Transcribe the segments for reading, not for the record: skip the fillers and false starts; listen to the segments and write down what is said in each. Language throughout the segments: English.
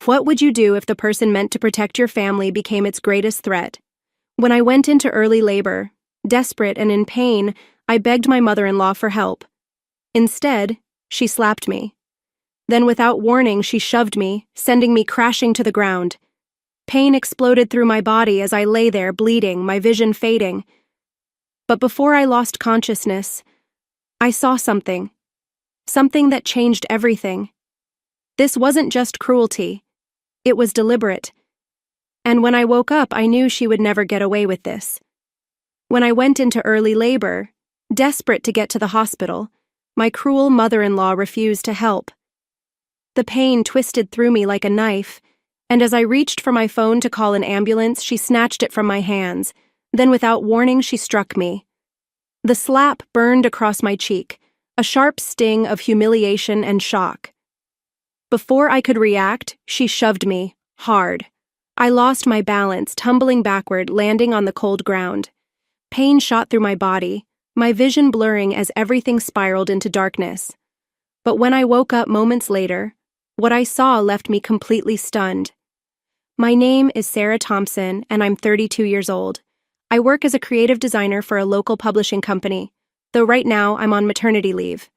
What would you do if the person meant to protect your family became its greatest threat? When I went into early labor, desperate and in pain, I begged my mother-in-law for help. Instead, she slapped me. Then without warning, she shoved me, sending me crashing to the ground. Pain exploded through my body as I lay there bleeding, my vision fading. But before I lost consciousness, I saw something. Something that changed everything. This wasn't just cruelty. It was deliberate. And when I woke up, I knew she would never get away with this. When I went into early labor, desperate to get to the hospital, my cruel mother-in-law refused to help. The pain twisted through me like a knife, and as I reached for my phone to call an ambulance, she snatched it from my hands. Then without warning, she struck me. The slap burned across my cheek, a sharp sting of humiliation and shock. Before I could react, she shoved me, hard. I lost my balance, tumbling backward, landing on the cold ground. Pain shot through my body, my vision blurring as everything spiraled into darkness. But when I woke up moments later, what I saw left me completely stunned. My name is Sarah Thompson, and I'm 32 years old. I work as a creative designer for a local publishing company, though right now I'm on maternity leave.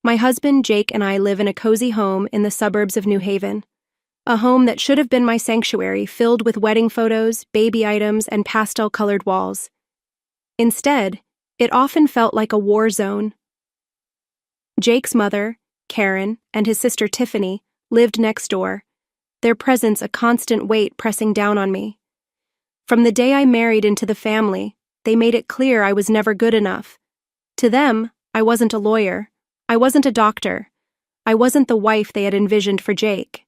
My husband, Jake, and I live in a cozy home in the suburbs of New Haven. A home that should have been my sanctuary, filled with wedding photos, baby items, and pastel-colored walls. Instead, it often felt like a war zone. Jake's mother, Karen, and his sister Tiffany lived next door, their presence a constant weight pressing down on me. From the day I married into the family, they made it clear I was never good enough. To them, I wasn't a lawyer. I wasn't a doctor. I wasn't the wife they had envisioned for Jake.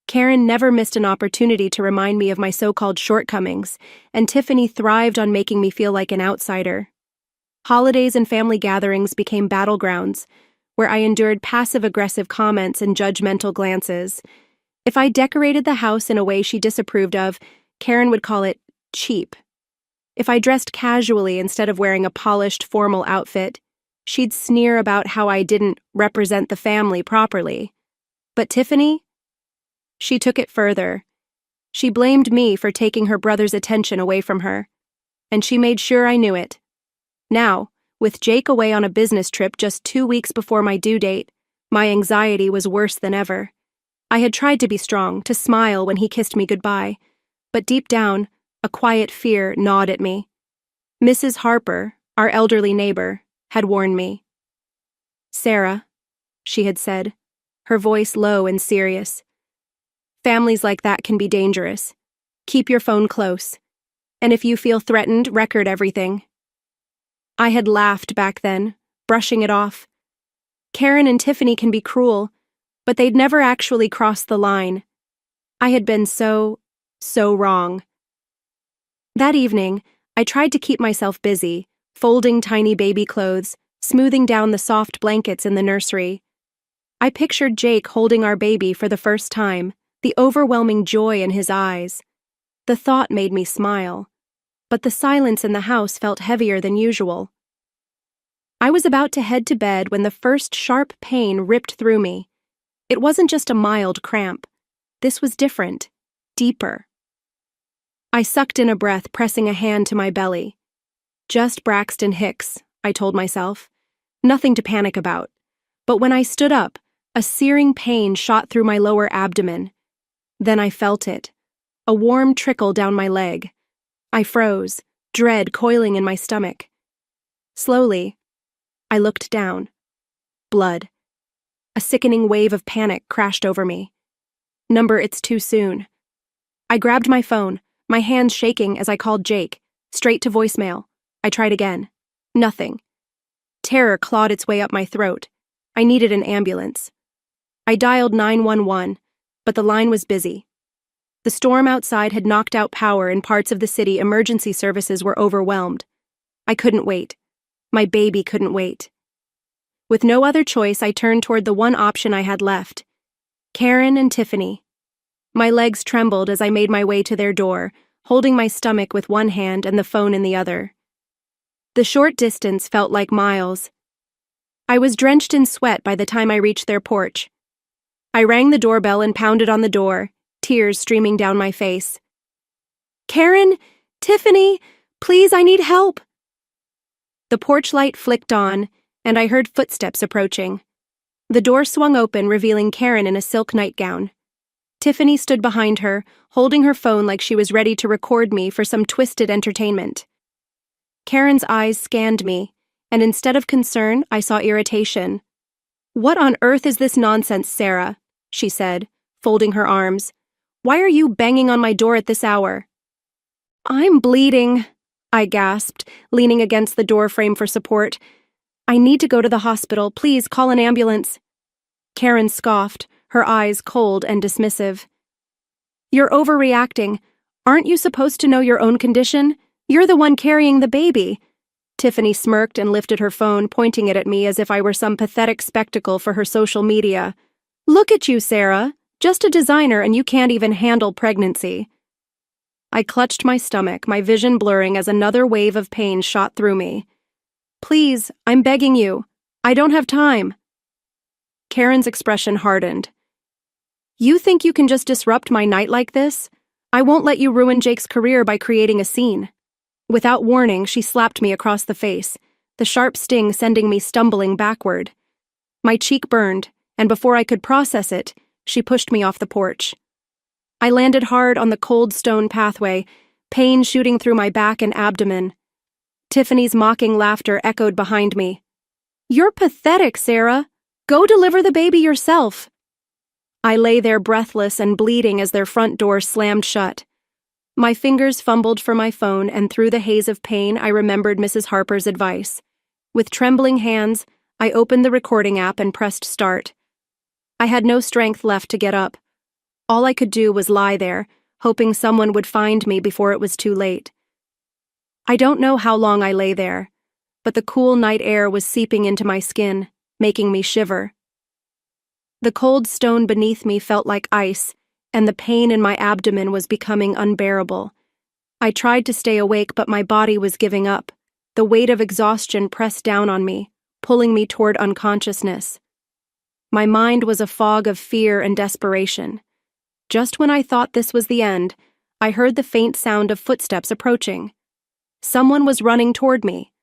Karen never missed an opportunity to remind me of my so-called shortcomings, and Tiffany thrived on making me feel like an outsider. Holidays and family gatherings became battlegrounds, where I endured passive-aggressive comments and judgmental glances. If I decorated the house in a way she disapproved of, Karen would call it cheap. If I dressed casually instead of wearing a polished, formal outfit, she'd sneer about how I didn't represent the family properly. But Tiffany? She took it further. She blamed me for taking her brother's attention away from her, and she made sure I knew it. Now, with Jake away on a business trip just 2 weeks before my due date, my anxiety was worse than ever. I had tried to be strong, to smile when he kissed me goodbye, but deep down, a quiet fear gnawed at me. Mrs. Harper, our elderly neighbor, had warned me. "Sarah," she had said, her voice low and serious. "Families like that can be dangerous. Keep your phone close. And if you feel threatened, record everything." I had laughed back then, brushing it off. Karen and Tiffany can be cruel, but they'd never actually crossed the line. I had been so wrong. That evening, I tried to keep myself busy, folding tiny baby clothes, smoothing down the soft blankets in the nursery. I pictured Jake holding our baby for the first time, the overwhelming joy in his eyes. The thought made me smile, but the silence in the house felt heavier than usual. I was about to head to bed when the first sharp pain ripped through me. It wasn't just a mild cramp. This was different, deeper. I sucked in a breath, pressing a hand to my belly. Just Braxton Hicks, I told myself. Nothing to panic about. But when I stood up, a searing pain shot through my lower abdomen. Then I felt it, a warm trickle down my leg. I froze, dread coiling in my stomach. Slowly, I looked down. Blood. A sickening wave of panic crashed over me. Number, it's too soon. I grabbed my phone, my hands shaking as I called Jake, straight to voicemail. I tried again. Nothing. Terror clawed its way up my throat. I needed an ambulance. I dialed 911, but the line was busy. The storm outside had knocked out power in parts of the city. Emergency services were overwhelmed. I couldn't wait. My baby couldn't wait. With no other choice, I turned toward the one option I had left. Karen and Tiffany. My legs trembled as I made my way to their door, holding my stomach with one hand and the phone in the other. The short distance felt like miles. I was drenched in sweat by the time I reached their porch. I rang the doorbell and pounded on the door, tears streaming down my face. "Karen, Tiffany, please, I need help." The porch light flicked on, and I heard footsteps approaching. The door swung open, revealing Karen in a silk nightgown. Tiffany stood behind her, holding her phone like she was ready to record me for some twisted entertainment. Karen's eyes scanned me, and instead of concern, I saw irritation. "What on earth is this nonsense, Sarah?" she said, folding her arms. "Why are you banging on my door at this hour?" "I'm bleeding," I gasped, leaning against the door frame for support. "I need to go to the hospital. Please call an ambulance." Karen scoffed, her eyes cold and dismissive. "You're overreacting. Aren't you supposed to know your own condition? You're the one carrying the baby." Tiffany smirked and lifted her phone, pointing it at me as if I were some pathetic spectacle for her social media. "Look at you, Sarah. Just a designer and you can't even handle pregnancy." I clutched my stomach, my vision blurring as another wave of pain shot through me. "Please, I'm begging you. I don't have time." Karen's expression hardened. "You think you can just disrupt my night like this? I won't let you ruin Jake's career by creating a scene." Without warning, she slapped me across the face, the sharp sting sending me stumbling backward. My cheek burned, and before I could process it, she pushed me off the porch. I landed hard on the cold stone pathway, pain shooting through my back and abdomen. Tiffany's mocking laughter echoed behind me. "You're pathetic, Sarah. Go deliver the baby yourself." I lay there breathless and bleeding as their front door slammed shut. My fingers fumbled for my phone, and through the haze of pain, I remembered Mrs. Harper's advice. With trembling hands, I opened the recording app and pressed start. I had no strength left to get up. All I could do was lie there, hoping someone would find me before it was too late. I don't know how long I lay there, but the cool night air was seeping into my skin, making me shiver. The cold stone beneath me felt like ice, and the pain in my abdomen was becoming unbearable. I tried to stay awake, but my body was giving up. The weight of exhaustion pressed down on me, pulling me toward unconsciousness. My mind was a fog of fear and desperation. Just when I thought this was the end, I heard the faint sound of footsteps approaching. Someone was running toward me.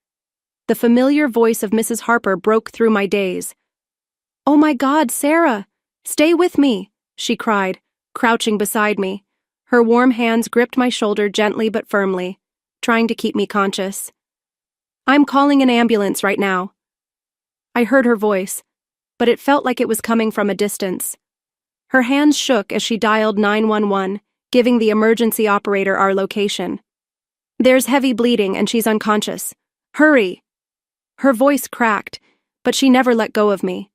The familiar voice of Mrs. Harper broke through my daze. "Oh my God, Sarah! Stay with me!" she cried, crouching beside me. Her warm hands gripped my shoulder gently but firmly, trying to keep me conscious. "I'm calling an ambulance right now." I heard her voice, but it felt like it was coming from a distance. Her hands shook as she dialed 911, giving the emergency operator our location. "There's heavy bleeding and she's unconscious. Hurry!" Her voice cracked, but she never let go of me.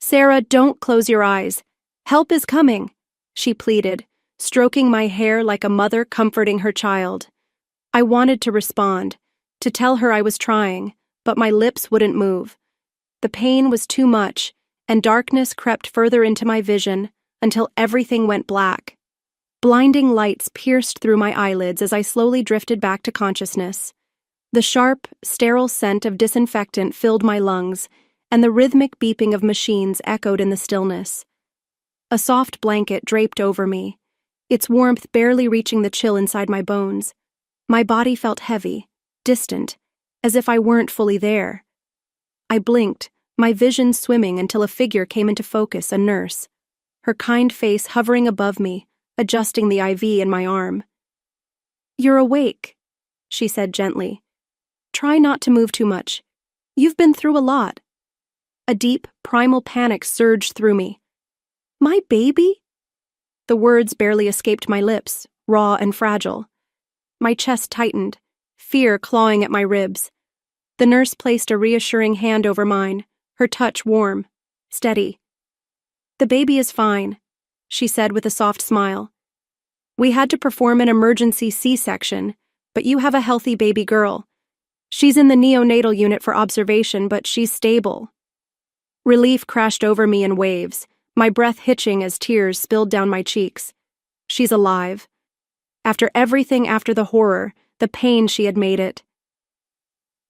"Sarah, don't close your eyes. Help is coming," she pleaded, stroking my hair like a mother comforting her child. I wanted to respond, to tell her I was trying, but my lips wouldn't move. The pain was too much, and darkness crept further into my vision until everything went black. Blinding lights pierced through my eyelids as I slowly drifted back to consciousness. The sharp, sterile scent of disinfectant filled my lungs, and the rhythmic beeping of machines echoed in the stillness. A soft blanket draped over me, its warmth barely reaching the chill inside my bones. My body felt heavy, distant, as if I weren't fully there. I blinked, my vision swimming until a figure came into focus, a nurse, her kind face hovering above me, adjusting the IV in my arm. "You're awake," she said gently. "Try not to move too much. You've been through a lot." A deep, primal panic surged through me. "My baby?" The words barely escaped my lips, raw and fragile. My chest tightened, fear clawing at my ribs. The nurse placed a reassuring hand over mine, her touch warm, steady. "The baby is fine," she said with a soft smile. "We had to perform an emergency C-section, but you have a healthy baby girl. She's in the neonatal unit for observation, but she's stable." Relief crashed over me in waves, my breath hitching as tears spilled down my cheeks. She's alive. After everything, after the horror, the pain she had made it.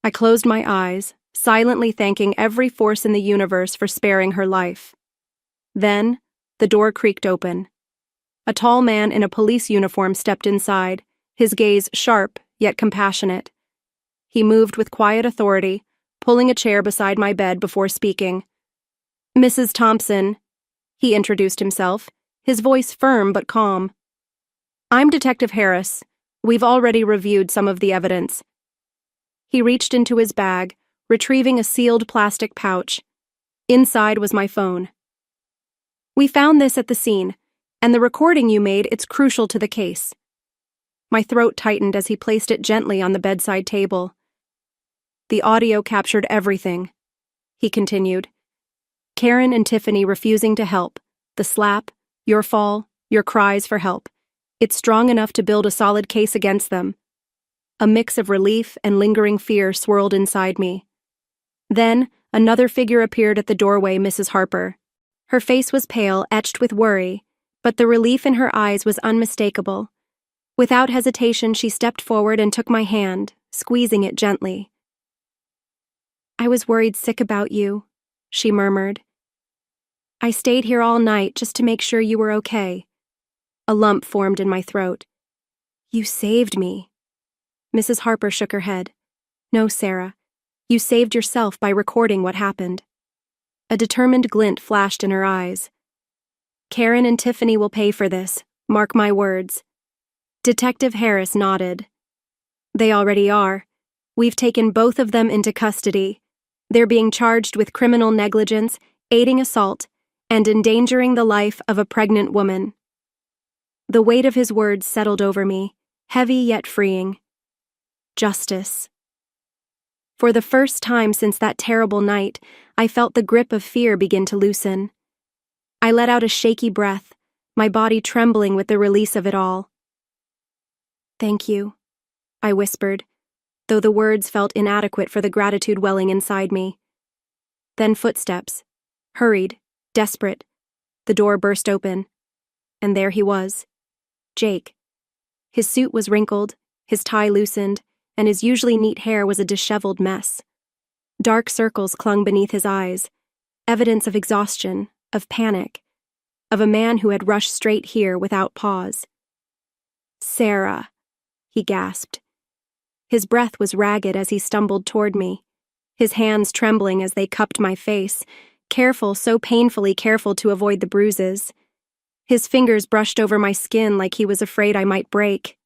I closed my eyes, silently thanking every force in the universe for sparing her life. Then, the door creaked open. A tall man in a police uniform stepped inside, his gaze sharp yet compassionate. He moved with quiet authority, pulling a chair beside my bed before speaking. "Mrs. Thompson," he introduced himself, his voice firm but calm. "I'm Detective Harris. We've already reviewed some of the evidence." He reached into his bag, retrieving a sealed plastic pouch. Inside was my phone. "We found this at the scene, and the recording you made, it's crucial to the case." My throat tightened as he placed it gently on the bedside table. "The audio captured everything," he continued. "Karen and Tiffany refusing to help, the slap, your fall, your cries for help. It's strong enough to build a solid case against them." A mix of relief and lingering fear swirled inside me. Then, another figure appeared at the doorway, Mrs. Harper. Her face was pale, etched with worry, but the relief in her eyes was unmistakable. Without hesitation, she stepped forward and took my hand, squeezing it gently. "I was worried sick about you," she murmured. "I stayed here all night just to make sure you were okay." A lump formed in my throat. "You saved me." Mrs. Harper shook her head. "No, Sarah. You saved yourself by recording what happened." A determined glint flashed in her eyes. "Karen and Tiffany will pay for this, mark my words." Detective Harris nodded. "They already are. We've taken both of them into custody. They're being charged with criminal negligence, aiding assault, and endangering the life of a pregnant woman." The weight of his words settled over me, heavy yet freeing. Justice. For the first time since that terrible night, I felt the grip of fear begin to loosen. I let out a shaky breath, my body trembling with the release of it all. "Thank you," I whispered, though the words felt inadequate for the gratitude welling inside me. Then footsteps, hurried, desperate. The door burst open, and there he was, Jake. His suit was wrinkled, his tie loosened, and his usually neat hair was a disheveled mess. Dark circles clung beneath his eyes, evidence of exhaustion, of panic, of a man who had rushed straight here without pause. "Sarah," he gasped. His breath was ragged as he stumbled toward me, his hands trembling as they cupped my face, careful, so painfully careful to avoid the bruises. His fingers brushed over my skin like he was afraid I might break.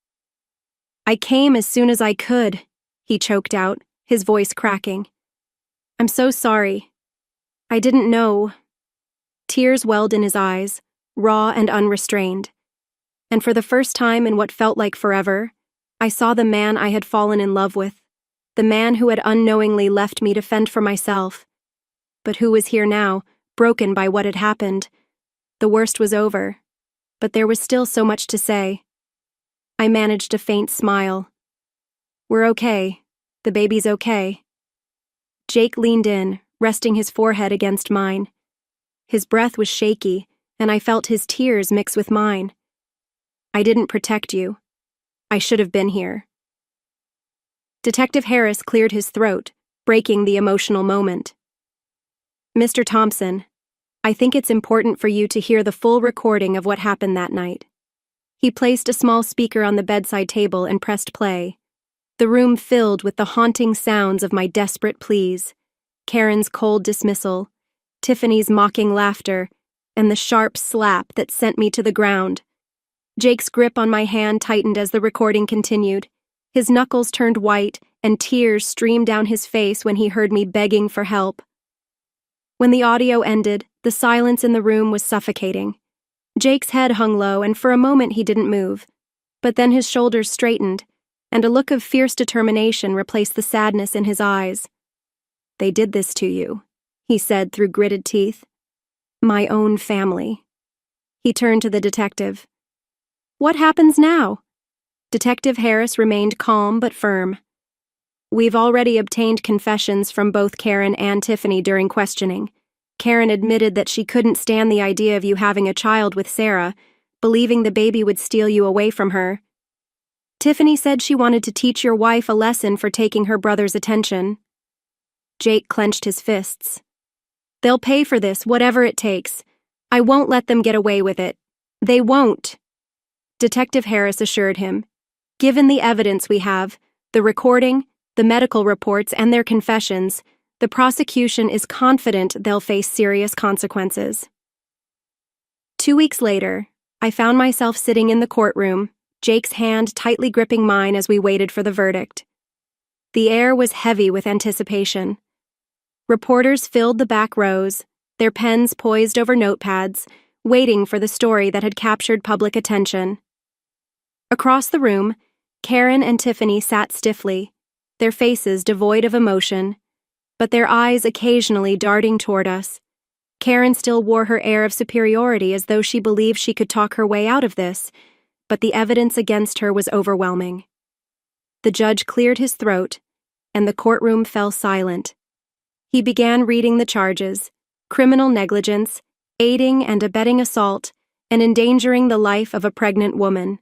"I came as soon as I could," he choked out, his voice cracking. "I'm so sorry. I didn't know." Tears welled in his eyes, raw and unrestrained. And for the first time in what felt like forever, I saw the man I had fallen in love with, the man who had unknowingly left me to fend for myself, but who was here now, broken by what had happened. The worst was over, but there was still so much to say. I managed a faint smile. "We're okay. The baby's okay." Jake leaned in, resting his forehead against mine. His breath was shaky, and I felt his tears mix with mine. "I didn't protect you. I should have been here." Detective Harris cleared his throat, breaking the emotional moment. "Mr. Thompson, I think it's important for you to hear the full recording of what happened that night." He placed a small speaker on the bedside table and pressed play. The room filled with the haunting sounds of my desperate pleas, Karen's cold dismissal, Tiffany's mocking laughter, and the sharp slap that sent me to the ground. Jake's grip on my hand tightened as the recording continued. His knuckles turned white, and tears streamed down his face when he heard me begging for help. When the audio ended, the silence in the room was suffocating. Jake's head hung low, and for a moment he didn't move. But then his shoulders straightened, and a look of fierce determination replaced the sadness in his eyes. "They did this to you," he said through gritted teeth. "My own family." He turned to the detective. "What happens now?" Detective Harris remained calm but firm. "We've already obtained confessions from both Karen and Tiffany during questioning. Karen admitted that she couldn't stand the idea of you having a child with Sarah, believing the baby would steal you away from her. Tiffany said she wanted to teach your wife a lesson for taking her brother's attention." Jake clenched his fists. "They'll pay for this, whatever it takes. I won't let them get away with it. They won't." Detective Harris assured him. Given the evidence we have, the recording, the medical reports, and their confessions, the prosecution is confident they'll face serious consequences. 2 weeks later, I found myself sitting in the courtroom, Jake's hand tightly gripping mine as we waited for the verdict. The air was heavy with anticipation. Reporters filled the back rows, their pens poised over notepads, waiting for the story that had captured public attention. Across the room, Karen and Tiffany sat stiffly, their faces devoid of emotion, but their eyes occasionally darting toward us. Karen still wore her air of superiority as though she believed she could talk her way out of this, but the evidence against her was overwhelming. The judge cleared his throat, and the courtroom fell silent. He began reading the charges: criminal negligence, aiding and abetting assault, and endangering the life of a pregnant woman.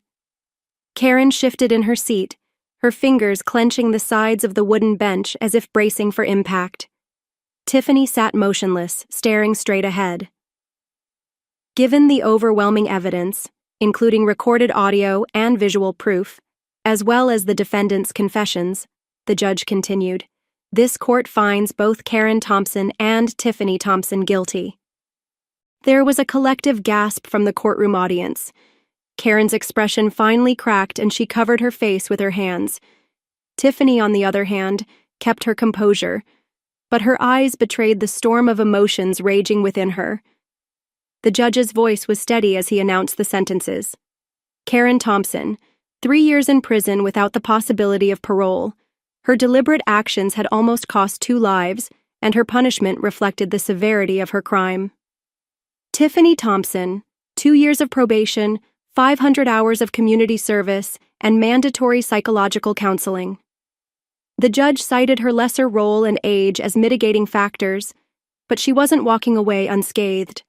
Karen shifted in her seat, her fingers clenching the sides of the wooden bench as if bracing for impact. Tiffany sat motionless, staring straight ahead. Given the overwhelming evidence, including recorded audio and visual proof, as well as the defendant's confessions, the judge continued, this court finds both Karen Thompson and Tiffany Thompson guilty. There was a collective gasp from the courtroom audience. Karen's expression finally cracked and she covered her face with her hands. Tiffany, on the other hand, kept her composure, but her eyes betrayed the storm of emotions raging within her. The judge's voice was steady as he announced the sentences. Karen Thompson, 3 years in prison without the possibility of parole. Her deliberate actions had almost cost 2 lives, and her punishment reflected the severity of her crime. Tiffany Thompson, 2 years of probation, 500 hours of community service, and mandatory psychological counseling. The judge cited her lesser role and age as mitigating factors, but she wasn't walking away unscathed.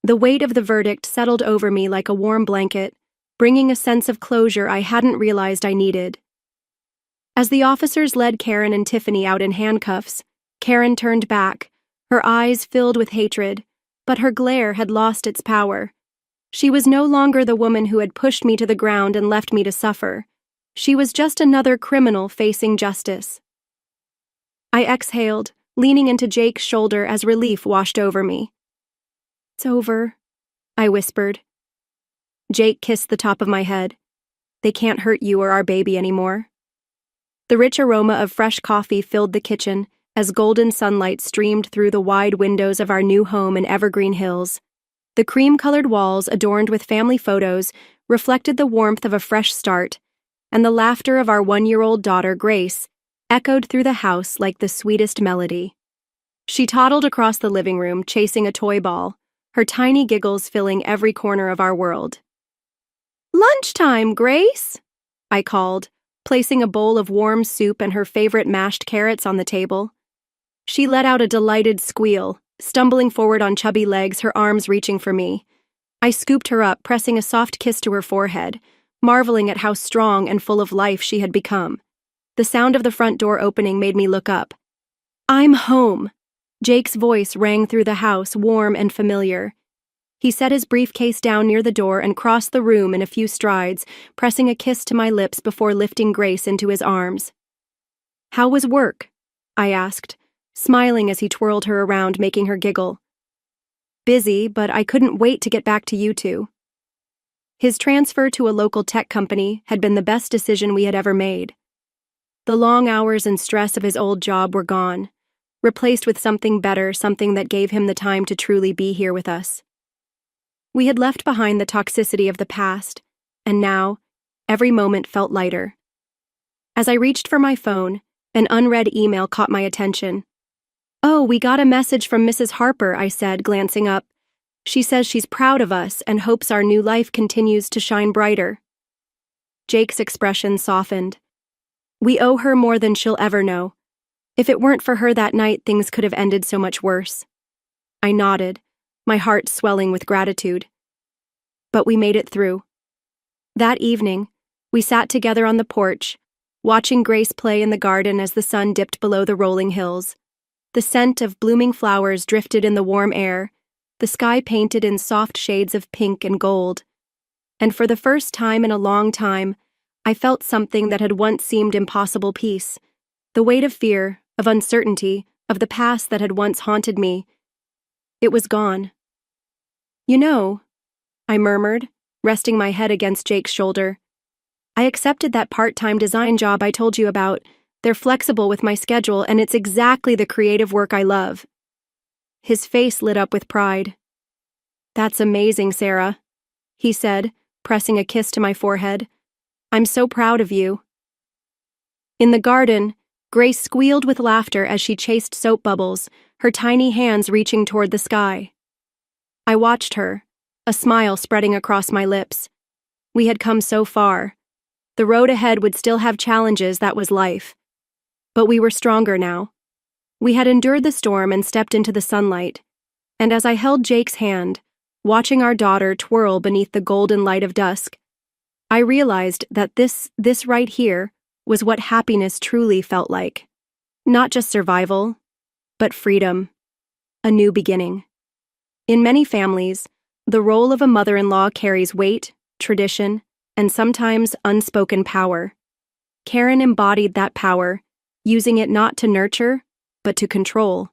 The weight of the verdict settled over me like a warm blanket, bringing a sense of closure I hadn't realized I needed. As the officers led Karen and Tiffany out in handcuffs, Karen turned back, her eyes filled with hatred, but her glare had lost its power. She was no longer the woman who had pushed me to the ground and left me to suffer. She was just another criminal facing justice. I exhaled, leaning into Jake's shoulder as relief washed over me. "It's over," I whispered. Jake kissed the top of my head. "They can't hurt you or our baby anymore." The rich aroma of fresh coffee filled the kitchen as golden sunlight streamed through the wide windows of our new home in Evergreen Hills. The cream-colored walls, adorned with family photos, reflected the warmth of a fresh start, and the laughter of our 1-year-old daughter, Grace, echoed through the house like the sweetest melody. She toddled across the living room, chasing a toy ball, her tiny giggles filling every corner of our world. "Lunchtime, Grace!" I called, placing a bowl of warm soup and her favorite mashed carrots on the table. She let out a delighted squeal, stumbling forward on chubby legs, her arms reaching for me. I scooped her up, pressing a soft kiss to her forehead, marveling at how strong and full of life she had become. The sound of the front door opening made me look up. "I'm home!" Jake's voice rang through the house, warm and familiar. He set his briefcase down near the door and crossed the room in a few strides, pressing a kiss to my lips before lifting Grace into his arms. "How was work?" I asked, smiling as he twirled her around, making her giggle. "Busy, but I couldn't wait to get back to you two." His transfer to a local tech company had been the best decision we had ever made. The long hours and stress of his old job were gone, replaced with something better, something that gave him the time to truly be here with us. We had left behind the toxicity of the past, and now, every moment felt lighter. As I reached for my phone, an unread email caught my attention. "Oh, we got a message from Mrs. Harper," I said, glancing up. "She says she's proud of us and hopes our new life continues to shine brighter." Jake's expression softened. "We owe her more than she'll ever know. If it weren't for her that night, things could have ended so much worse." I nodded, my heart swelling with gratitude. But we made it through. That evening, we sat together on the porch, watching Grace play in the garden as the sun dipped below the rolling hills. The scent of blooming flowers drifted in the warm air, the sky painted in soft shades of pink and gold. And for the first time in a long time, I felt something that had once seemed impossible: peace. The weight of fear, of uncertainty, of the past that had once haunted me. It was gone. "You know," I murmured, resting my head against Jake's shoulder, "I accepted that part-time design job I told you about. They're flexible with my schedule, and it's exactly the creative work I love." His face lit up with pride. "That's amazing, Sarah," he said, pressing a kiss to my forehead. "I'm so proud of you." In the garden, Grace squealed with laughter as she chased soap bubbles, her tiny hands reaching toward the sky. I watched her, a smile spreading across my lips. We had come so far. The road ahead would still have challenges, that was life. But we were stronger now. We had endured the storm and stepped into the sunlight. And as I held Jake's hand, watching our daughter twirl beneath the golden light of dusk, I realized that this right here was what happiness truly felt like. Not just survival, but freedom. A new beginning. In many families, the role of a mother-in-law carries weight, tradition, and sometimes unspoken power. Karen embodied that power, using it not to nurture, but to control.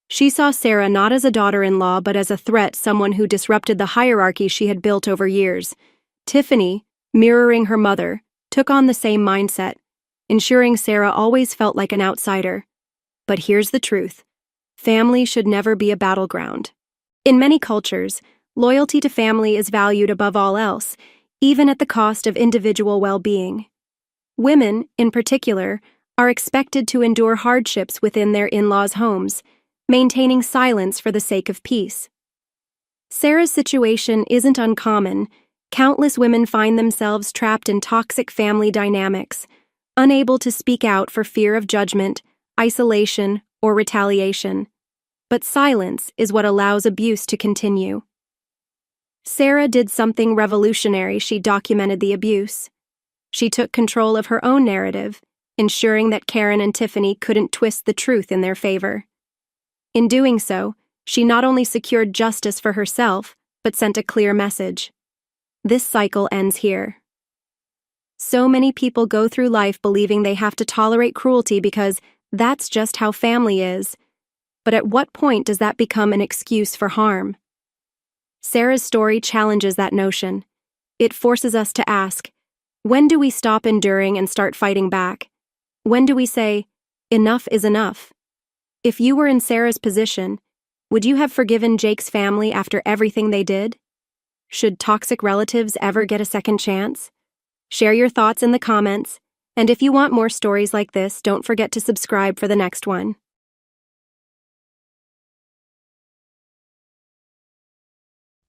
She saw Sarah not as a daughter-in-law, but as a threat, someone who disrupted the hierarchy she had built over years. Tiffany, mirroring her mother, took on the same mindset, ensuring Sarah always felt like an outsider. But here's the truth: family should never be a battleground. In many cultures, loyalty to family is valued above all else, even at the cost of individual well-being. Women, in particular, are expected to endure hardships within their in-laws' homes, maintaining silence for the sake of peace. Sarah's situation isn't uncommon. Countless women find themselves trapped in toxic family dynamics, unable to speak out for fear of judgment, isolation, or retaliation. But silence is what allows abuse to continue. Sarah did something revolutionary. She documented the abuse. She took control of her own narrative, ensuring that Karen and Tiffany couldn't twist the truth in their favor. In doing so, she not only secured justice for herself, but sent a clear message. This cycle ends here. So many people go through life believing they have to tolerate cruelty because that's just how family is. But at what point does that become an excuse for harm? Sarah's story challenges that notion. It forces us to ask, when do we stop enduring and start fighting back? When do we say, enough is enough? If you were in Sarah's position, would you have forgiven Jake's family after everything they did? Should toxic relatives ever get a second chance? Share your thoughts in the comments, and if you want more stories like this, don't forget to subscribe for the next one.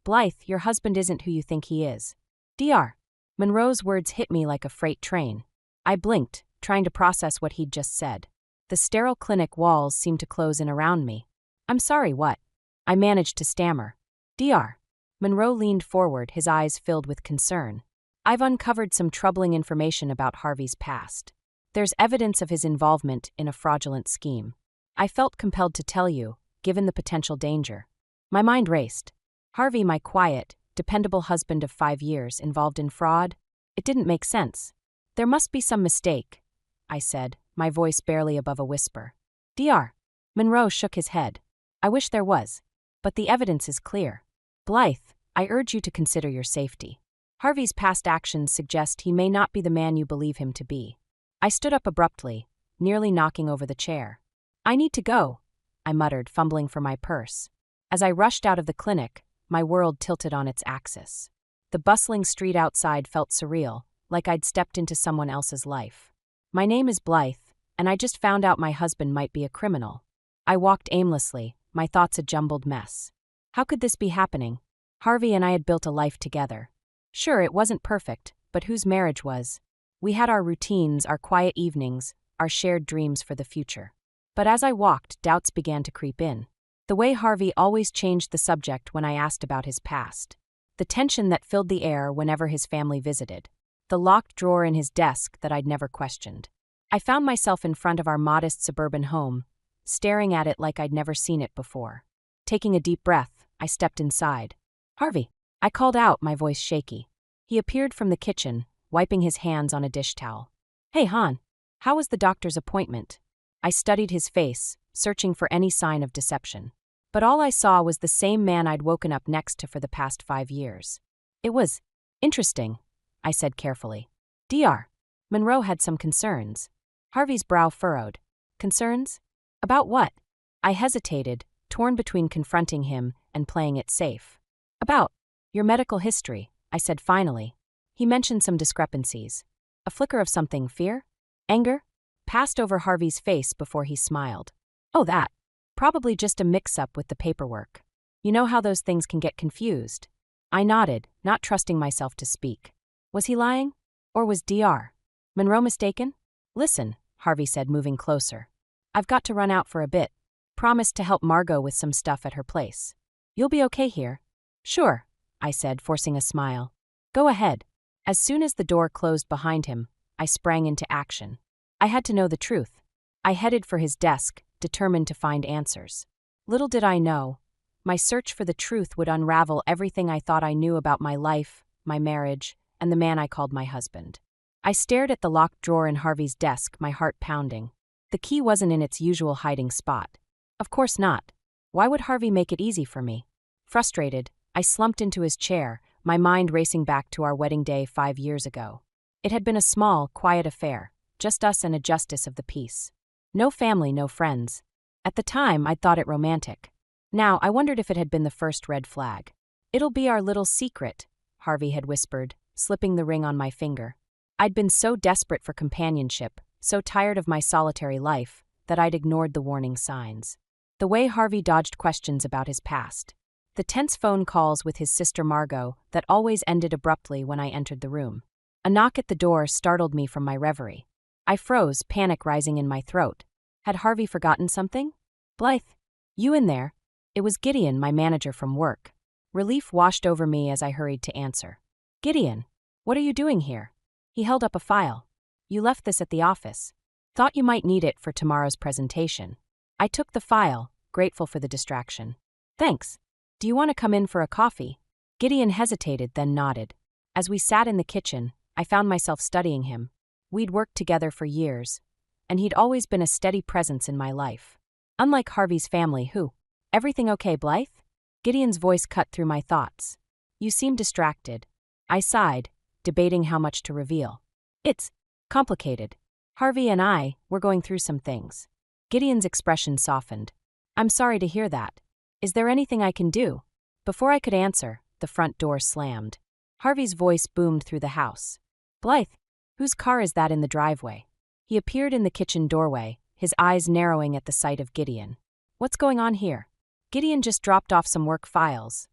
Blythe, your husband isn't who you think he is. Dr. Monroe's words hit me like a freight train. I blinked, trying to process what he'd just said. The sterile clinic walls seemed to close in around me. "I'm sorry, what?" I managed to stammer. "Dr. Monroe leaned forward, his eyes filled with concern. "I've uncovered some troubling information about Harvey's past. There's evidence of his involvement in a fraudulent scheme. I felt compelled to tell you, given the potential danger." My mind raced. Harvey, my quiet, dependable husband of 5 years, involved in fraud? It didn't make sense. "There must be some mistake," I said, my voice barely above a whisper. Dr. Monroe shook his head. "I wish there was. But the evidence is clear. Blythe, I urge you to consider your safety. Harvey's past actions suggest he may not be the man you believe him to be." I stood up abruptly, nearly knocking over the chair. "I need to go," I muttered, fumbling for my purse. As I rushed out of the clinic, my world tilted on its axis. The bustling street outside felt surreal, like I'd stepped into someone else's life. My name is Blythe, and I just found out my husband might be a criminal. I walked aimlessly, my thoughts a jumbled mess. How could this be happening? Harvey and I had built a life together. Sure, it wasn't perfect, but whose marriage was? We had our routines, our quiet evenings, our shared dreams for the future. But as I walked, doubts began to creep in. The way Harvey always changed the subject when I asked about his past. The tension that filled the air whenever his family visited. The locked drawer in his desk that I'd never questioned. I found myself in front of our modest suburban home, staring at it like I'd never seen it before. Taking a deep breath, I stepped inside. "Harvey," I called out, my voice shaky. He appeared from the kitchen, wiping his hands on a dish towel. Hey, Han. How was the doctor's appointment? I studied his face, searching for any sign of deception. But all I saw was the same man I'd woken up next to for the past 5 years. It was interesting, I said carefully. Dr. Monroe had some concerns. Harvey's brow furrowed. Concerns? About what? I hesitated, torn between confronting him and playing it safe. About your medical history, I said finally. He mentioned some discrepancies. A flicker of something, fear? Anger? Passed over Harvey's face before he smiled. Oh, that. Probably just a mix-up with the paperwork. You know how those things can get confused. I nodded, not trusting myself to speak. Was he lying? Or was Dr. Monroe mistaken? Listen, Harvey said, moving closer. I've got to run out for a bit. Promised to help Margot with some stuff at her place. You'll be okay here? Sure, I said, forcing a smile. Go ahead. As soon as the door closed behind him, I sprang into action. I had to know the truth. I headed for his desk, determined to find answers. Little did I know, my search for the truth would unravel everything I thought I knew about my life, my marriage, and the man I called my husband. I stared at the locked drawer in Harvey's desk, my heart pounding. The key wasn't in its usual hiding spot. Of course not. Why would Harvey make it easy for me? Frustrated, I slumped into his chair, my mind racing back to our wedding day 5 years ago. It had been a small, quiet affair, just us and a justice of the peace. No family, no friends. At the time, I'd thought it romantic. Now, I wondered if it had been the first red flag. It'll be our little secret, Harvey had whispered, slipping the ring on my finger. I'd been so desperate for companionship, so tired of my solitary life, that I'd ignored the warning signs. The way Harvey dodged questions about his past. The tense phone calls with his sister Margot that always ended abruptly when I entered the room. A knock at the door startled me from my reverie. I froze, panic rising in my throat. Had Harvey forgotten something? Blythe, you in there? It was Gideon, my manager from work. Relief washed over me as I hurried to answer. Gideon, what are you doing here? He held up a file. You left this at the office. Thought you might need it for tomorrow's presentation. I took the file, grateful for the distraction. Thanks. Do you want to come in for a coffee? Gideon hesitated, then nodded. As we sat in the kitchen, I found myself studying him. We'd worked together for years, and he'd always been a steady presence in my life. Unlike Harvey's family, who, everything okay, Blythe? Gideon's voice cut through my thoughts. You seem distracted. I sighed, debating how much to reveal. It's complicated. Harvey and I, we're going through some things. Gideon's expression softened. I'm sorry to hear that. Is there anything I can do? Before I could answer, the front door slammed. Harvey's voice boomed through the house. Blythe, whose car is that in the driveway? He appeared in the kitchen doorway, his eyes narrowing at the sight of Gideon. What's going on here? Gideon just dropped off some work files,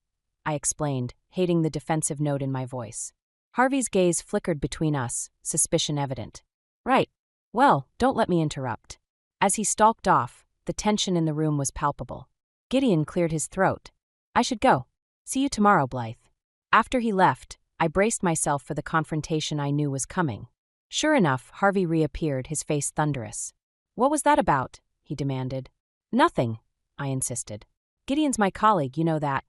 I explained, hating the defensive note in my voice. Harvey's gaze flickered between us, suspicion evident. Right. Well, don't let me interrupt. As he stalked off, the tension in the room was palpable. Gideon cleared his throat. I should go. See you tomorrow, Blythe. After he left, I braced myself for the confrontation I knew was coming. Sure enough, Harvey reappeared, his face thunderous. What was that about? He demanded. Nothing, I insisted. Gideon's my colleague, you know that.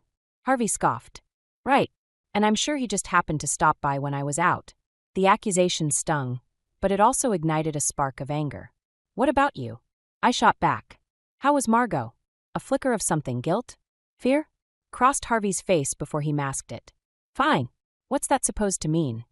Harvey scoffed. Right, and I'm sure he just happened to stop by when I was out. The accusation stung, but it also ignited a spark of anger. What about you? I shot back. How was Margot? A flicker of something, guilt? Fear? Crossed Harvey's face before he masked it. Fine. What's that supposed to mean?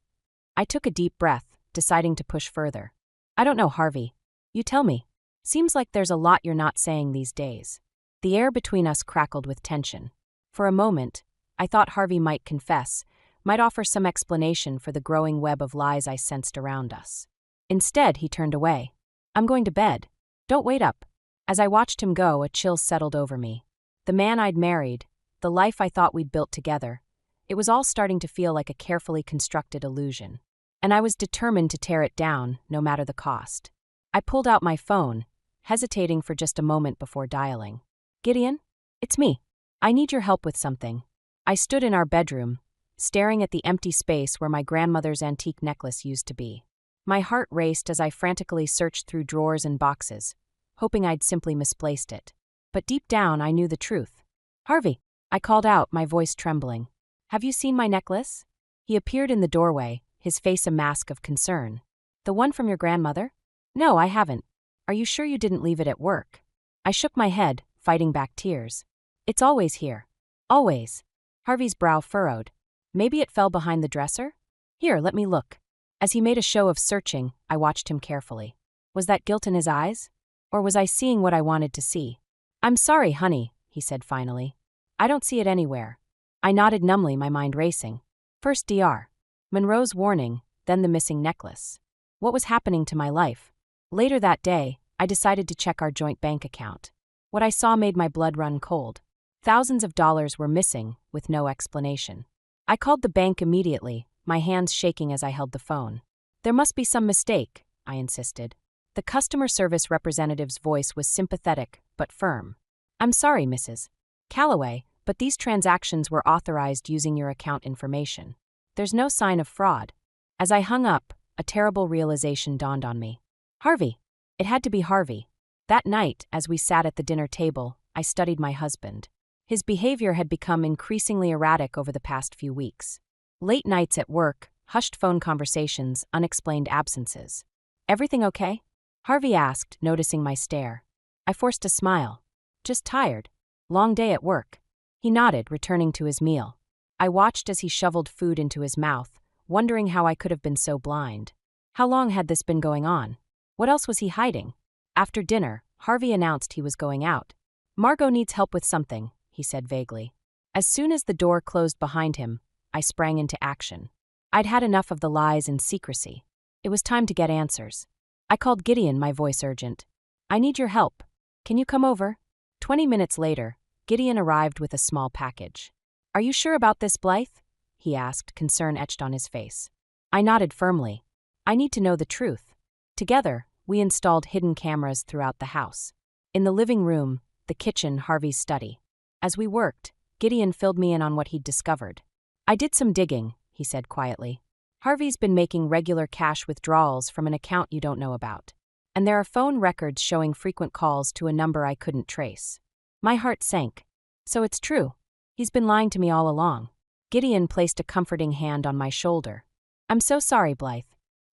I took a deep breath, deciding to push further. I don't know, Harvey. You tell me. Seems like there's a lot you're not saying these days. The air between us crackled with tension. For a moment, I thought Harvey might confess, might offer some explanation for the growing web of lies I sensed around us. Instead, he turned away. I'm going to bed. Don't wait up. As I watched him go, a chill settled over me. The man I'd married, the life I thought we'd built together, it was all starting to feel like a carefully constructed illusion. And I was determined to tear it down, no matter the cost. I pulled out my phone, hesitating for just a moment before dialing. Gideon? It's me. I need your help with something. I stood in our bedroom, staring at the empty space where my grandmother's antique necklace used to be. My heart raced as I frantically searched through drawers and boxes, hoping I'd simply misplaced it. But deep down, I knew the truth. Harvey, I called out, my voice trembling. Have you seen my necklace? He appeared in the doorway, his face a mask of concern. The one from your grandmother? No, I haven't. Are you sure you didn't leave it at work? I shook my head, fighting back tears. It's always here. Always. Harvey's brow furrowed. Maybe it fell behind the dresser? Here, let me look. As he made a show of searching, I watched him carefully. Was that guilt in his eyes? Or was I seeing what I wanted to see? I'm sorry, honey, he said finally. I don't see it anywhere. I nodded numbly, my mind racing. First Dr. Monroe's warning, then the missing necklace. What was happening to my life? Later that day, I decided to check our joint bank account. What I saw made my blood run cold. Thousands of dollars were missing, with no explanation. I called the bank immediately, my hands shaking as I held the phone. There must be some mistake, I insisted. The customer service representative's voice was sympathetic, but firm. I'm sorry, Mrs. Calloway, but these transactions were authorized using your account information. There's no sign of fraud. As I hung up, a terrible realization dawned on me. Harvey. It had to be Harvey. That night, as we sat at the dinner table, I studied my husband. His behavior had become increasingly erratic over the past few weeks. Late nights at work, hushed phone conversations, unexplained absences. Everything okay? Harvey asked, noticing my stare. I forced a smile. Just tired. Long day at work. He nodded, returning to his meal. I watched as he shoveled food into his mouth, wondering how I could have been so blind. How long had this been going on? What else was he hiding? After dinner, Harvey announced he was going out. Margot needs help with something, he said vaguely. As soon as the door closed behind him, I sprang into action. I'd had enough of the lies and secrecy. It was time to get answers. I called Gideon, my voice urgent. I need your help. Can you come over? 20 minutes later, Gideon arrived with a small package. Are you sure about this, Blythe? He asked, concern etched on his face. I nodded firmly. I need to know the truth. Together, we installed hidden cameras throughout the house. In the living room, the kitchen, Harvey's study. As we worked, Gideon filled me in on what he'd discovered. I did some digging, he said quietly. Harvey's been making regular cash withdrawals from an account you don't know about. And there are phone records showing frequent calls to a number I couldn't trace. My heart sank. So it's true. He's been lying to me all along. Gideon placed a comforting hand on my shoulder. I'm so sorry, Blythe.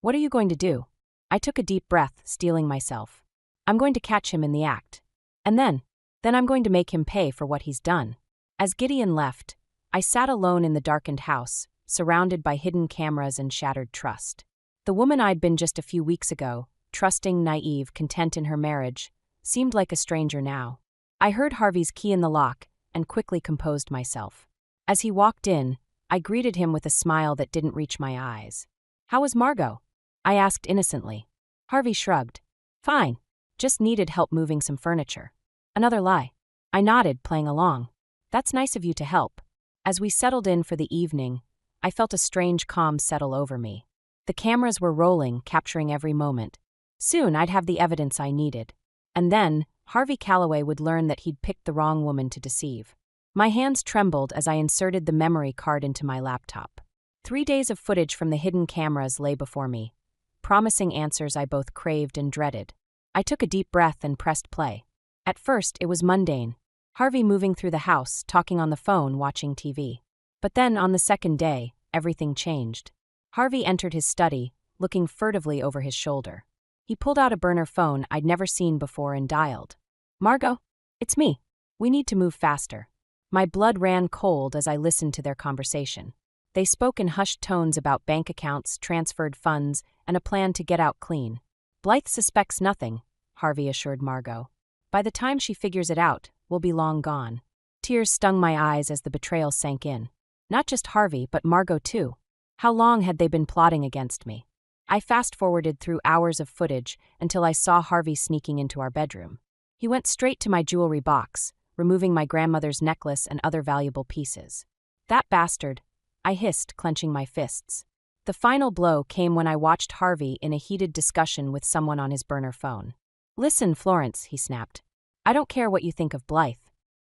What are you going to do? I took a deep breath, steeling myself. I'm going to catch him in the act. And then I'm going to make him pay for what he's done. As Gideon left, I sat alone in the darkened house, surrounded by hidden cameras and shattered trust. The woman I'd been just a few weeks ago, trusting, naive, content in her marriage, seemed like a stranger now. I heard Harvey's key in the lock and quickly composed myself. As he walked in, I greeted him with a smile that didn't reach my eyes. How was Margot? I asked innocently. Harvey shrugged. Fine. Just needed help moving some furniture. Another lie. I nodded, playing along. That's nice of you to help. As we settled in for the evening, I felt a strange calm settle over me. The cameras were rolling, capturing every moment. Soon I'd have the evidence I needed. And then, Harvey Calloway would learn that he'd picked the wrong woman to deceive. My hands trembled as I inserted the memory card into my laptop. 3 days of footage from the hidden cameras lay before me, promising answers I both craved and dreaded. I took a deep breath and pressed play. At first, it was mundane. Harvey moving through the house, talking on the phone, watching TV. But then, on the second day, everything changed. Harvey entered his study, looking furtively over his shoulder. He pulled out a burner phone I'd never seen before and dialed. Margot, it's me. We need to move faster. My blood ran cold as I listened to their conversation. They spoke in hushed tones about bank accounts, transferred funds, and a plan to get out clean. Blythe suspects nothing, Harvey assured Margot. By the time she figures it out, we'll be long gone. Tears stung my eyes as the betrayal sank in. Not just Harvey, but Margot too. How long had they been plotting against me? I fast-forwarded through hours of footage until I saw Harvey sneaking into our bedroom. He went straight to my jewelry box, removing my grandmother's necklace and other valuable pieces. That bastard, I hissed, clenching my fists. The final blow came when I watched Harvey in a heated discussion with someone on his burner phone. Listen, Florence, he snapped. I don't care what you think of Blythe.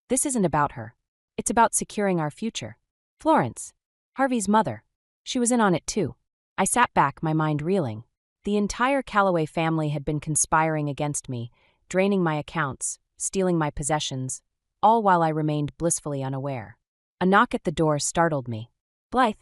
This isn't about her. It's about securing our future. Florence, Harvey's mother. She was in on it too. I sat back, my mind reeling. The entire Calloway family had been conspiring against me, draining my accounts, stealing my possessions, all while I remained blissfully unaware. A knock at the door startled me. Blythe,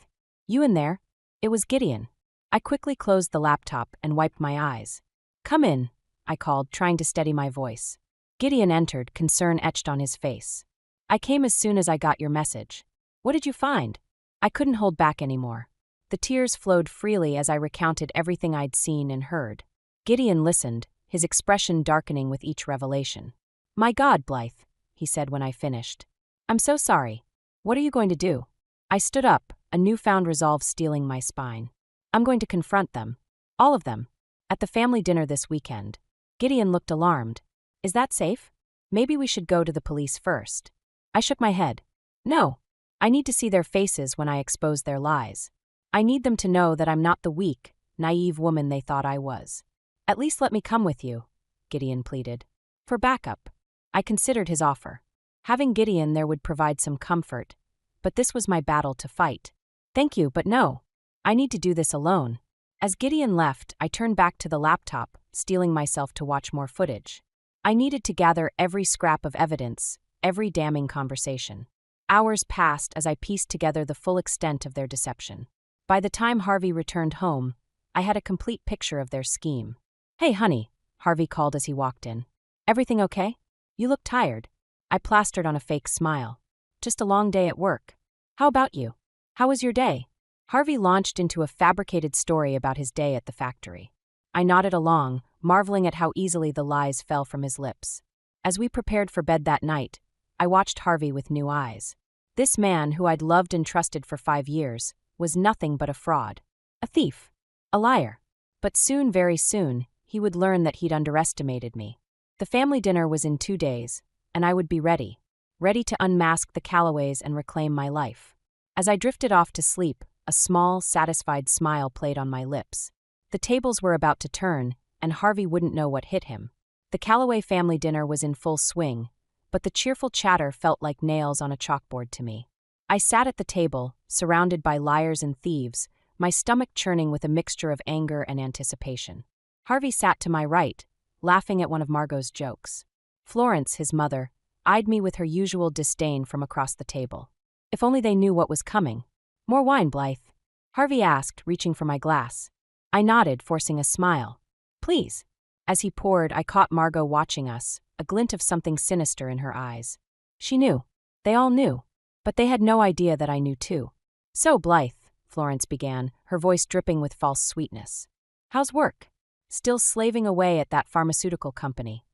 you in there? It was Gideon. I quickly closed the laptop and wiped my eyes. "Come in," I called, trying to steady my voice. Gideon entered, concern etched on his face. "I came as soon as I got your message. What did you find?" I couldn't hold back anymore. The tears flowed freely as I recounted everything I'd seen and heard. Gideon listened, his expression darkening with each revelation. "My God, Blythe," he said when I finished. "I'm so sorry. What are you going to do?" I stood up, a newfound resolve stealing my spine. "I'm going to confront them. All of them. At the family dinner this weekend." Gideon looked alarmed. "Is that safe? Maybe we should go to the police first." I shook my head. "No. I need to see their faces when I expose their lies. I need them to know that I'm not the weak, naive woman they thought I was." "At least let me come with you," Gideon pleaded. "For backup." I considered his offer. Having Gideon there would provide some comfort, but this was my battle to fight. "Thank you, but no. I need to do this alone." As Gideon left, I turned back to the laptop, steeling myself to watch more footage. I needed to gather every scrap of evidence, every damning conversation. Hours passed as I pieced together the full extent of their deception. By the time Harvey returned home, I had a complete picture of their scheme. "Hey, honey," Harvey called as he walked in. "Everything okay? You look tired." I plastered on a fake smile. "Just a long day at work. How about you? How was your day?" Harvey launched into a fabricated story about his day at the factory. I nodded along, marveling at how easily the lies fell from his lips. As we prepared for bed that night, I watched Harvey with new eyes. This man, who I'd loved and trusted for 5 years, was nothing but a fraud. A thief. A liar. But soon, very soon, he would learn that he'd underestimated me. The family dinner was in 2 days, and I would be ready. Ready to unmask the Callaways and reclaim my life. As I drifted off to sleep, a small, satisfied smile played on my lips. The tables were about to turn, and Harvey wouldn't know what hit him. The Callaway family dinner was in full swing, but the cheerful chatter felt like nails on a chalkboard to me. I sat at the table, surrounded by liars and thieves, my stomach churning with a mixture of anger and anticipation. Harvey sat to my right, laughing at one of Margot's jokes. Florence, his mother, eyed me with her usual disdain from across the table. If only they knew what was coming. "More wine, Blythe?" Harvey asked, reaching for my glass. I nodded, forcing a smile. "Please." As he poured, I caught Margot watching us, a glint of something sinister in her eyes. She knew. They all knew. But they had no idea that I knew too. "So, Blythe," Florence began, her voice dripping with false sweetness. "How's work? Still slaving away at that pharmaceutical company?"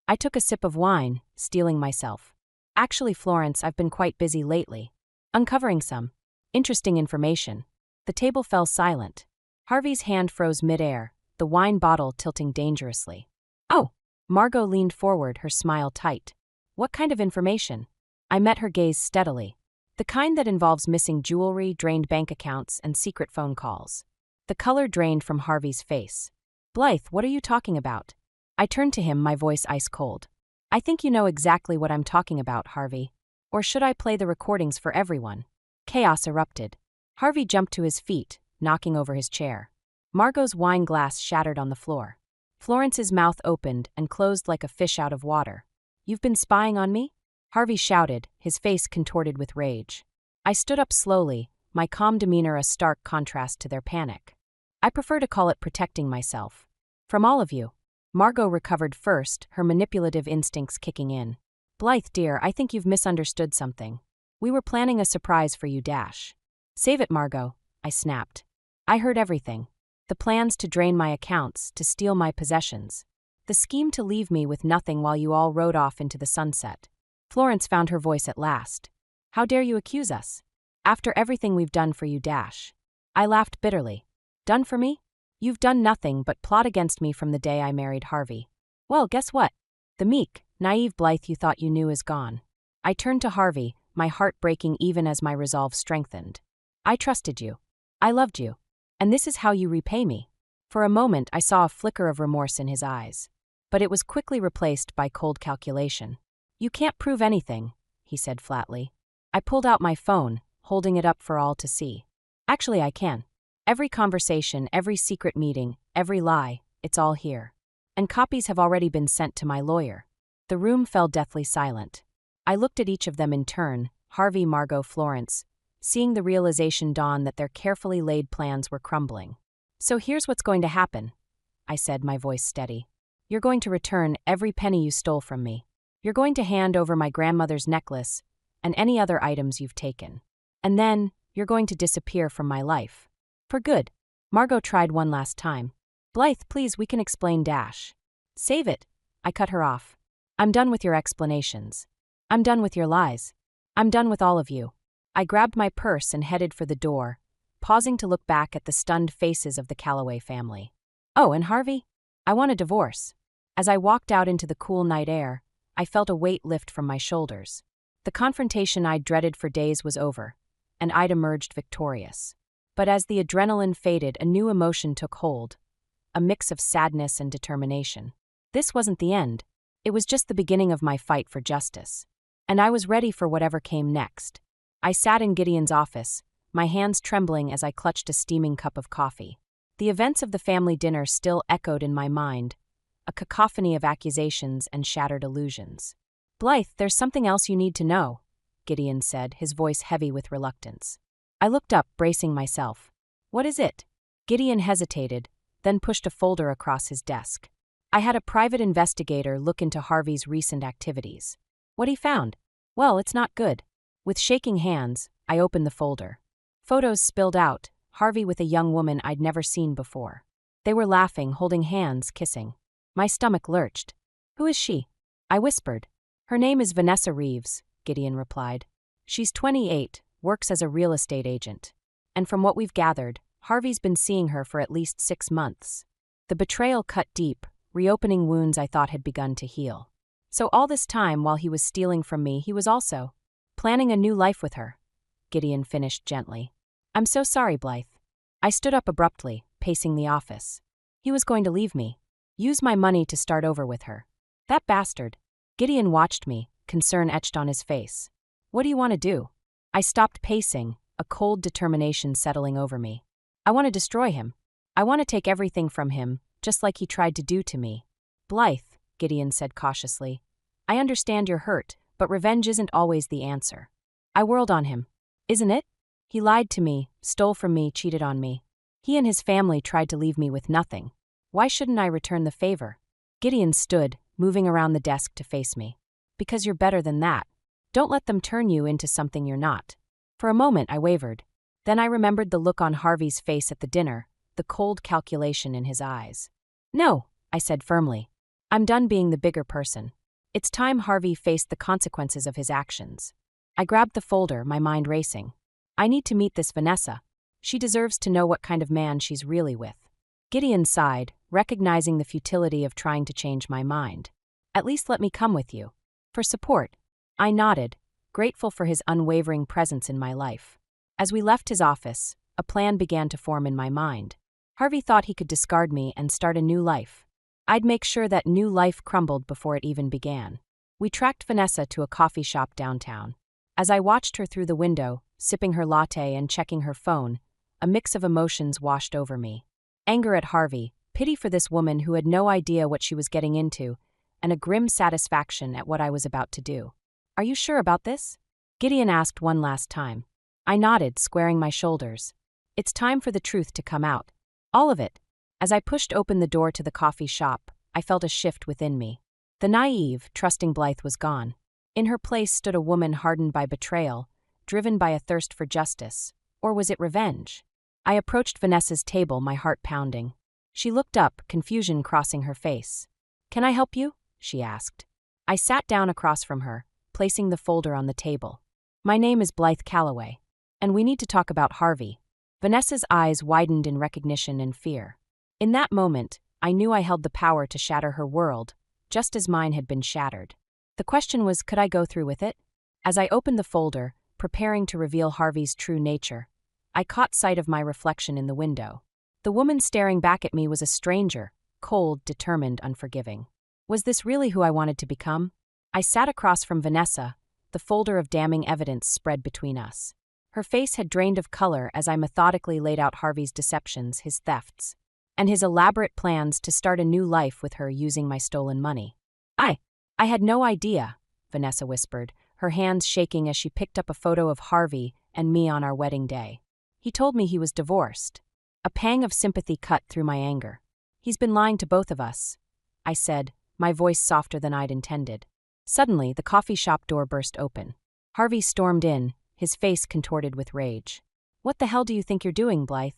I took a sip of wine, steeling myself. "Actually, Florence, I've been quite busy lately. Uncovering some interesting information." The table fell silent. Harvey's hand froze midair, the wine bottle tilting dangerously. "Oh!" Margot leaned forward, her smile tight. "What kind of information?" I met her gaze steadily. "The kind that involves missing jewelry, drained bank accounts, and secret phone calls." The color drained from Harvey's face. "Blythe, what are you talking about?" I turned to him, my voice ice cold. "I think you know exactly what I'm talking about, Harvey. Or should I play the recordings for everyone?" Chaos erupted. Harvey jumped to his feet, knocking over his chair. Margot's wine glass shattered on the floor. Florence's mouth opened and closed like a fish out of water. "You've been spying on me?" Harvey shouted, his face contorted with rage. I stood up slowly, my calm demeanor a stark contrast to their panic. "I prefer to call it protecting myself. From all of you." Margot recovered first, her manipulative instincts kicking in. "Blythe, dear, I think you've misunderstood something. We were planning a surprise for you, Dash." "Save it, Margot," I snapped. "I heard everything. The plans to drain my accounts, to steal my possessions. The scheme to leave me with nothing while you all rode off into the sunset." Florence found her voice at last. "How dare you accuse us? After everything we've done for you, Dash." I laughed bitterly. "Done for me? You've done nothing but plot against me from the day I married Harvey. Well, guess what? The meek, naive Blythe you thought you knew is gone." I turned to Harvey, my heart breaking even as my resolve strengthened. "I trusted you. I loved you. And this is how you repay me." For a moment I saw a flicker of remorse in his eyes. But it was quickly replaced by cold calculation. "You can't prove anything," he said flatly. I pulled out my phone, holding it up for all to see. "Actually, I can. Every conversation, every secret meeting, every lie, it's all here. And copies have already been sent to my lawyer." The room fell deathly silent. I looked at each of them in turn, Harvey, Margot, Florence, seeing the realization dawn that their carefully laid plans were crumbling. "So here's what's going to happen," I said, my voice steady. "You're going to return every penny you stole from me. You're going to hand over my grandmother's necklace and any other items you've taken. And then, you're going to disappear from my life. For good." Margot tried one last time. "Blythe, please, we can explain dash." "Save it." I cut her off. "I'm done with your explanations. I'm done with your lies. I'm done with all of you." I grabbed my purse and headed for the door, pausing to look back at the stunned faces of the Calloway family. "Oh, and Harvey? I want a divorce." As I walked out into the cool night air, I felt a weight lift from my shoulders. The confrontation I'd dreaded for days was over, and I'd emerged victorious. But as the adrenaline faded, a new emotion took hold, a mix of sadness and determination. This wasn't the end. It was just the beginning of my fight for justice. And I was ready for whatever came next. I sat in Gideon's office, my hands trembling as I clutched a steaming cup of coffee. The events of the family dinner still echoed in my mind, a cacophony of accusations and shattered illusions. "Blythe, there's something else you need to know," Gideon said, his voice heavy with reluctance. I looked up, bracing myself. "What is it?" Gideon hesitated, then pushed a folder across his desk. "I had a private investigator look into Harvey's recent activities. What he found? Well, it's not good." With shaking hands, I opened the folder. Photos spilled out, Harvey with a young woman I'd never seen before. They were laughing, holding hands, kissing. My stomach lurched. "Who is she?" I whispered. "Her name is Vanessa Reeves," Gideon replied. "She's 28, works as a real estate agent. And from what we've gathered, Harvey's been seeing her for at least 6 months." The betrayal cut deep, reopening wounds I thought had begun to heal. So all this time, while he was stealing from me, he was also planning a new life with her, Gideon finished gently. "I'm so sorry, Blythe." I stood up abruptly, pacing the office. He was going to leave me, use my money to start over with her. That bastard. Gideon watched me, concern etched on his face. "What do you want to do?" I stopped pacing, a cold determination settling over me. "I want to destroy him. I want to take everything from him, just like he tried to do to me." "Blythe," Gideon said cautiously, "I understand you're hurt, but revenge isn't always the answer." I whirled on him. "Isn't it? He lied to me, stole from me, cheated on me. He and his family tried to leave me with nothing. Why shouldn't I return the favor?" Gideon stood, moving around the desk to face me. "Because you're better than that. Don't let them turn you into something you're not." For a moment I wavered. Then I remembered the look on Harvey's face at the dinner, the cold calculation in his eyes. "No," I said firmly. "I'm done being the bigger person. It's time Harvey faced the consequences of his actions." I grabbed the folder, my mind racing. "I need to meet this Vanessa. She deserves to know what kind of man she's really with." Gideon sighed, recognizing the futility of trying to change my mind. "At least let me come with you." "For support." I nodded, grateful for his unwavering presence in my life. As we left his office, a plan began to form in my mind. Harvey thought he could discard me and start a new life. I'd make sure that new life crumbled before it even began. We tracked Vanessa to a coffee shop downtown. As I watched her through the window, sipping her latte and checking her phone, a mix of emotions washed over me. Anger at Harvey, pity for this woman who had no idea what she was getting into, and a grim satisfaction at what I was about to do. "Are you sure about this?" Gideon asked one last time. I nodded, squaring my shoulders. "It's time for the truth to come out. All of it." As I pushed open the door to the coffee shop, I felt a shift within me. The naive, trusting Blythe was gone. In her place stood a woman hardened by betrayal, driven by a thirst for justice. Or was it revenge? I approached Vanessa's table, my heart pounding. She looked up, confusion crossing her face. "Can I help you?" she asked. I sat down across from her, placing the folder on the table. "My name is Blythe Calloway, and we need to talk about Harvey." Vanessa's eyes widened in recognition and fear. In that moment, I knew I held the power to shatter her world, just as mine had been shattered. The question was, could I go through with it? As I opened the folder, preparing to reveal Harvey's true nature, I caught sight of my reflection in the window. The woman staring back at me was a stranger, cold, determined, unforgiving. Was this really who I wanted to become? I sat across from Vanessa, the folder of damning evidence spread between us. Her face had drained of color as I methodically laid out Harvey's deceptions, his thefts, and his elaborate plans to start a new life with her using my stolen money. I had no idea," Vanessa whispered, her hands shaking as she picked up a photo of Harvey and me on our wedding day. He told me he was divorced. A pang of sympathy cut through my anger. He's been lying to both of us, I said, my voice softer than I'd intended. Suddenly, the coffee shop door burst open. Harvey stormed in, his face contorted with rage. What the hell do you think you're doing, Blythe?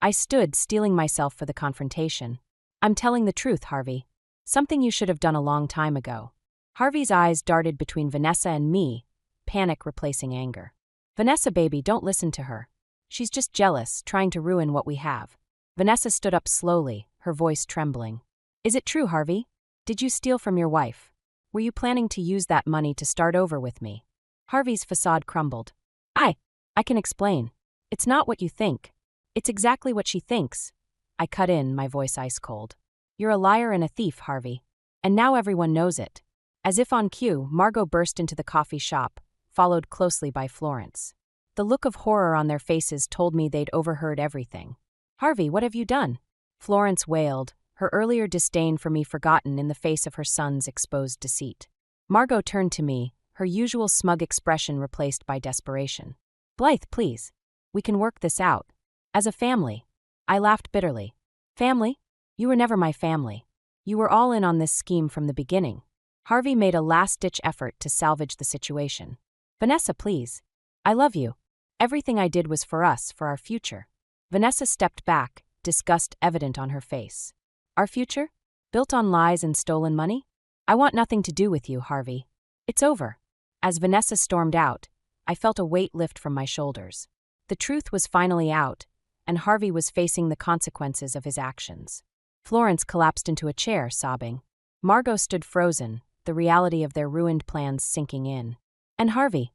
I stood, steeling myself for the confrontation. I'm telling the truth, Harvey. Something you should have done a long time ago. Harvey's eyes darted between Vanessa and me, panic replacing anger. Vanessa, baby, don't listen to her. She's just jealous, trying to ruin what we have. Vanessa stood up slowly, her voice trembling. Is it true, Harvey? Did you steal from your wife? Were you planning to use that money to start over with me? Harvey's facade crumbled. I can explain. It's not what you think. It's exactly what she thinks. I cut in, my voice ice cold. You're a liar and a thief, Harvey. And now everyone knows it. As if on cue, Margot burst into the coffee shop, followed closely by Florence. The look of horror on their faces told me they'd overheard everything. Harvey, what have you done? Florence wailed, her earlier disdain for me forgotten in the face of her son's exposed deceit. Margot turned to me, her usual smug expression replaced by desperation. Blythe, please. We can work this out. As a family. I laughed bitterly. Family? You were never my family. You were all in on this scheme from the beginning. Harvey made a last-ditch effort to salvage the situation. Vanessa, please. I love you. Everything I did was for us, for our future. Vanessa stepped back, disgust evident on her face. Our future? Built on lies and stolen money? I want nothing to do with you, Harvey. It's over. As Vanessa stormed out, I felt a weight lift from my shoulders. The truth was finally out, and Harvey was facing the consequences of his actions. Florence collapsed into a chair, sobbing. Margot stood frozen, the reality of their ruined plans sinking in. And Harvey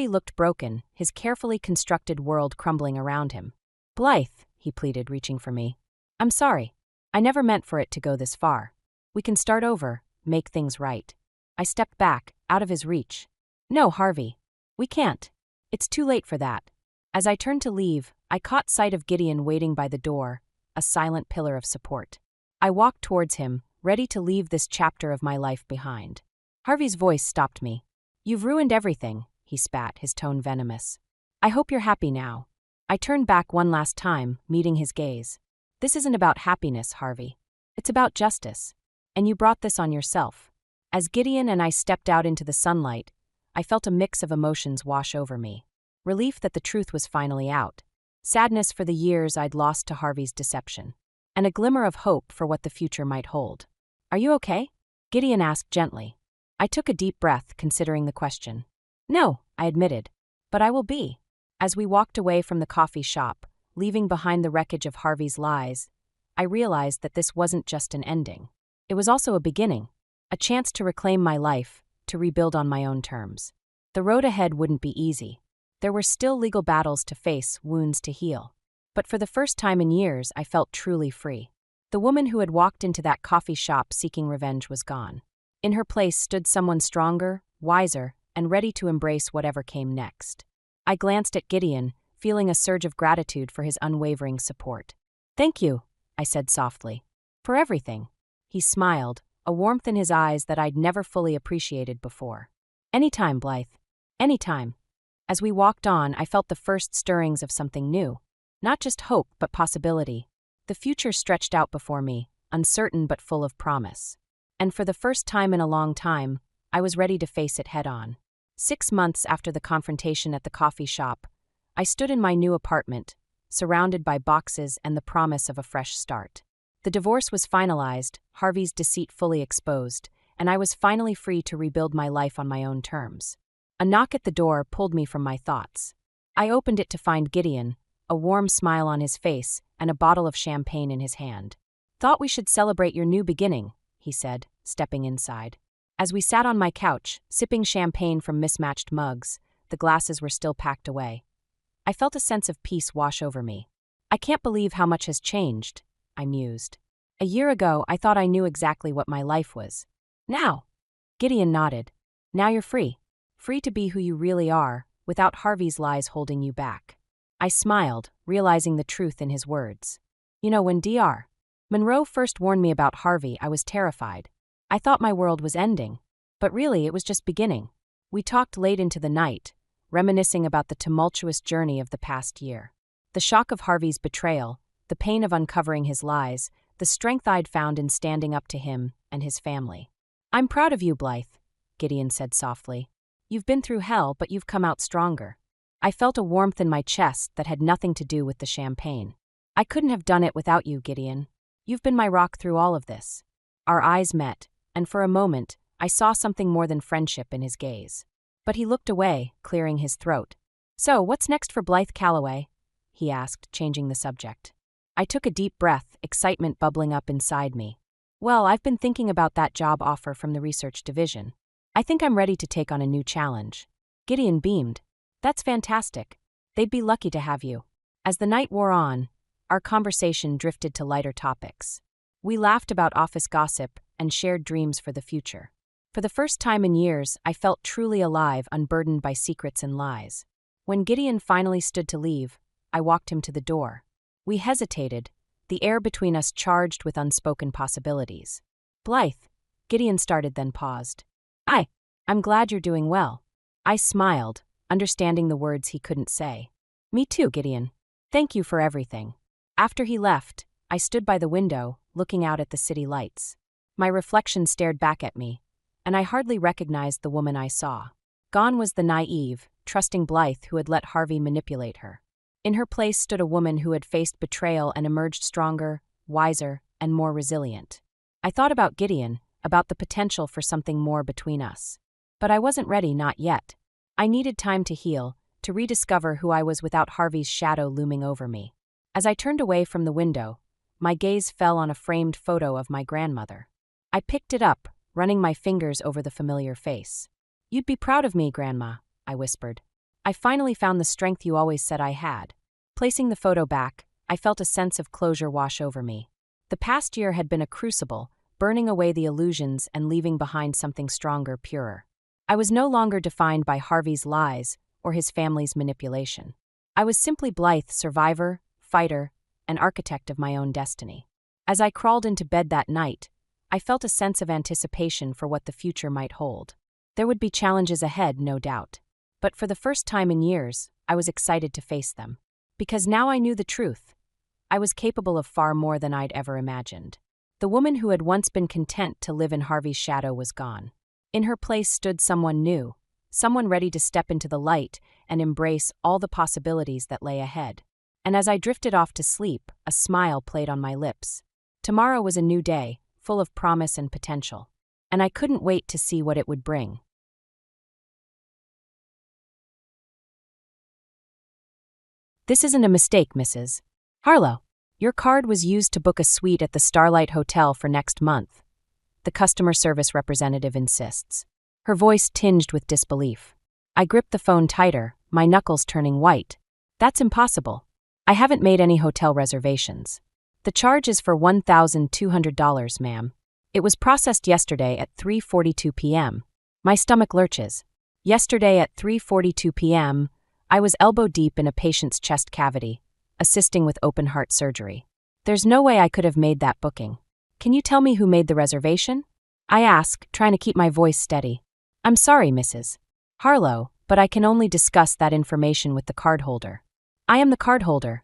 looked broken, his carefully constructed world crumbling around him. Blythe, he pleaded, reaching for me. I'm sorry. I never meant for it to go this far. We can start over, make things right. I stepped back, out of his reach. No, Harvey. We can't. It's too late for that. As I turned to leave, I caught sight of Gideon waiting by the door, a silent pillar of support. I walked towards him, ready to leave this chapter of my life behind. Harvey's voice stopped me. You've ruined everything, he spat, his tone venomous. I hope you're happy now. I turned back one last time, meeting his gaze. This isn't about happiness, Harvey. It's about justice. And you brought this on yourself. As Gideon and I stepped out into the sunlight, I felt a mix of emotions wash over me. Relief that the truth was finally out. Sadness for the years I'd lost to Harvey's deception. And a glimmer of hope for what the future might hold. Are you okay? Gideon asked gently. I took a deep breath, considering the question. No, I admitted. But I will be. As we walked away from the coffee shop, leaving behind the wreckage of Harvey's lies, I realized that this wasn't just an ending. It was also a beginning. A chance to reclaim my life, to rebuild on my own terms. The road ahead wouldn't be easy. There were still legal battles to face, wounds to heal. But for the first time in years, I felt truly free. The woman who had walked into that coffee shop seeking revenge was gone. In her place stood someone stronger, wiser, and ready to embrace whatever came next. I glanced at Gideon, feeling a surge of gratitude for his unwavering support. Thank you, I said softly. For everything. He smiled, a warmth in his eyes that I'd never fully appreciated before. Anytime, Blythe. Anytime. As we walked on, I felt the first stirrings of something new. Not just hope, but possibility. The future stretched out before me, uncertain but full of promise. And for the first time in a long time, I was ready to face it head-on. 6 months after the confrontation at the coffee shop, I stood in my new apartment, surrounded by boxes and the promise of a fresh start. The divorce was finalized, Harvey's deceit fully exposed, and I was finally free to rebuild my life on my own terms. A knock at the door pulled me from my thoughts. I opened it to find Gideon, a warm smile on his face and a bottle of champagne in his hand. Thought we should celebrate your new beginning, he said, stepping inside. As we sat on my couch, sipping champagne from mismatched mugs, the glasses were still packed away. I felt a sense of peace wash over me. I can't believe how much has changed, I mused. A year ago, I thought I knew exactly what my life was. Now, Gideon nodded. Now you're free. Free to be who you really are, without Harvey's lies holding you back. I smiled, realizing the truth in his words. You know, when Dr. Monroe first warned me about Harvey, I was terrified. I thought my world was ending. But really, it was just beginning. We talked late into the night, reminiscing about the tumultuous journey of the past year. The shock of Harvey's betrayal, the pain of uncovering his lies, the strength I'd found in standing up to him and his family. "I'm proud of you, Blythe," Gideon said softly. "You've been through hell, but you've come out stronger." I felt a warmth in my chest that had nothing to do with the champagne. "I couldn't have done it without you, Gideon. You've been my rock through all of this." Our eyes met, and for a moment, I saw something more than friendship in his gaze. But he looked away, clearing his throat. "So, what's next for Blythe Calloway?" he asked, changing the subject. I took a deep breath, excitement bubbling up inside me. "Well, I've been thinking about that job offer from the research division. I think I'm ready to take on a new challenge." Gideon beamed. "That's fantastic. They'd be lucky to have you." As the night wore on, our conversation drifted to lighter topics. We laughed about office gossip and shared dreams for the future. For the first time in years, I felt truly alive, unburdened by secrets and lies. When Gideon finally stood to leave, I walked him to the door. We hesitated, the air between us charged with unspoken possibilities. "Blythe," Gideon started, then paused. I'm glad you're doing well." I smiled, understanding the words he couldn't say. "Me too, Gideon. Thank you for everything." After he left, I stood by the window, looking out at the city lights. My reflection stared back at me, and I hardly recognized the woman I saw. Gone was the naive, trusting Blythe who had let Harvey manipulate her. In her place stood a woman who had faced betrayal and emerged stronger, wiser, and more resilient. I thought about Gideon, about the potential for something more between us. But I wasn't ready, not yet. I needed time to heal, to rediscover who I was without Harvey's shadow looming over me. As I turned away from the window, my gaze fell on a framed photo of my grandmother. I picked it up, running my fingers over the familiar face. "You'd be proud of me, Grandma," I whispered. "I finally found the strength you always said I had." Placing the photo back, I felt a sense of closure wash over me. The past year had been a crucible, burning away the illusions and leaving behind something stronger, purer. I was no longer defined by Harvey's lies or his family's manipulation. I was simply Blythe, survivor, fighter, and architect of my own destiny. As I crawled into bed that night, I felt a sense of anticipation for what the future might hold. There would be challenges ahead, no doubt. But for the first time in years, I was excited to face them. Because now I knew the truth. I was capable of far more than I'd ever imagined. The woman who had once been content to live in Harvey's shadow was gone. In her place stood someone new, someone ready to step into the light and embrace all the possibilities that lay ahead. And as I drifted off to sleep, a smile played on my lips. Tomorrow was a new day, full of promise and potential. And I couldn't wait to see what it would bring. "This isn't a mistake, Mrs. Harlow. Your card was used to book a suite at the Starlight Hotel for next month," the customer service representative insists, her voice tinged with disbelief. I gripped the phone tighter, my knuckles turning white. "That's impossible. I haven't made any hotel reservations. The charge is for $1,200, ma'am. It was processed yesterday at 3:42 p.m. My stomach lurches. Yesterday at 3:42 p.m., I was elbow-deep in a patient's chest cavity, assisting with open-heart surgery. There's no way I could have made that booking. Can you tell me who made the reservation?" I asked, trying to keep my voice steady. "I'm sorry, Mrs. Harlow, but I can only discuss that information with the cardholder." "I am the cardholder,"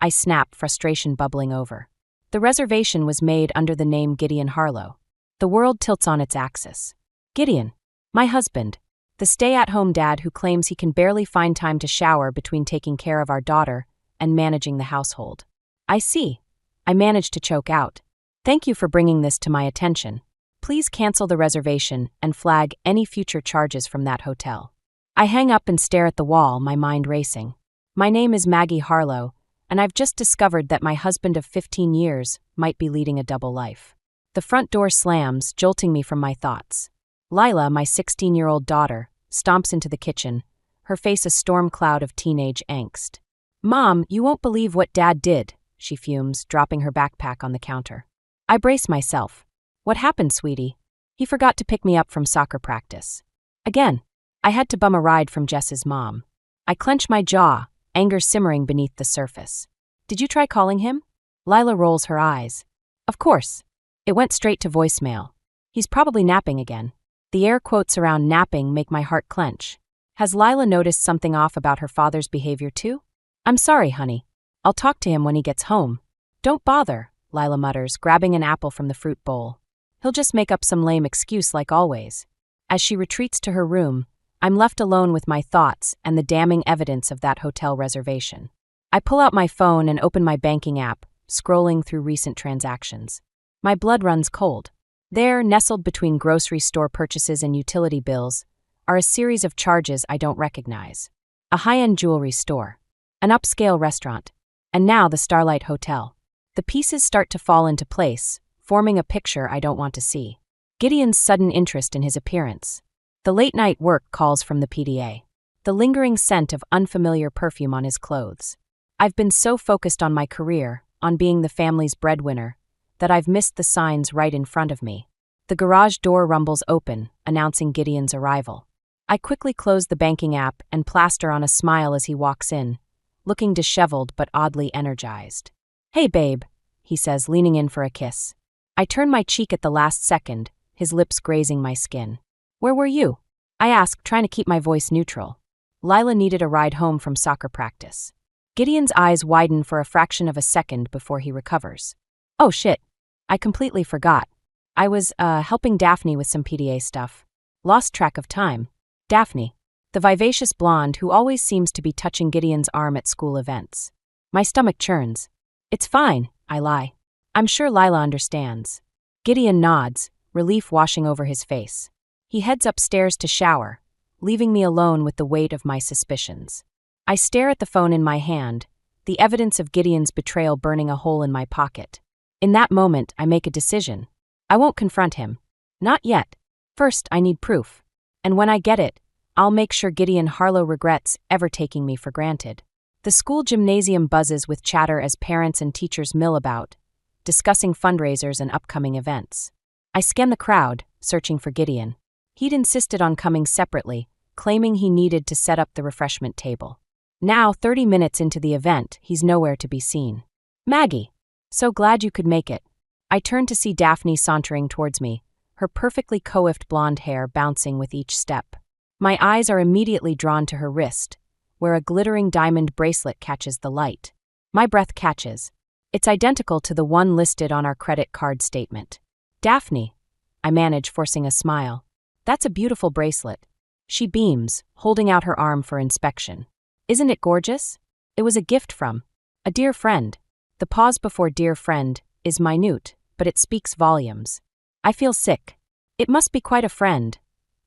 I snapped, frustration bubbling over. The reservation was made under the name Gideon Harlow. The world tilts on its axis. Gideon, my husband, the stay-at-home dad who claims he can barely find time to shower between taking care of our daughter and managing the household. "I see," I managed to choke out. "Thank you for bringing this to my attention. Please cancel the reservation and flag any future charges from that hotel." I hang up and stare at the wall, my mind racing. My name is Maggie Harlow, and I've just discovered that my husband of 15 years might be leading a double life. The front door slams, jolting me from my thoughts. Lila, my 16-year-old daughter, stomps into the kitchen, her face a storm cloud of teenage angst. "Mom, you won't believe what Dad did," she fumes, dropping her backpack on the counter. I brace myself. "What happened, sweetie?" "He forgot to pick me up from soccer practice." Again, I had to bum a ride from Jess's mom. I clench my jaw, anger simmering beneath the surface. "Did you try calling him?" Lila rolls her eyes. "Of course. It went straight to voicemail. He's probably napping again." The air quotes around napping make my heart clench. Has Lila noticed something off about her father's behavior too? I'm sorry, honey. I'll talk to him when he gets home. Don't bother, Lila mutters, grabbing an apple from the fruit bowl. He'll just make up some lame excuse like always. As she retreats to her room, I'm left alone with my thoughts and the damning evidence of that hotel reservation. I pull out my phone and open my banking app, scrolling through recent transactions. My blood runs cold. There, nestled between grocery store purchases and utility bills, are a series of charges I don't recognize. A high-end jewelry store, an upscale restaurant, and now the Starlight Hotel. The pieces start to fall into place, forming a picture I don't want to see. Gideon's sudden interest in his appearance. The late-night work calls from the PDA. The lingering scent of unfamiliar perfume on his clothes. I've been so focused on my career, on being the family's breadwinner, that I've missed the signs right in front of me. The garage door rumbles open, announcing Gideon's arrival. I quickly close the banking app and plaster on a smile as he walks in, looking disheveled but oddly energized. "Hey, babe," he says, leaning in for a kiss. I turn my cheek at the last second, his lips grazing my skin. "Where were you?" I ask, trying to keep my voice neutral. Lila needed a ride home from soccer practice. Gideon's eyes widen for a fraction of a second before he recovers. "Oh shit. I completely forgot. I was, helping Daphne with some PDA stuff. Lost track of time." Daphne, the vivacious blonde who always seems to be touching Gideon's arm at school events. My stomach churns. "It's fine," I lie. "I'm sure Lila understands." Gideon nods, relief washing over his face. He heads upstairs to shower, leaving me alone with the weight of my suspicions. I stare at the phone in my hand, the evidence of Gideon's betrayal burning a hole in my pocket. In that moment, I make a decision. I won't confront him. Not yet. First, I need proof. And when I get it, I'll make sure Gideon Harlow regrets ever taking me for granted. The school gymnasium buzzes with chatter as parents and teachers mill about, discussing fundraisers and upcoming events. I scan the crowd, searching for Gideon. He'd insisted on coming separately, claiming he needed to set up the refreshment table. Now, 30 minutes into the event, he's nowhere to be seen. "Maggie, so glad you could make it." I turn to see Daphne sauntering towards me, her perfectly coiffed blonde hair bouncing with each step. My eyes are immediately drawn to her wrist, where a glittering diamond bracelet catches the light. My breath catches. It's identical to the one listed on our credit card statement. "Daphne," I manage, forcing a smile. "That's a beautiful bracelet." She beams, holding out her arm for inspection. "Isn't it gorgeous? It was a gift from a dear friend." The pause before "dear friend" is minute, but it speaks volumes. I feel sick. "It must be quite a friend,"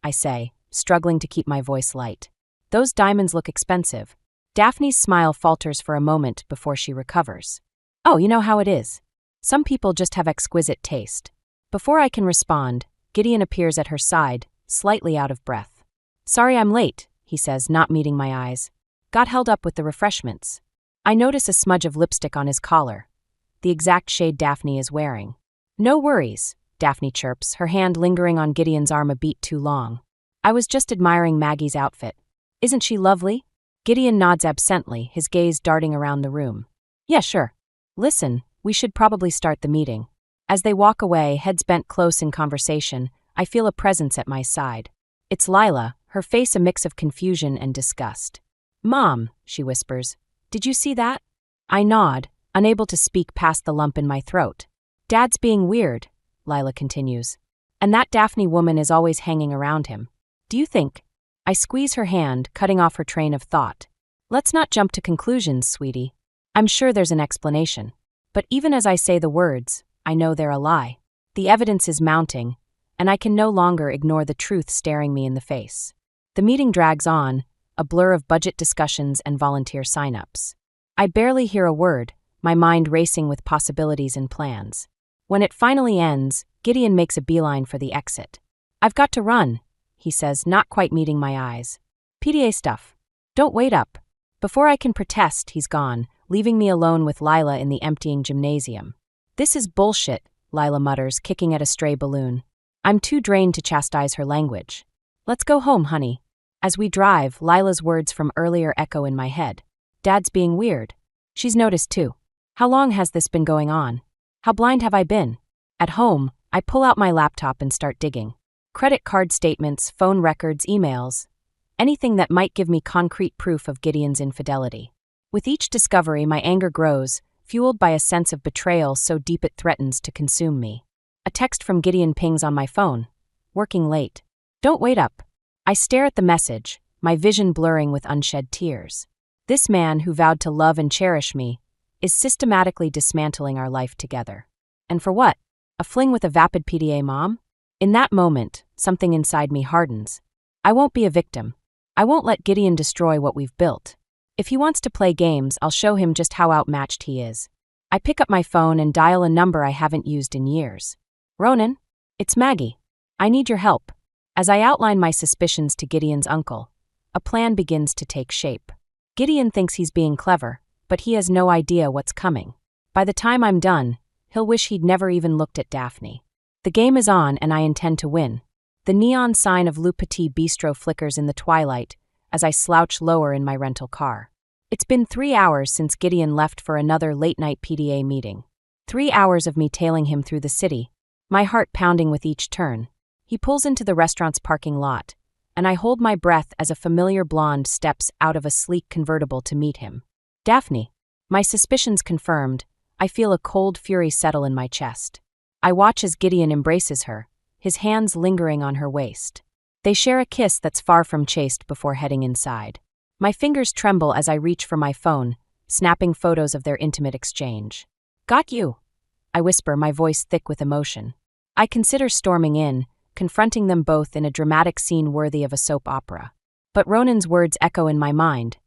I say, struggling to keep my voice light. "Those diamonds look expensive." Daphne's smile falters for a moment before she recovers. "Oh, you know how it is. Some people just have exquisite taste." Before I can respond, Gideon appears at her side, slightly out of breath. "Sorry I'm late," he says, not meeting my eyes. "Got held up with the refreshments." I notice a smudge of lipstick on his collar, the exact shade Daphne is wearing. "No worries," Daphne chirps, her hand lingering on Gideon's arm a beat too long. "I was just admiring Maggie's outfit. Isn't she lovely?" Gideon nods absently, his gaze darting around the room. "Yeah, sure. Listen, we should probably start the meeting." As they walk away, heads bent close in conversation, I feel a presence at my side. It's Lila, her face a mix of confusion and disgust. "Mom," she whispers, "did you see that?" I nod, unable to speak past the lump in my throat. "Dad's being weird," Lila continues. "And that Daphne woman is always hanging around him. Do you think?" I squeeze her hand, cutting off her train of thought. "Let's not jump to conclusions, sweetie. I'm sure there's an explanation." But even as I say the words, I know they're a lie. The evidence is mounting, and I can no longer ignore the truth staring me in the face. The meeting drags on, a blur of budget discussions and volunteer sign-ups. I barely hear a word, my mind racing with possibilities and plans. When it finally ends, Gideon makes a beeline for the exit. "I've got to run," he says, not quite meeting my eyes. "PDA stuff. Don't wait up." Before I can protest, he's gone, leaving me alone with Lila in the emptying gymnasium. "This is bullshit," Lila mutters, kicking at a stray balloon. I'm too drained to chastise her language. "Let's go home, honey." As we drive, Lila's words from earlier echo in my head. "Dad's being weird." She's noticed too. How long has this been going on? How blind have I been? At home, I pull out my laptop and start digging. Credit card statements, phone records, emails. anything that might give me concrete proof of Gideon's infidelity. With each discovery, my anger grows, fueled by a sense of betrayal so deep it threatens to consume me. A text from Gideon pings on my phone. Working late. Don't wait up. I stare at the message, my vision blurring with unshed tears. This man who vowed to love and cherish me is systematically dismantling our life together. And for what? A fling with a vapid PDA mom? In that moment, something inside me hardens. I won't be a victim. I won't let Gideon destroy what we've built. If he wants to play games, I'll show him just how outmatched he is. I pick up my phone and dial a number I haven't used in years. Ronan? It's Maggie. I need your help. As I outline my suspicions to Gideon's uncle, a plan begins to take shape. Gideon thinks he's being clever, but he has no idea what's coming. By the time I'm done, he'll wish he'd never even looked at Daphne. The game is on and I intend to win. The neon sign of Le Petit Bistro flickers in the twilight as I slouch lower in my rental car. It's been 3 hours since Gideon left for another late-night PDA meeting. 3 hours of me tailing him through the city, my heart pounding with each turn. He pulls into the restaurant's parking lot, and I hold my breath as a familiar blonde steps out of a sleek convertible to meet him. Daphne. My suspicions confirmed, I feel a cold fury settle in my chest. I watch as Gideon embraces her, his hands lingering on her waist. They share a kiss that's far from chaste before heading inside. My fingers tremble as I reach for my phone, snapping photos of their intimate exchange. Got you, I whisper, my voice thick with emotion. I consider storming in, confronting them both in a dramatic scene worthy of a soap opera. But Ronan's words echo in my mind.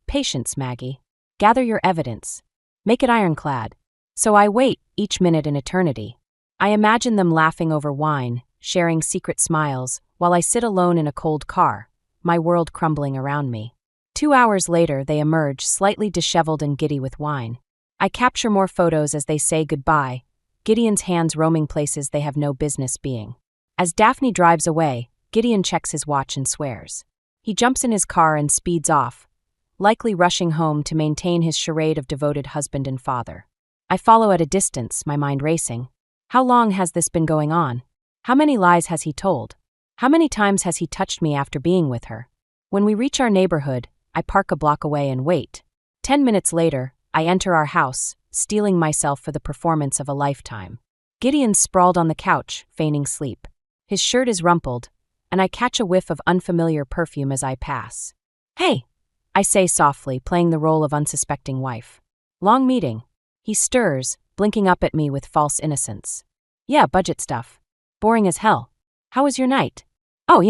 Patience, Maggie. Gather your evidence. Make it ironclad. So I wait, each minute an eternity. I imagine them laughing over wine, sharing secret smiles, while I sit alone in a cold car, my world crumbling around me. 2 hours later, they emerge, slightly disheveled and giddy with wine. I capture more photos as they say goodbye, Gideon's hands roaming places they have no business being. As Daphne drives away, Gideon checks his watch and swears. He jumps in his car and speeds off, likely rushing home to maintain his charade of devoted husband and father. I follow at a distance, my mind racing. How long has this been going on? How many lies has he told? How many times has he touched me after being with her? When we reach our neighborhood, I park a block away and wait. 10 minutes later, I enter our house, steeling myself for the performance of a lifetime. Gideon's sprawled on the couch, feigning sleep. His shirt is rumpled, and I catch a whiff of unfamiliar perfume as I pass. Hey, I say softly, playing the role of unsuspecting wife. Long meeting. He stirs, blinking up at me with false innocence. Yeah, budget stuff. Boring as hell. How was your night? Oh,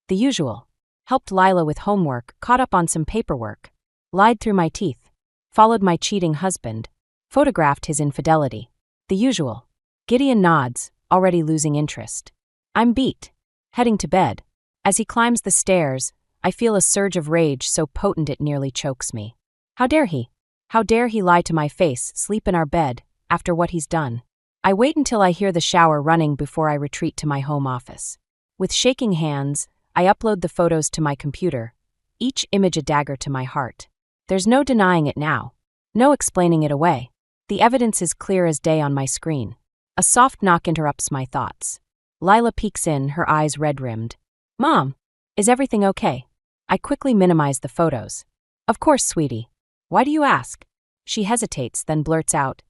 the usual. Helped Lila with homework, caught up on some paperwork. Lied through my teeth. Followed my cheating husband. Photographed his infidelity. The usual. Gideon nods, already losing interest. I'm beat. Heading to bed. As he climbs the stairs, I feel a surge of rage so potent it nearly chokes me. How dare he? How dare he lie to my face, sleep in our bed, after what he's done? I wait until I hear the shower running before I retreat to my home office. With shaking hands, I upload the photos to my computer, each image a dagger to my heart. There's no denying it now. No explaining it away. The evidence is clear as day on my screen. A soft knock interrupts my thoughts. Lila peeks in, her eyes red-rimmed. Mom, is everything okay? I quickly minimize the photos. Of course, sweetie. Why do you ask? She hesitates, then blurts out.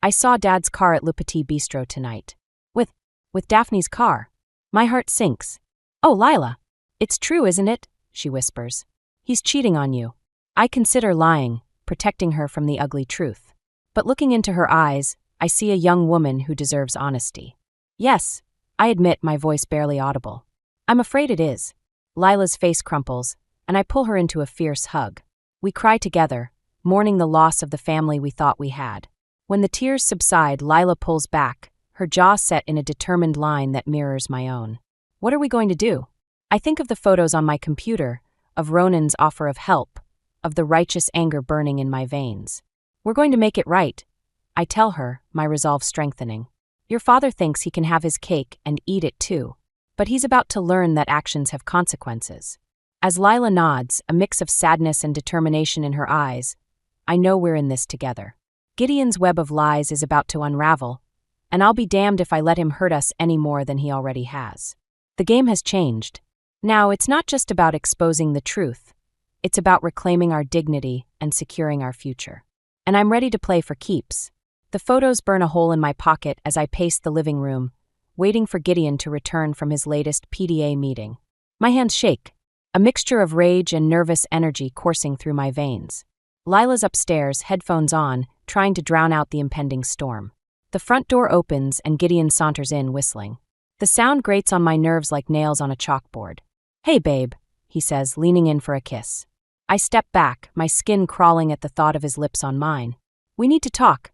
I saw Dad's car at Le Petit Bistro tonight. With Daphne's car. My heart sinks. Oh, Lila. It's true, isn't it? She whispers. He's cheating on you. I consider lying, protecting her from the ugly truth. But looking into her eyes, I see a young woman who deserves honesty. Yes, I admit, my voice barely audible. I'm afraid it is. Lila's face crumples, and I pull her into a fierce hug. We cry together, mourning the loss of the family we thought we had. When the tears subside, Lila pulls back, her jaw set in a determined line that mirrors my own. What are we going to do? I think of the photos on my computer, of Ronan's offer of help, of the righteous anger burning in my veins. We're going to make it right, I tell her, my resolve strengthening. Your father thinks he can have his cake and eat it too, but he's about to learn that actions have consequences. As Lila nods, a mix of sadness and determination in her eyes, I know we're in this together. Gideon's web of lies is about to unravel, and I'll be damned if I let him hurt us any more than he already has. The game has changed. Now, it's not just about exposing the truth. It's about reclaiming our dignity and securing our future. And I'm ready to play for keeps. The photos burn a hole in my pocket as I pace the living room, waiting for Gideon to return from his latest PDA meeting. My hands shake, a mixture of rage and nervous energy coursing through my veins. Lila's upstairs, headphones on, trying to drown out the impending storm. The front door opens and Gideon saunters in, whistling. The sound grates on my nerves like nails on a chalkboard. "Hey, babe," he says, leaning in for a kiss. I step back, my skin crawling at the thought of his lips on mine. "We need to talk,"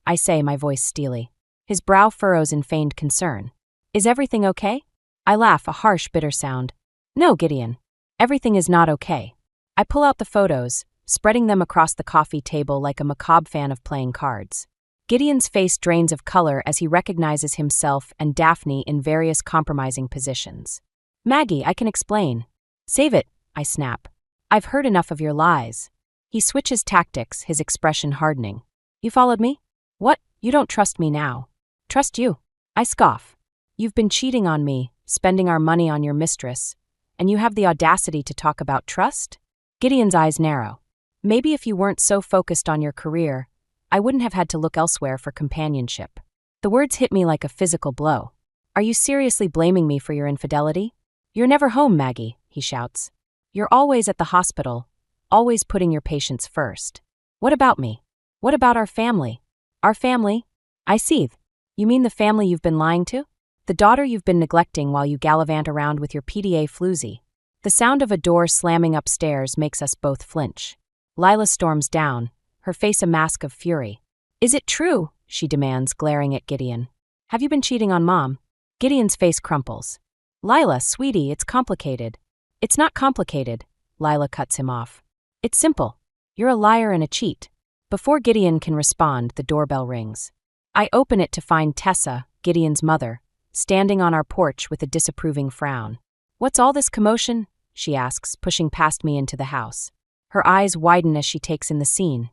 I say, my voice steely. His brow furrows in feigned concern. "Is everything okay?" I laugh, a harsh, bitter sound. "No, Gideon. Everything is not okay." I pull out the photos, spreading them across the coffee table like a macabre fan of playing cards. Gideon's face drains of color as he recognizes himself and Daphne in various compromising positions. "Maggie, I can explain." "Save it," I snap. "I've heard enough of your lies." He switches tactics, his expression hardening. "You followed me? What? You don't trust me now." "Trust you?" I scoff. "You've been cheating on me, spending our money on your mistress, and you have the audacity to talk about trust?" Gideon's eyes narrow. "Maybe if you weren't so focused on your career, I wouldn't have had to look elsewhere for companionship." The words hit me like a physical blow. "Are you seriously blaming me for your infidelity?" "You're never home, Maggie," he shouts. "You're always at the hospital, always putting your patients first." "What about me? What about our family?" "Our family?" I seethe. "You mean the family you've been lying to? The daughter you've been neglecting while you gallivant around with your PDA floozy?" The sound of a door slamming upstairs makes us both flinch. Lila storms down, her face a mask of fury. "Is it true?" she demands, glaring at Gideon. "Have you been cheating on Mom?" Gideon's face crumples. "Lila, sweetie, it's complicated." "It's not complicated," Lila cuts him off. "It's simple. You're a liar and a cheat." Before Gideon can respond, the doorbell rings. I open it to find Tessa, Gideon's mother, standing on our porch with a disapproving frown. "What's all this commotion?" she asks, pushing past me into the house. Her eyes widen as she takes in the scene.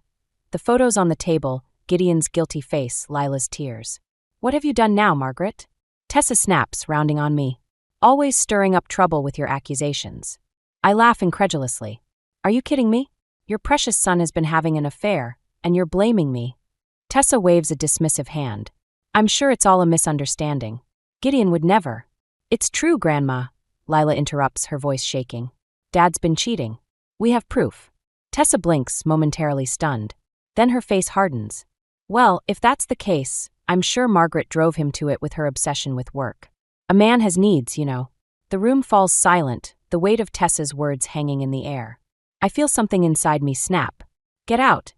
The photos on the table, Gideon's guilty face, Lila's tears. "What have you done now, Margaret?" Tessa snaps, rounding on me. "Always stirring up trouble with your accusations." I laugh incredulously. "Are you kidding me? Your precious son has been having an affair, and you're blaming me." Tessa waves a dismissive hand. "I'm sure it's all a misunderstanding. Gideon would never." "It's true, Grandma," Lila interrupts, her voice shaking. "Dad's been cheating. We have proof." Tessa blinks, momentarily stunned. Then her face hardens. "Well, if that's the case, I'm sure Margaret drove him to it with her obsession with work. A man has needs, you know." The room falls silent, the weight of Tessa's words hanging in the air. I feel something inside me snap. "Get out,"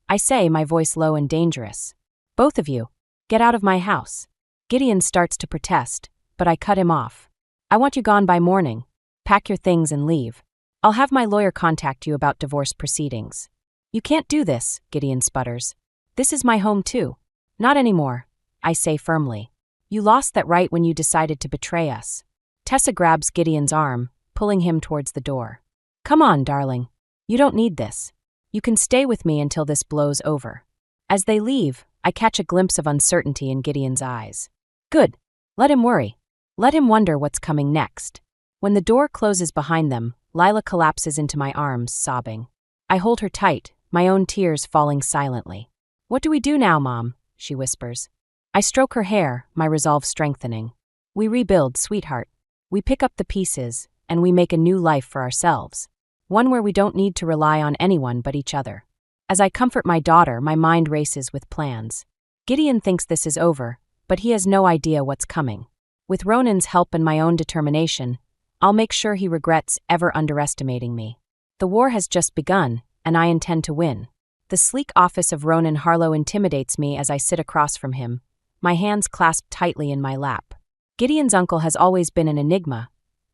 I say, my voice low and dangerous. "Both of you, get out of my house." Gideon starts to protest, but I cut him off. "I want you gone by morning. Pack your things and leave. I'll have my lawyer contact you about divorce proceedings." "You can't do this," Gideon sputters. "This is my home too." "Not anymore," I say firmly. "You lost that right when you decided to betray us." Tessa grabs Gideon's arm, pulling him towards the door. "Come on, darling. You don't need this. You can stay with me until this blows over." As they leave, I catch a glimpse of uncertainty in Gideon's eyes. Good. Let him worry. Let him wonder what's coming next. When the door closes behind them, Lila collapses into my arms, sobbing. I hold her tight, my own tears falling silently. "What do we do now, Mom?" she whispers. I stroke her hair, my resolve strengthening. "We rebuild, sweetheart. We pick up the pieces, and we make a new life for ourselves. One where we don't need to rely on anyone but each other." As I comfort my daughter, my mind races with plans. Gideon thinks this is over, but he has no idea what's coming. With Ronan's help and my own determination, I'll make sure he regrets ever underestimating me. The war has just begun, and I intend to win. The sleek office of Ronan Harlow intimidates me as I sit across from him, my hands clasped tightly in my lap. Gideon's uncle has always been an enigma,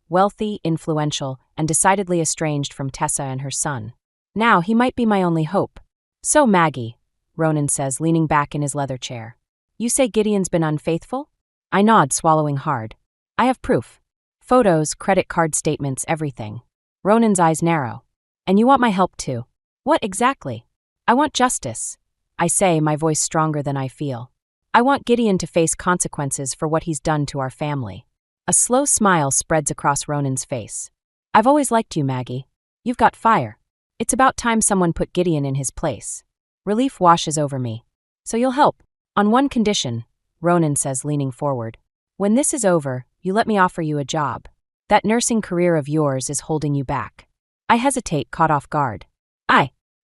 wealthy, influential, and decidedly estranged from Tessa and her son. Now he might be my only hope. "So, Maggie," Ronan says, leaning back in his leather chair. "You say Gideon's been unfaithful?" I nod, swallowing hard. "I have proof. Photos, credit card statements, everything." Ronan's eyes narrow. "And you want my help too?" "What exactly?" "I want justice," I say, my voice stronger than I feel. "I want Gideon to face consequences for what he's done to our family." A slow smile spreads across Ronan's face. I've always liked you, Maggie. You've got fire. It's about time someone put Gideon in his place. Relief washes over me. So you'll help. On one condition, Ronan says, leaning forward. When this is over, you let me offer you a job. That nursing career of yours is holding you back. I hesitate, caught off guard.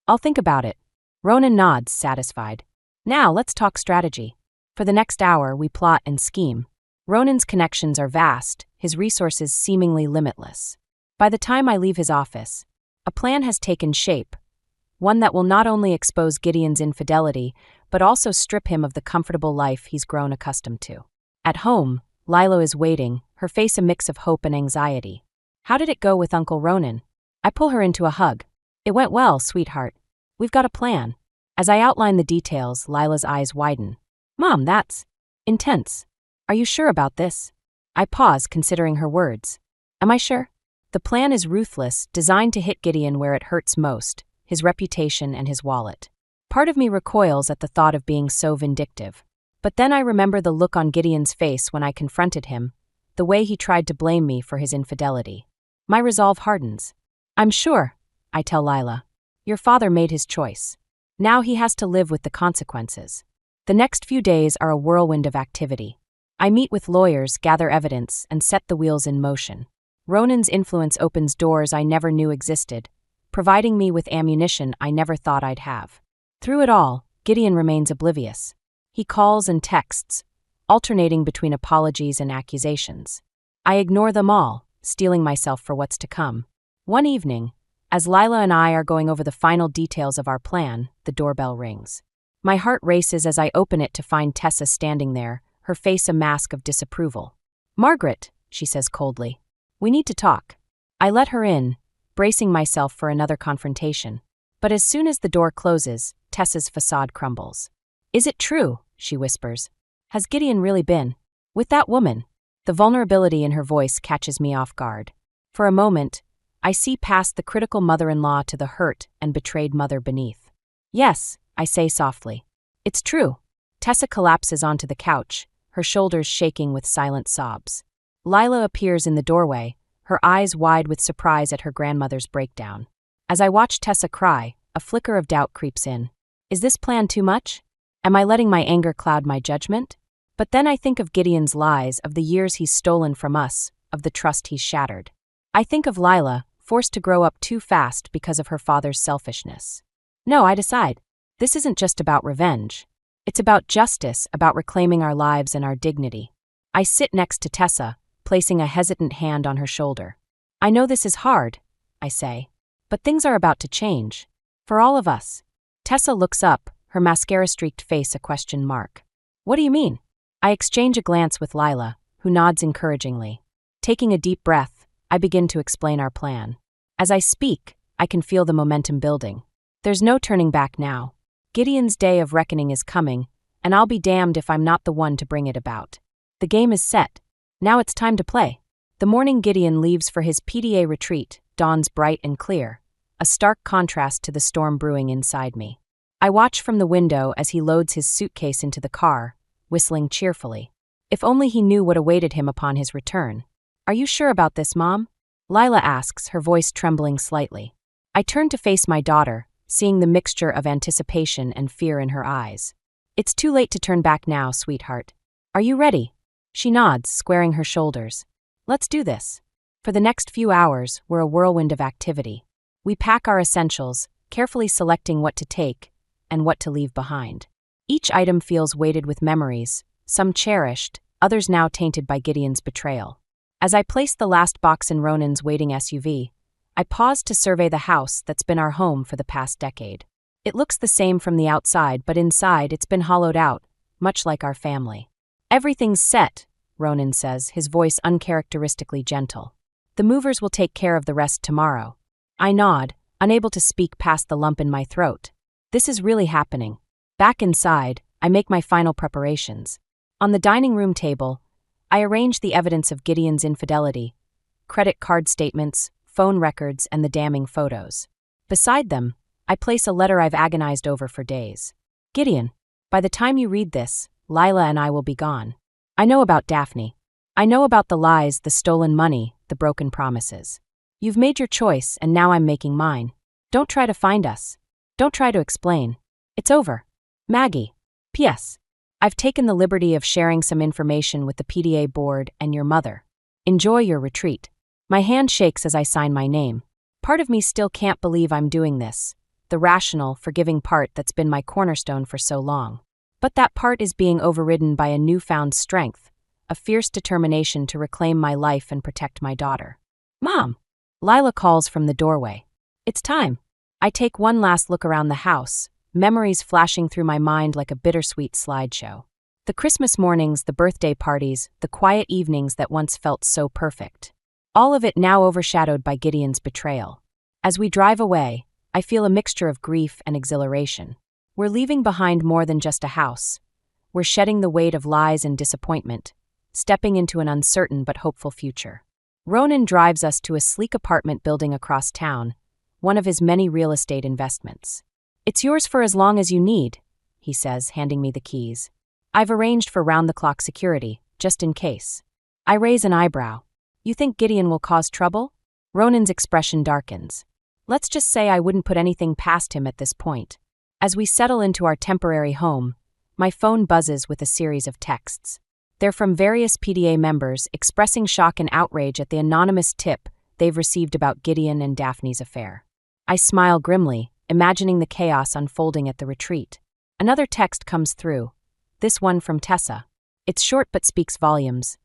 I'll think about it. Ronan nods, satisfied. Now let's talk strategy. For the next hour, we plot and scheme. Ronan's connections are vast, his resources seemingly limitless. By the time I leave his office, a plan has taken shape, one that will not only expose Gideon's infidelity, but also strip him of the comfortable life he's grown accustomed to. At home, Lila is waiting, her face a mix of hope and anxiety. How did it go with Uncle Ronan? I pull her into a hug. It went well, sweetheart. We've got a plan. As I outline the details, Lila's eyes widen. Mom, that's intense. Are you sure about this? I pause, considering her words. Am I sure? The plan is ruthless, designed to hit Gideon where it hurts most, his reputation and his wallet. Part of me recoils at the thought of being so vindictive. But then I remember the look on Gideon's face when I confronted him, the way he tried to blame me for his infidelity. My resolve hardens. I'm sure, I tell Lila. Your father made his choice. Now he has to live with the consequences. The next few days are a whirlwind of activity. I meet with lawyers, gather evidence, and set the wheels in motion. Ronan's influence opens doors I never knew existed, providing me with ammunition I never thought I'd have. Through it all, Gideon remains oblivious. He calls and texts, alternating between apologies and accusations. I ignore them all, steeling myself for what's to come. One evening, as Lila and I are going over the final details of our plan, the doorbell rings. My heart races as I open it to find Tessa standing there, her face a mask of disapproval. Margaret, she says coldly. We need to talk. I let her in, bracing myself for another confrontation. But as soon as the door closes, Tessa's facade crumbles. Is it true? She whispers. Has Gideon really been with that woman? The vulnerability in her voice catches me off guard. For a moment, I see past the critical mother-in-law to the hurt and betrayed mother beneath. Yes, I say softly. It's true. Tessa collapses onto the couch, her shoulders shaking with silent sobs. Lila appears in the doorway, her eyes wide with surprise at her grandmother's breakdown. As I watch Tessa cry, a flicker of doubt creeps in. Is this plan too much? Am I letting my anger cloud my judgment? But then I think of Gideon's lies, of the years he's stolen from us, of the trust he's shattered. I think of Lila, forced to grow up too fast because of her father's selfishness. No, I decide. This isn't just about revenge. It's about justice, about reclaiming our lives and our dignity. I sit next to Tessa, placing a hesitant hand on her shoulder. I know this is hard, I say, but things are about to change. For all of us. Tessa looks up, her mascara-streaked face a question mark. What do you mean? I exchange a glance with Lila, who nods encouragingly. Taking a deep breath, I begin to explain our plan. As I speak, I can feel the momentum building. There's no turning back now. Gideon's day of reckoning is coming, and I'll be damned if I'm not the one to bring it about. The game is set. Now it's time to play. The morning Gideon leaves for his PDA retreat dawns bright and clear, a stark contrast to the storm brewing inside me. I watch from the window as he loads his suitcase into the car, whistling cheerfully. If only he knew what awaited him upon his return. Are you sure about this, Mom? Lila asks, her voice trembling slightly. I turn to face my daughter, seeing the mixture of anticipation and fear in her eyes. It's too late to turn back now, sweetheart. Are you ready? She nods, squaring her shoulders. Let's do this. For the next few hours, we're a whirlwind of activity. We pack our essentials, carefully selecting what to take and what to leave behind. Each item feels weighted with memories, some cherished, others now tainted by Gideon's betrayal. As I place the last box in Ronan's waiting SUV, I pause to survey the house that's been our home for the past decade. It looks the same from the outside, but inside it's been hollowed out, much like our family. Everything's set, Ronan says, his voice uncharacteristically gentle. The movers will take care of the rest tomorrow. I nod, unable to speak past the lump in my throat. This is really happening. Back inside, I make my final preparations. On the dining room table, I arrange the evidence of Gideon's infidelity, credit card statements, phone records, and the damning photos. Beside them, I place a letter I've agonized over for days. Gideon, by the time you read this, Lila and I will be gone. I know about Daphne. I know about the lies, the stolen money, the broken promises. You've made your choice, and now I'm making mine. Don't try to find us. Don't try to explain. It's over. Maggie. P.S. I've taken the liberty of sharing some information with the PDA board and your mother. Enjoy your retreat. My hand shakes as I sign my name. Part of me still can't believe I'm doing this, the rational, forgiving part that's been my cornerstone for so long. But that part is being overridden by a newfound strength, a fierce determination to reclaim my life and protect my daughter. Mom! Lila calls from the doorway. It's time. I take one last look around the house, memories flashing through my mind like a bittersweet slideshow. The Christmas mornings, the birthday parties, the quiet evenings that once felt so perfect. All of it now overshadowed by Gideon's betrayal. As we drive away, I feel a mixture of grief and exhilaration. We're leaving behind more than just a house. We're shedding the weight of lies and disappointment, stepping into an uncertain but hopeful future. Ronan drives us to a sleek apartment building across town, one of his many real estate investments. It's yours for as long as you need, he says, handing me the keys. I've arranged for round-the-clock security, just in case. I raise an eyebrow. You think Gideon will cause trouble? Ronan's expression darkens. Let's just say I wouldn't put anything past him at this point. As we settle into our temporary home, my phone buzzes with a series of texts. They're from various PDA members expressing shock and outrage at the anonymous tip they've received about Gideon and Daphne's affair. I smile grimly, imagining the chaos unfolding at the retreat. Another text comes through, this one from Tessa. It's short but speaks volumes.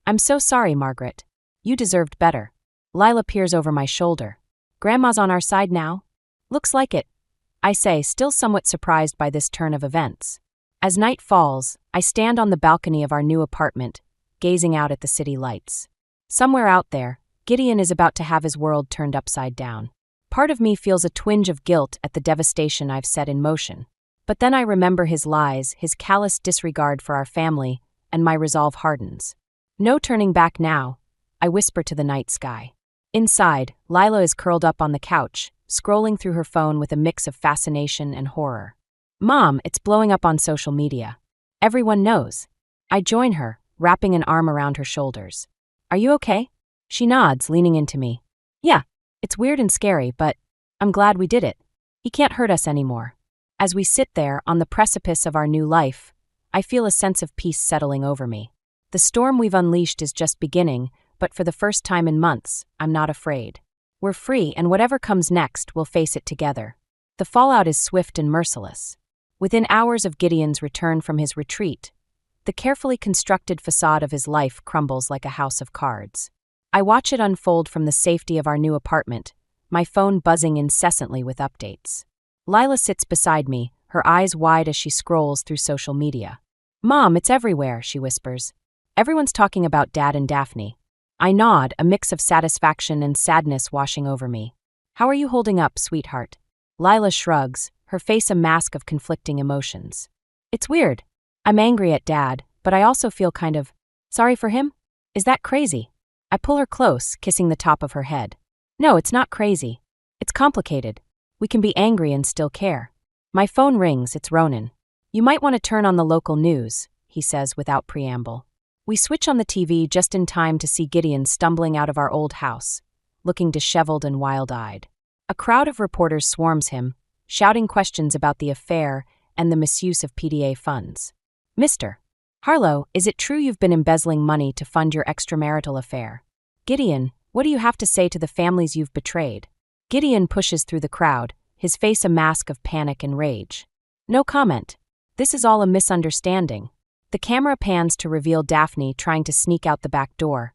I'm so sorry, Margaret. You deserved better. Lila peers over my shoulder. Grandma's on our side now? Looks like it, I say, still somewhat surprised by this turn of events. As night falls, I stand on the balcony of our new apartment, gazing out at the city lights. Somewhere out there, Gideon is about to have his world turned upside down. Part of me feels a twinge of guilt at the devastation I've set in motion. But then I remember his lies, his callous disregard for our family, and my resolve hardens. No turning back now, I whisper to the night sky. Inside, Lila is curled up on the couch, scrolling through her phone with a mix of fascination and horror. Mom, it's blowing up on social media. Everyone knows. I join her, wrapping an arm around her shoulders. Are you okay? She nods, leaning into me. Yeah, it's weird and scary, but I'm glad we did it. He can't hurt us anymore. As we sit there on the precipice of our new life, I feel a sense of peace settling over me. The storm we've unleashed is just beginning, but for the first time in months, I'm not afraid. We're free, and whatever comes next, we'll face it together. The fallout is swift and merciless. Within hours of Gideon's return from his retreat, the carefully constructed facade of his life crumbles like a house of cards. I watch it unfold from the safety of our new apartment, my phone buzzing incessantly with updates. Lila sits beside me, her eyes wide as she scrolls through social media. Mom, it's everywhere, she whispers. Everyone's talking about Dad and Daphne. I nod, a mix of satisfaction and sadness washing over me. How are you holding up, sweetheart? Lila shrugs, her face a mask of conflicting emotions. It's weird. I'm angry at Dad, but I also feel kind of sorry for him? Is that crazy? I pull her close, kissing the top of her head. No, it's not crazy. It's complicated. We can be angry and still care. My phone rings, it's Ronan. You might want to turn on the local news, he says without preamble. We switch on the TV just in time to see Gideon stumbling out of our old house, looking disheveled and wild-eyed. A crowd of reporters swarms him, shouting questions about the affair and the misuse of PDA funds. Mr. Harlow, is it true you've been embezzling money to fund your extramarital affair? Gideon, what do you have to say to the families you've betrayed? Gideon pushes through the crowd, his face a mask of panic and rage. No comment. This is all a misunderstanding. The camera pans to reveal Daphne trying to sneak out the back door,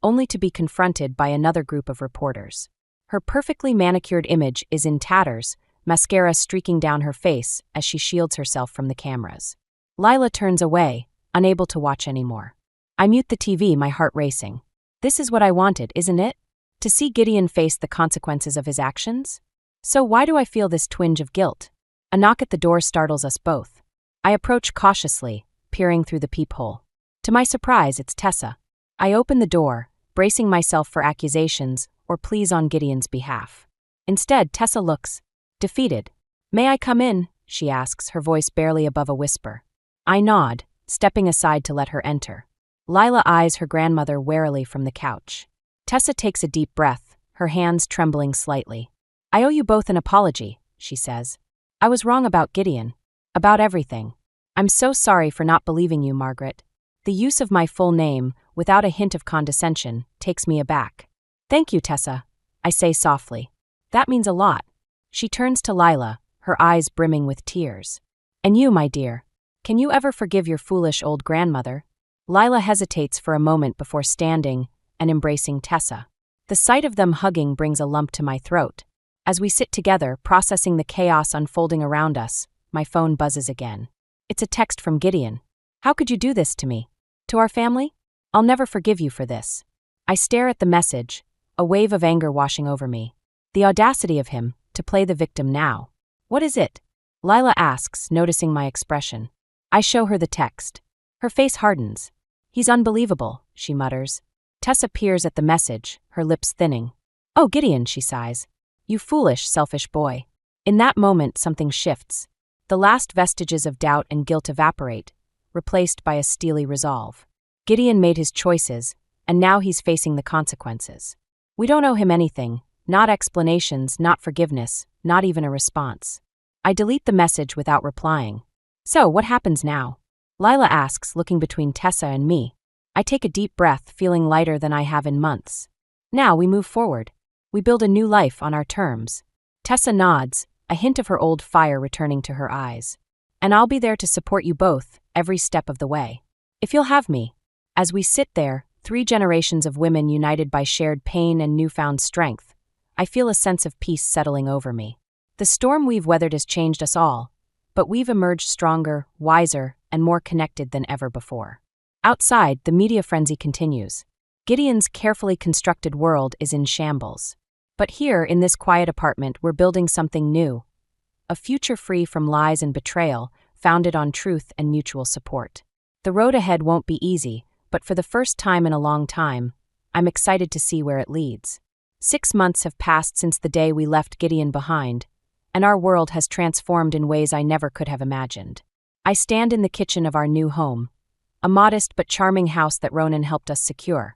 only to be confronted by another group of reporters. Her perfectly manicured image is in tatters, mascara streaking down her face as she shields herself from the cameras. Lila turns away, unable to watch anymore. I mute the TV, my heart racing. This is what I wanted, isn't it? To see Gideon face the consequences of his actions? So why do I feel this twinge of guilt? A knock at the door startles us both. I approach cautiously, peering through the peephole. To my surprise, it's Tessa. I open the door, bracing myself for accusations or pleas on Gideon's behalf. Instead, Tessa looks defeated. May I come in? She asks, her voice barely above a whisper. I nod, stepping aside to let her enter. Lila eyes her grandmother warily from the couch. Tessa takes a deep breath, her hands trembling slightly. I owe you both an apology, she says. I was wrong about Gideon. About everything. I'm so sorry for not believing you, Margaret. The use of my full name, without a hint of condescension, takes me aback. Thank you, Tessa, I say softly. That means a lot. She turns to Lila, her eyes brimming with tears. And you, my dear, can you ever forgive your foolish old grandmother? Lila hesitates for a moment before standing and embracing Tessa. The sight of them hugging brings a lump to my throat. As we sit together, processing the chaos unfolding around us, my phone buzzes again. It's a text from Gideon. How could you do this to me? To our family? I'll never forgive you for this. I stare at the message, a wave of anger washing over me. The audacity of him, to play the victim now. What is it? Lila asks, noticing my expression. I show her the text. Her face hardens. He's unbelievable, she mutters. Tessa peers at the message, her lips thinning. Oh, Gideon, she sighs. You foolish, selfish boy. In that moment, something shifts. The last vestiges of doubt and guilt evaporate, replaced by a steely resolve. Gideon made his choices, and now he's facing the consequences. We don't owe him anything, not explanations, not forgiveness, not even a response. I delete the message without replying. So, what happens now? Lila asks, looking between Tessa and me. I take a deep breath, feeling lighter than I have in months. Now we move forward. We build a new life on our terms. Tessa nods, a hint of her old fire returning to her eyes. And I'll be there to support you both, every step of the way. If you'll have me. As we sit there, 3 generations of women united by shared pain and newfound strength, I feel a sense of peace settling over me. The storm we've weathered has changed us all, but we've emerged stronger, wiser, and more connected than ever before. Outside, the media frenzy continues. Gideon's carefully constructed world is in shambles. But here, in this quiet apartment, we're building something new. A future free from lies and betrayal, founded on truth and mutual support. The road ahead won't be easy, but for the first time in a long time, I'm excited to see where it leads. 6 months have passed since the day we left Gideon behind, and our world has transformed in ways I never could have imagined. I stand in the kitchen of our new home, a modest but charming house that Ronan helped us secure,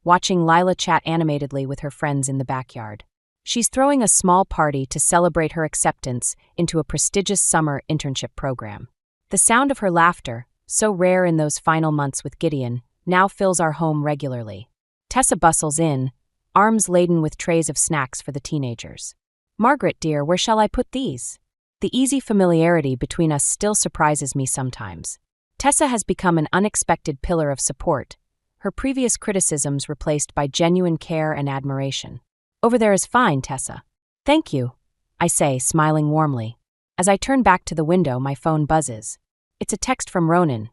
watching Lila chat animatedly with her friends in the backyard. She's throwing a small party to celebrate her acceptance into a prestigious summer internship program. The sound of her laughter, so rare in those final months with Gideon, now fills our home regularly. Tessa bustles in, arms laden with trays of snacks for the teenagers. Margaret, dear, where shall I put these? The easy familiarity between us still surprises me sometimes. Tessa has become an unexpected pillar of support, her previous criticisms replaced by genuine care and admiration. Over there is fine, Tessa. Thank you, I say, smiling warmly. As I turn back to the window, my phone buzzes. It's a text from Ronan.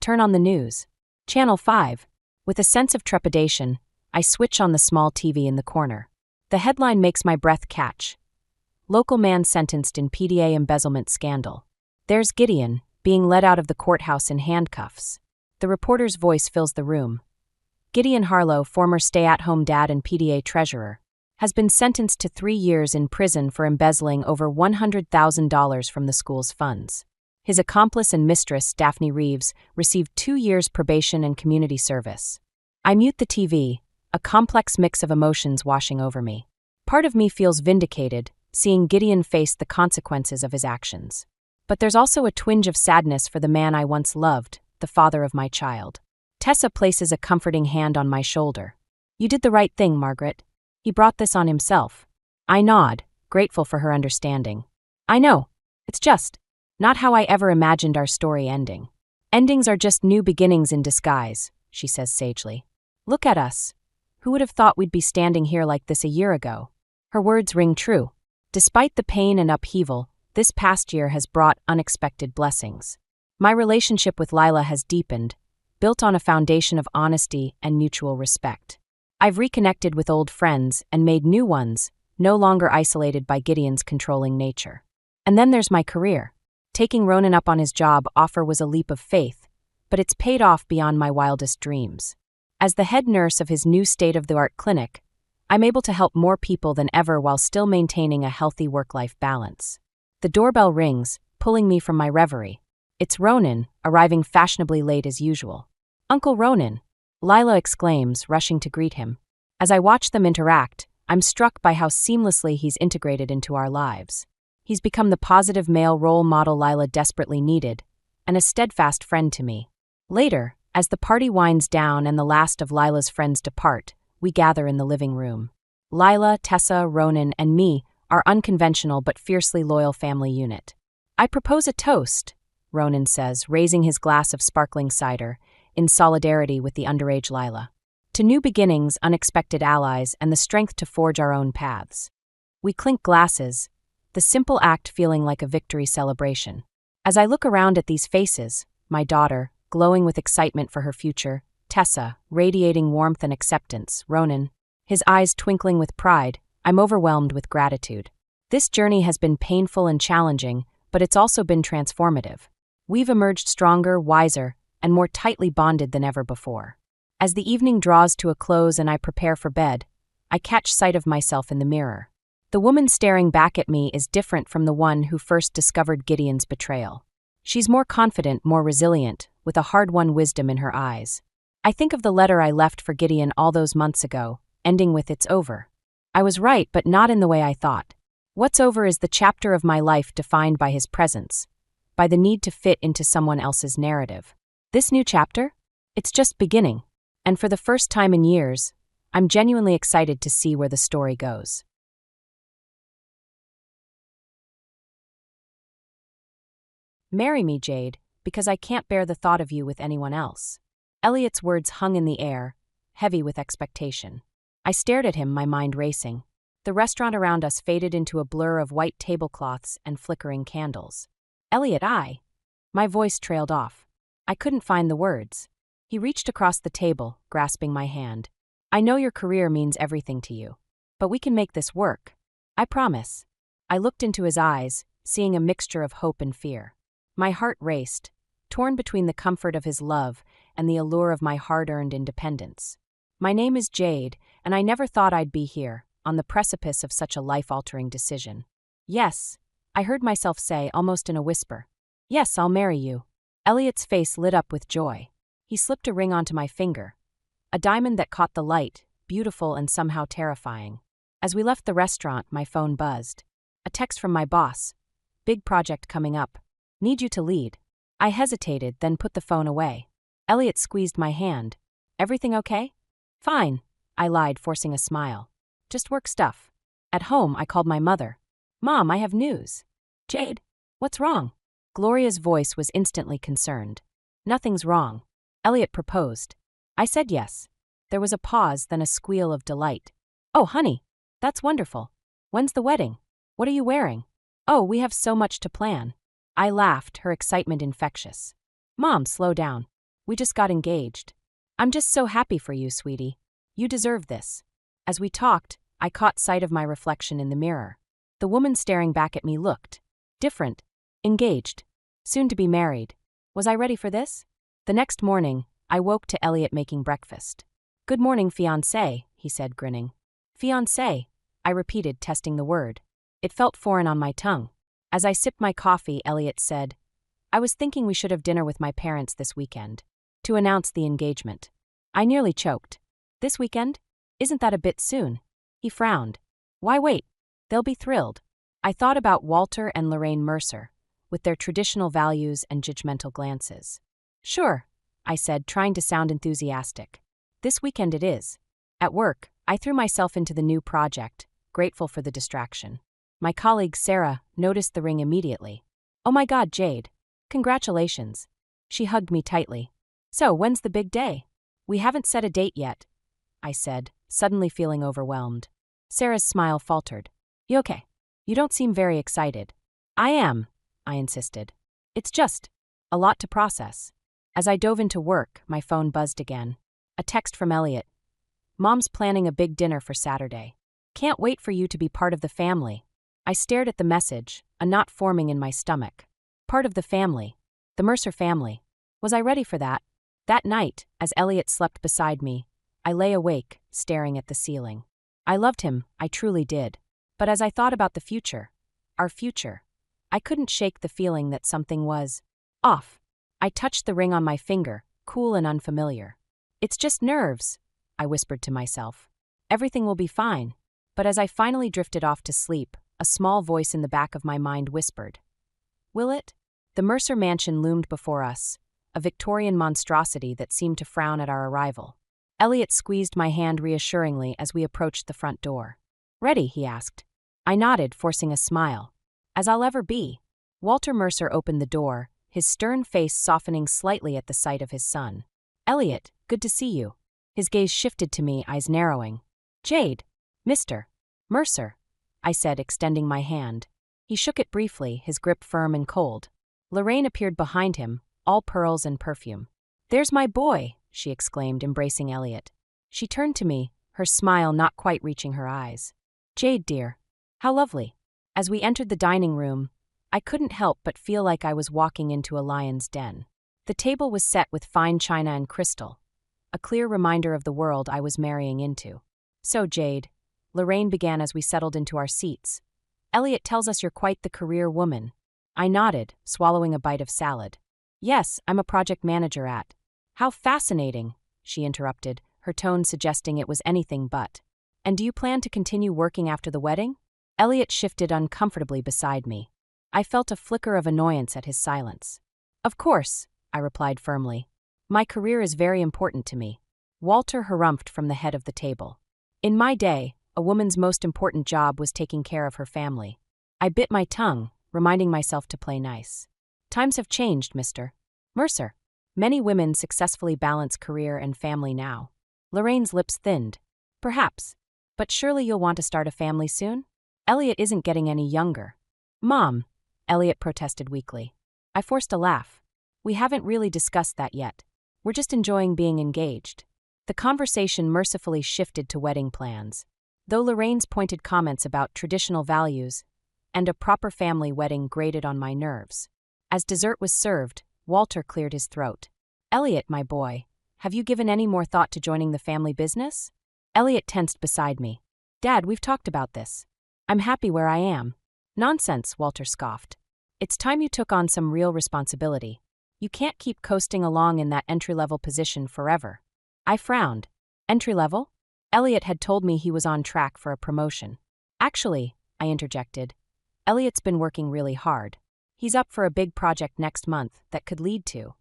Turn on the news. Channel 5. With a sense of trepidation, I switch on the small TV in the corner. The headline makes my breath catch. Local man sentenced in PDA embezzlement scandal. There's Gideon, being led out of the courthouse in handcuffs. The reporter's voice fills the room. Gideon Harlow, former stay-at-home dad and PDA treasurer, has been sentenced to 3 years in prison for embezzling over $100,000 from the school's funds. His accomplice and mistress, Daphne Reeves, received 2 years probation and community service. I mute the TV, a complex mix of emotions washing over me. Part of me feels vindicated, seeing Gideon face the consequences of his actions. But there's also a twinge of sadness for the man I once loved, the father of my child. Tessa places a comforting hand on my shoulder. You did the right thing, Margaret. He brought this on himself. I nod, grateful for her understanding. I know. It's just not how I ever imagined our story ending. Endings are just new beginnings in disguise, she says sagely. Look at us. Who would have thought we'd be standing here like this a year ago? Her words ring true. Despite the pain and upheaval, this past year has brought unexpected blessings. My relationship with Lila has deepened, built on a foundation of honesty and mutual respect. I've reconnected with old friends and made new ones, no longer isolated by Gideon's controlling nature. And then there's my career. Taking Ronan up on his job offer was a leap of faith, but it's paid off beyond my wildest dreams. As the head nurse of his new state-of-the-art clinic, I'm able to help more people than ever while still maintaining a healthy work-life balance. The doorbell rings, pulling me from my reverie. It's Ronan, arriving fashionably late as usual. Uncle Ronan, Lila exclaims, rushing to greet him. As I watch them interact, I'm struck by how seamlessly he's integrated into our lives. He's become the positive male role model Lila desperately needed, and a steadfast friend to me. Later, as the party winds down and the last of Lila's friends depart, we gather in the living room. Lila, Tessa, Ronan, and me, our unconventional but fiercely loyal family unit. I propose a toast, Ronan says, raising his glass of sparkling cider, in solidarity with the underage Lila. To new beginnings, unexpected allies, and the strength to forge our own paths. We clink glasses, the simple act feeling like a victory celebration. As I look around at these faces, my daughter, glowing with excitement for her future, Tessa, radiating warmth and acceptance, Ronan, his eyes twinkling with pride, I'm overwhelmed with gratitude. This journey has been painful and challenging, but it's also been transformative. We've emerged stronger, wiser, and more tightly bonded than ever before. As the evening draws to a close and I prepare for bed, I catch sight of myself in the mirror. The woman staring back at me is different from the one who first discovered Gideon's betrayal. She's more confident, more resilient, with a hard-won wisdom in her eyes. I think of the letter I left for Gideon all those months ago, ending with "It's over." I was right, but not in the way I thought. What's over is the chapter of my life defined by his presence, by the need to fit into someone else's narrative. This new chapter? It's just beginning, and for the first time in years, I'm genuinely excited to see where the story goes. Marry me, Jade, because I can't bear the thought of you with anyone else. Elliot's words hung in the air, heavy with expectation. I stared at him, my mind racing. The restaurant around us faded into a blur of white tablecloths and flickering candles. Elliot, My voice trailed off. I couldn't find the words. He reached across the table, grasping my hand. I know your career means everything to you, but we can make this work. I promise. I looked into his eyes, seeing a mixture of hope and fear. My heart raced, torn between the comfort of his love and the allure of my hard-earned independence. My name is Jade, and I never thought I'd be here, on the precipice of such a life-altering decision. Yes, I heard myself say, almost in a whisper. Yes, I'll marry you. Elliot's face lit up with joy. He slipped a ring onto my finger, a diamond that caught the light, beautiful and somehow terrifying. As we left the restaurant, my phone buzzed. A text from my boss. Big project coming up. Need you to lead. I hesitated, then put the phone away. Elliot squeezed my hand. Everything okay? Fine, I lied, forcing a smile. Just work stuff. At home, I called my mother. Mom, I have news. Jade, what's wrong? Gloria's voice was instantly concerned. Nothing's wrong. Elliot proposed. I said yes. There was a pause, then a squeal of delight. Oh, honey, that's wonderful. When's the wedding? What are you wearing? Oh, we have so much to plan. I laughed, her excitement infectious. Mom, slow down. We just got engaged. I'm just so happy for you, sweetie. You deserve this. As we talked, I caught sight of my reflection in the mirror. The woman staring back at me looked different, engaged, soon to be married. Was I ready for this? The next morning, I woke to Elliot making breakfast. Good morning, fiancé, he said, grinning. Fiancé, I repeated, testing the word. It felt foreign on my tongue. As I sipped my coffee, Elliot said, I was thinking we should have dinner with my parents this weekend, to announce the engagement. I nearly choked. This weekend? Isn't that a bit soon? He frowned. Why wait? They'll be thrilled. I thought about Walter and Lorraine Mercer, with their traditional values and judgmental glances. Sure, I said, trying to sound enthusiastic. This weekend it is. At work, I threw myself into the new project, grateful for the distraction. My colleague Sarah noticed the ring immediately. Oh my God, Jade. Congratulations. She hugged me tightly. So, when's the big day? We haven't set a date yet, I said, suddenly feeling overwhelmed. Sarah's smile faltered. You okay? You don't seem very excited. I am, I insisted. It's just a lot to process. As I dove into work, my phone buzzed again. A text from Elliot. Mom's planning a big dinner for Saturday. Can't wait for you to be part of the family. I stared at the message, a knot forming in my stomach. Part of the family. The Mercer family. Was I ready for that? That night, as Elliot slept beside me, I lay awake, staring at the ceiling. I loved him, I truly did. But as I thought about the future, our future, I couldn't shake the feeling that something was off. I touched the ring on my finger, cool and unfamiliar. It's just nerves, I whispered to myself. Everything will be fine. But as I finally drifted off to sleep, a small voice in the back of my mind whispered, "Will it?" The Mercer mansion loomed before us, a Victorian monstrosity that seemed to frown at our arrival. Elliot squeezed my hand reassuringly as we approached the front door. "Ready?" he asked. I nodded, forcing a smile. "As I'll ever be." Walter Mercer opened the door, his stern face softening slightly at the sight of his son. "Elliot, good to see you." His gaze shifted to me, eyes narrowing. "Jade, Mr. Mercer," I said, extending my hand. He shook it briefly, his grip firm and cold. Lorraine appeared behind him, all pearls and perfume. "There's my boy," she exclaimed, embracing Elliot. She turned to me, her smile not quite reaching her eyes. "Jade, dear. How lovely." As we entered the dining room, I couldn't help but feel like I was walking into a lion's den. The table was set with fine china and crystal, a clear reminder of the world I was marrying into. "So, Jade," Lorraine began as we settled into our seats, "Elliot tells us you're quite the career woman." I nodded, swallowing a bite of salad. "Yes, I'm a project manager at—" "How fascinating," she interrupted, her tone suggesting it was anything but. "And do you plan to continue working after the wedding?" Elliot shifted uncomfortably beside me. I felt a flicker of annoyance at his silence. "Of course," I replied firmly. "My career is very important to me." Walter harumphed from the head of the table. "In my day, a woman's most important job was taking care of her family." I bit my tongue, reminding myself to play nice. "Times have changed, Mr. Mercer. Many women successfully balance career and family now." Lorraine's lips thinned. "Perhaps. But surely you'll want to start a family soon? Elliot isn't getting any younger." "Mom," Elliot protested weakly. I forced a laugh. "We haven't really discussed that yet. We're just enjoying being engaged." The conversation mercifully shifted to wedding plans, though Lorraine's pointed comments about traditional values and a proper family wedding grated on my nerves. As dessert was served, Walter cleared his throat. "Elliot, my boy, have you given any more thought to joining the family business?" Elliot tensed beside me. "Dad, we've talked about this. I'm happy where I am." "Nonsense," Walter scoffed. "It's time you took on some real responsibility. You can't keep coasting along in that entry-level position forever." I frowned. "Entry-level?" Elliot had told me he was on track for a promotion. "Actually," I interjected, "Elliot's been working really hard. He's up for a big project next month that could lead to—"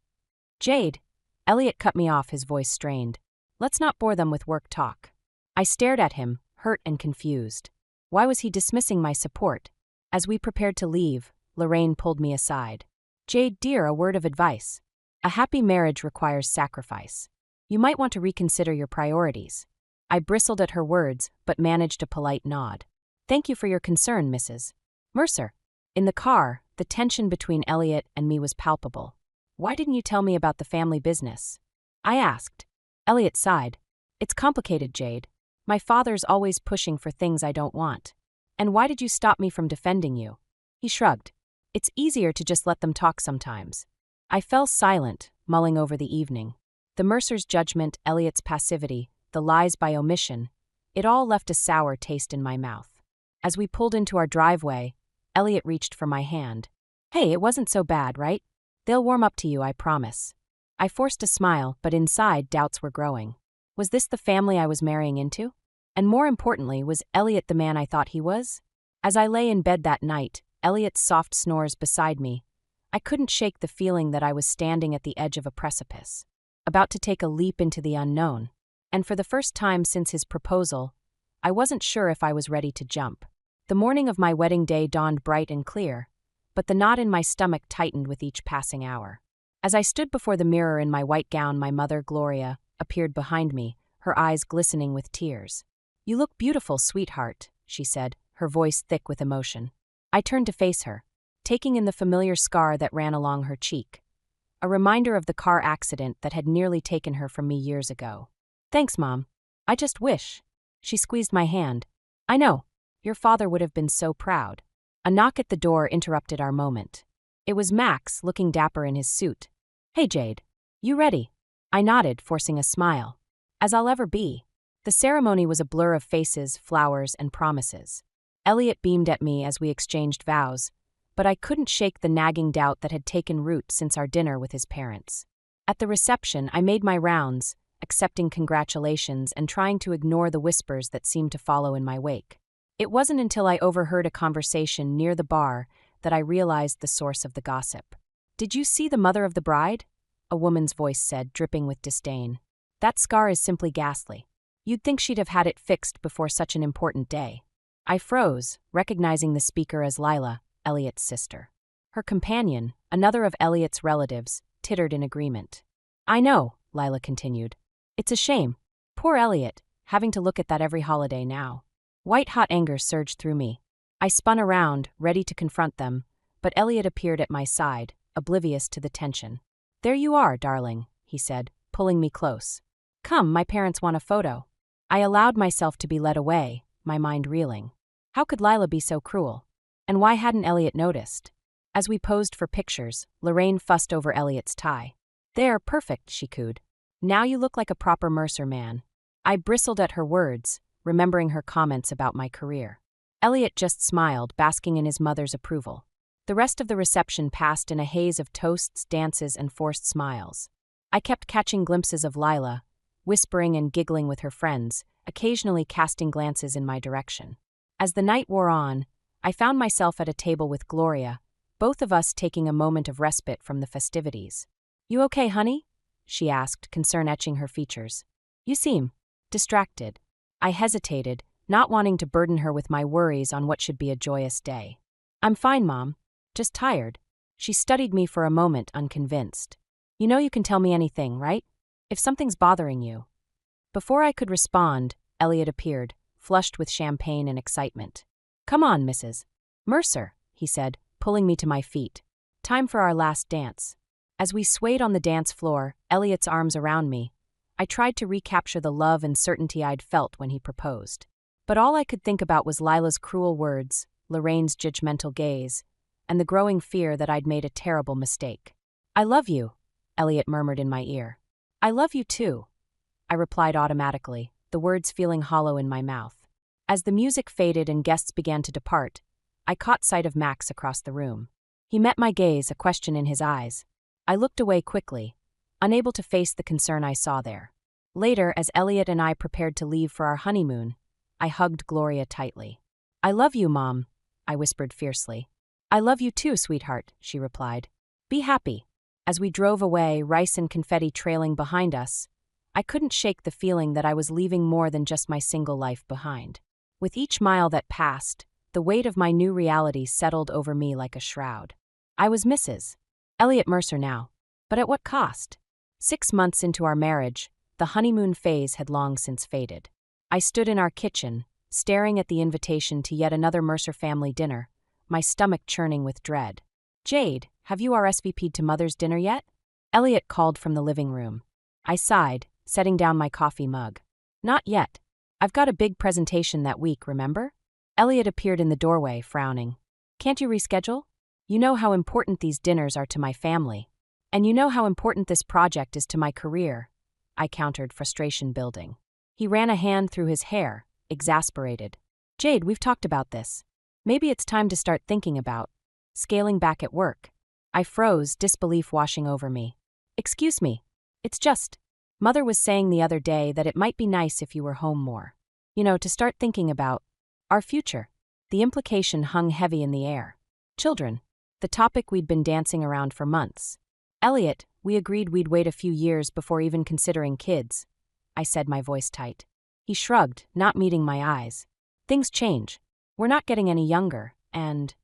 "Jade," Elliot cut me off, his voice strained. "Let's not bore them with work talk." I stared at him, hurt and confused. Why was he dismissing my support? As we prepared to leave, Lorraine pulled me aside. "Jade, dear, a word of advice. A happy marriage requires sacrifice. You might want to reconsider your priorities." I bristled at her words, but managed a polite nod. "Thank you for your concern, Mrs. Mercer." In the car, the tension between Elliot and me was palpable. "Why didn't you tell me about the family business?" I asked. Elliot sighed. "It's complicated, Jade. My father's always pushing for things I don't want. And why did you stop me from defending you?" He shrugged. "It's easier to just let them talk sometimes." I fell silent, mulling over the evening. The Mercer's judgment, Elliot's passivity, the lies by omission, it all left a sour taste in my mouth. As we pulled into our driveway, Elliot reached for my hand. "Hey, it wasn't so bad, right? They'll warm up to you, I promise." I forced a smile, but inside doubts were growing. Was this the family I was marrying into? And more importantly, was Elliot the man I thought he was? As I lay in bed that night, Elliot's soft snores beside me, I couldn't shake the feeling that I was standing at the edge of a precipice, about to take a leap into the unknown. And for the first time since his proposal, I wasn't sure if I was ready to jump. The morning of my wedding day dawned bright and clear, but the knot in my stomach tightened with each passing hour. As I stood before the mirror in my white gown, my mother, Gloria, appeared behind me, her eyes glistening with tears. "You look beautiful, sweetheart," she said, her voice thick with emotion. I turned to face her, taking in the familiar scar that ran along her cheek, a reminder of the car accident that had nearly taken her from me years ago. "Thanks, Mom. I just wish." She squeezed my hand. "I know. Your father would have been so proud." A knock at the door interrupted our moment. It was Max, looking dapper in his suit. "Hey, Jade. You ready?" I nodded, forcing a smile. "As I'll ever be." The ceremony was a blur of faces, flowers, and promises. Elliot beamed at me as we exchanged vows, but I couldn't shake the nagging doubt that had taken root since our dinner with his parents. At the reception, I made my rounds, accepting congratulations and trying to ignore the whispers that seemed to follow in my wake. It wasn't until I overheard a conversation near the bar that I realized the source of the gossip. "Did you see the mother of the bride?" a woman's voice said, dripping with disdain. "That scar is simply ghastly. You'd think she'd have had it fixed before such an important day." I froze, recognizing the speaker as Lila, Elliot's sister. Her companion, another of Elliot's relatives, tittered in agreement. "I know," Lila continued. "It's a shame. Poor Elliot, having to look at that every holiday now." White-hot anger surged through me. I spun around, ready to confront them, but Elliot appeared at my side, oblivious to the tension. "There you are, darling," he said, pulling me close. "Come, my parents want a photo." I allowed myself to be led away, my mind reeling. How could Lila be so cruel? And why hadn't Elliot noticed? As we posed for pictures, Lorraine fussed over Elliot's tie. "There, perfect," she cooed. "Now you look like a proper Mercer man." I bristled at her words, remembering her comments about my career. Elliot just smiled, basking in his mother's approval. The rest of the reception passed in a haze of toasts, dances, and forced smiles. I kept catching glimpses of Lila, whispering and giggling with her friends, occasionally casting glances in my direction. As the night wore on, I found myself at a table with Gloria, both of us taking a moment of respite from the festivities. "You okay, honey?" she asked, concern etching her features. "You seem distracted." I hesitated, not wanting to burden her with my worries on what should be a joyous day. "I'm fine, Mom. Just tired." She studied me for a moment, unconvinced. "You know you can tell me anything, right? If something's bothering you." Before I could respond, Elliot appeared, flushed with champagne and excitement. "Come on, Mrs. Mercer," he said, pulling me to my feet. "Time for our last dance." As we swayed on the dance floor, Elliot's arms around me, I tried to recapture the love and certainty I'd felt when he proposed. But all I could think about was Lila's cruel words, Lorraine's judgmental gaze, and the growing fear that I'd made a terrible mistake. "I love you," Elliot murmured in my ear. "I love you too," I replied automatically, the words feeling hollow in my mouth. As the music faded and guests began to depart, I caught sight of Max across the room. He met my gaze, a question in his eyes. I looked away quickly, unable to face the concern I saw there. Later, as Elliot and I prepared to leave for our honeymoon, I hugged Gloria tightly. "I love you, Mom," I whispered fiercely. "I love you too, sweetheart," she replied. "Be happy." As we drove away, rice and confetti trailing behind us, I couldn't shake the feeling that I was leaving more than just my single life behind. With each mile that passed, the weight of my new reality settled over me like a shroud. I was Mrs. Elliot Mercer now. But at what cost? 6 months into our marriage, the honeymoon phase had long since faded. I stood in our kitchen, staring at the invitation to yet another Mercer family dinner, my stomach churning with dread. "Jade, have you RSVP'd to Mother's dinner yet?" Elliot called from the living room. I sighed, setting down my coffee mug. "Not yet. I've got a big presentation that week, remember?" Elliot appeared in the doorway, frowning. "Can't you reschedule? You know how important these dinners are to my family. And you know how important this project is to my career," I countered, frustration building. He ran a hand through his hair, exasperated. "Jade, we've talked about this. Maybe it's time to start thinking about scaling back at work." I froze, disbelief washing over me. "Excuse me. It's just, Mother was saying the other day that it might be nice if you were home more. You know, to start thinking about our future." The implication hung heavy in the air. Children, the topic we'd been dancing around for months. "Elliot, we agreed we'd wait a few years before even considering kids," I said, my voice tight. He shrugged, not meeting my eyes. "Things change. We're not getting any younger, and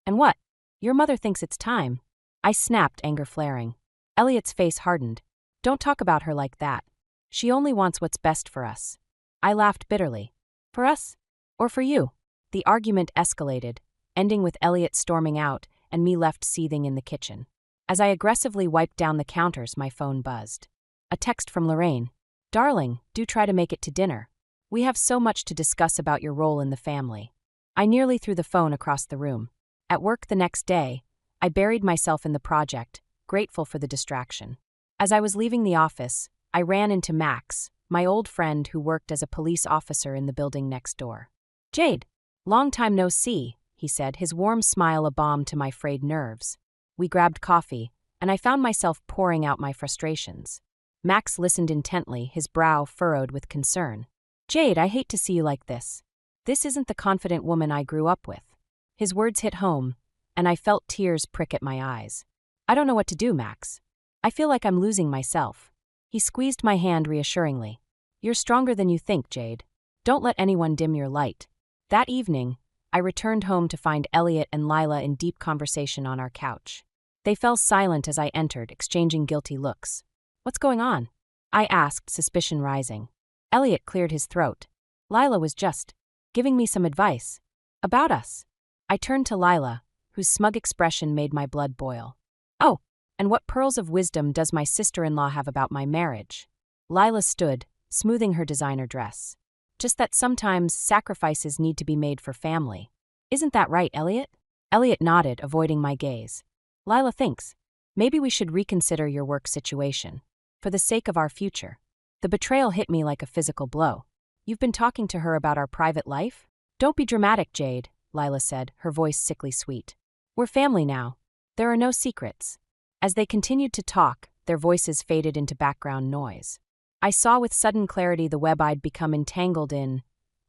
what? Your mother thinks it's time." I snapped, anger flaring. Elliot's face hardened. "Don't talk about her like that. She only wants what's best for us." I laughed bitterly. "For us? Or for you?" The argument escalated, ending with Elliot storming out and me left seething in the kitchen. As I aggressively wiped down the counters, my phone buzzed. A text from Lorraine. "Darling, do try to make it to dinner. We have so much to discuss about your role in the family." I nearly threw the phone across the room. At work the next day, I buried myself in the project, grateful for the distraction. As I was leaving the office, I ran into Max, my old friend who worked as a police officer in the building next door. "Jade, long time no see," he said, his warm smile a balm to my frayed nerves. We grabbed coffee, and I found myself pouring out my frustrations. Max listened intently, his brow furrowed with concern. Jade, I hate to see you like this. This isn't the confident woman I grew up with. His words hit home, and I felt tears prick at my eyes. I don't know what to do, Max. I feel like I'm losing myself. He squeezed my hand reassuringly. You're stronger than you think, Jade. Don't let anyone dim your light. That evening, I returned home to find Elliot and Lila in deep conversation on our couch. They fell silent as I entered, exchanging guilty looks. What's going on? I asked, suspicion rising. Elliot cleared his throat. Lila was just giving me some advice. About us. I turned to Lila, whose smug expression made my blood boil. Oh, and what pearls of wisdom does my sister-in-law have about my marriage? Lila stood, smoothing her designer dress. Just that sometimes sacrifices need to be made for family. Isn't that right, Elliot? Elliot nodded, avoiding my gaze. Lila thinks, maybe we should reconsider your work situation. For the sake of our future. The betrayal hit me like a physical blow. You've been talking to her about our private life? Don't be dramatic, Jade, Lila said, her voice sickly sweet. We're family now. There are no secrets. As they continued to talk, their voices faded into background noise. I saw with sudden clarity the web I'd become entangled in: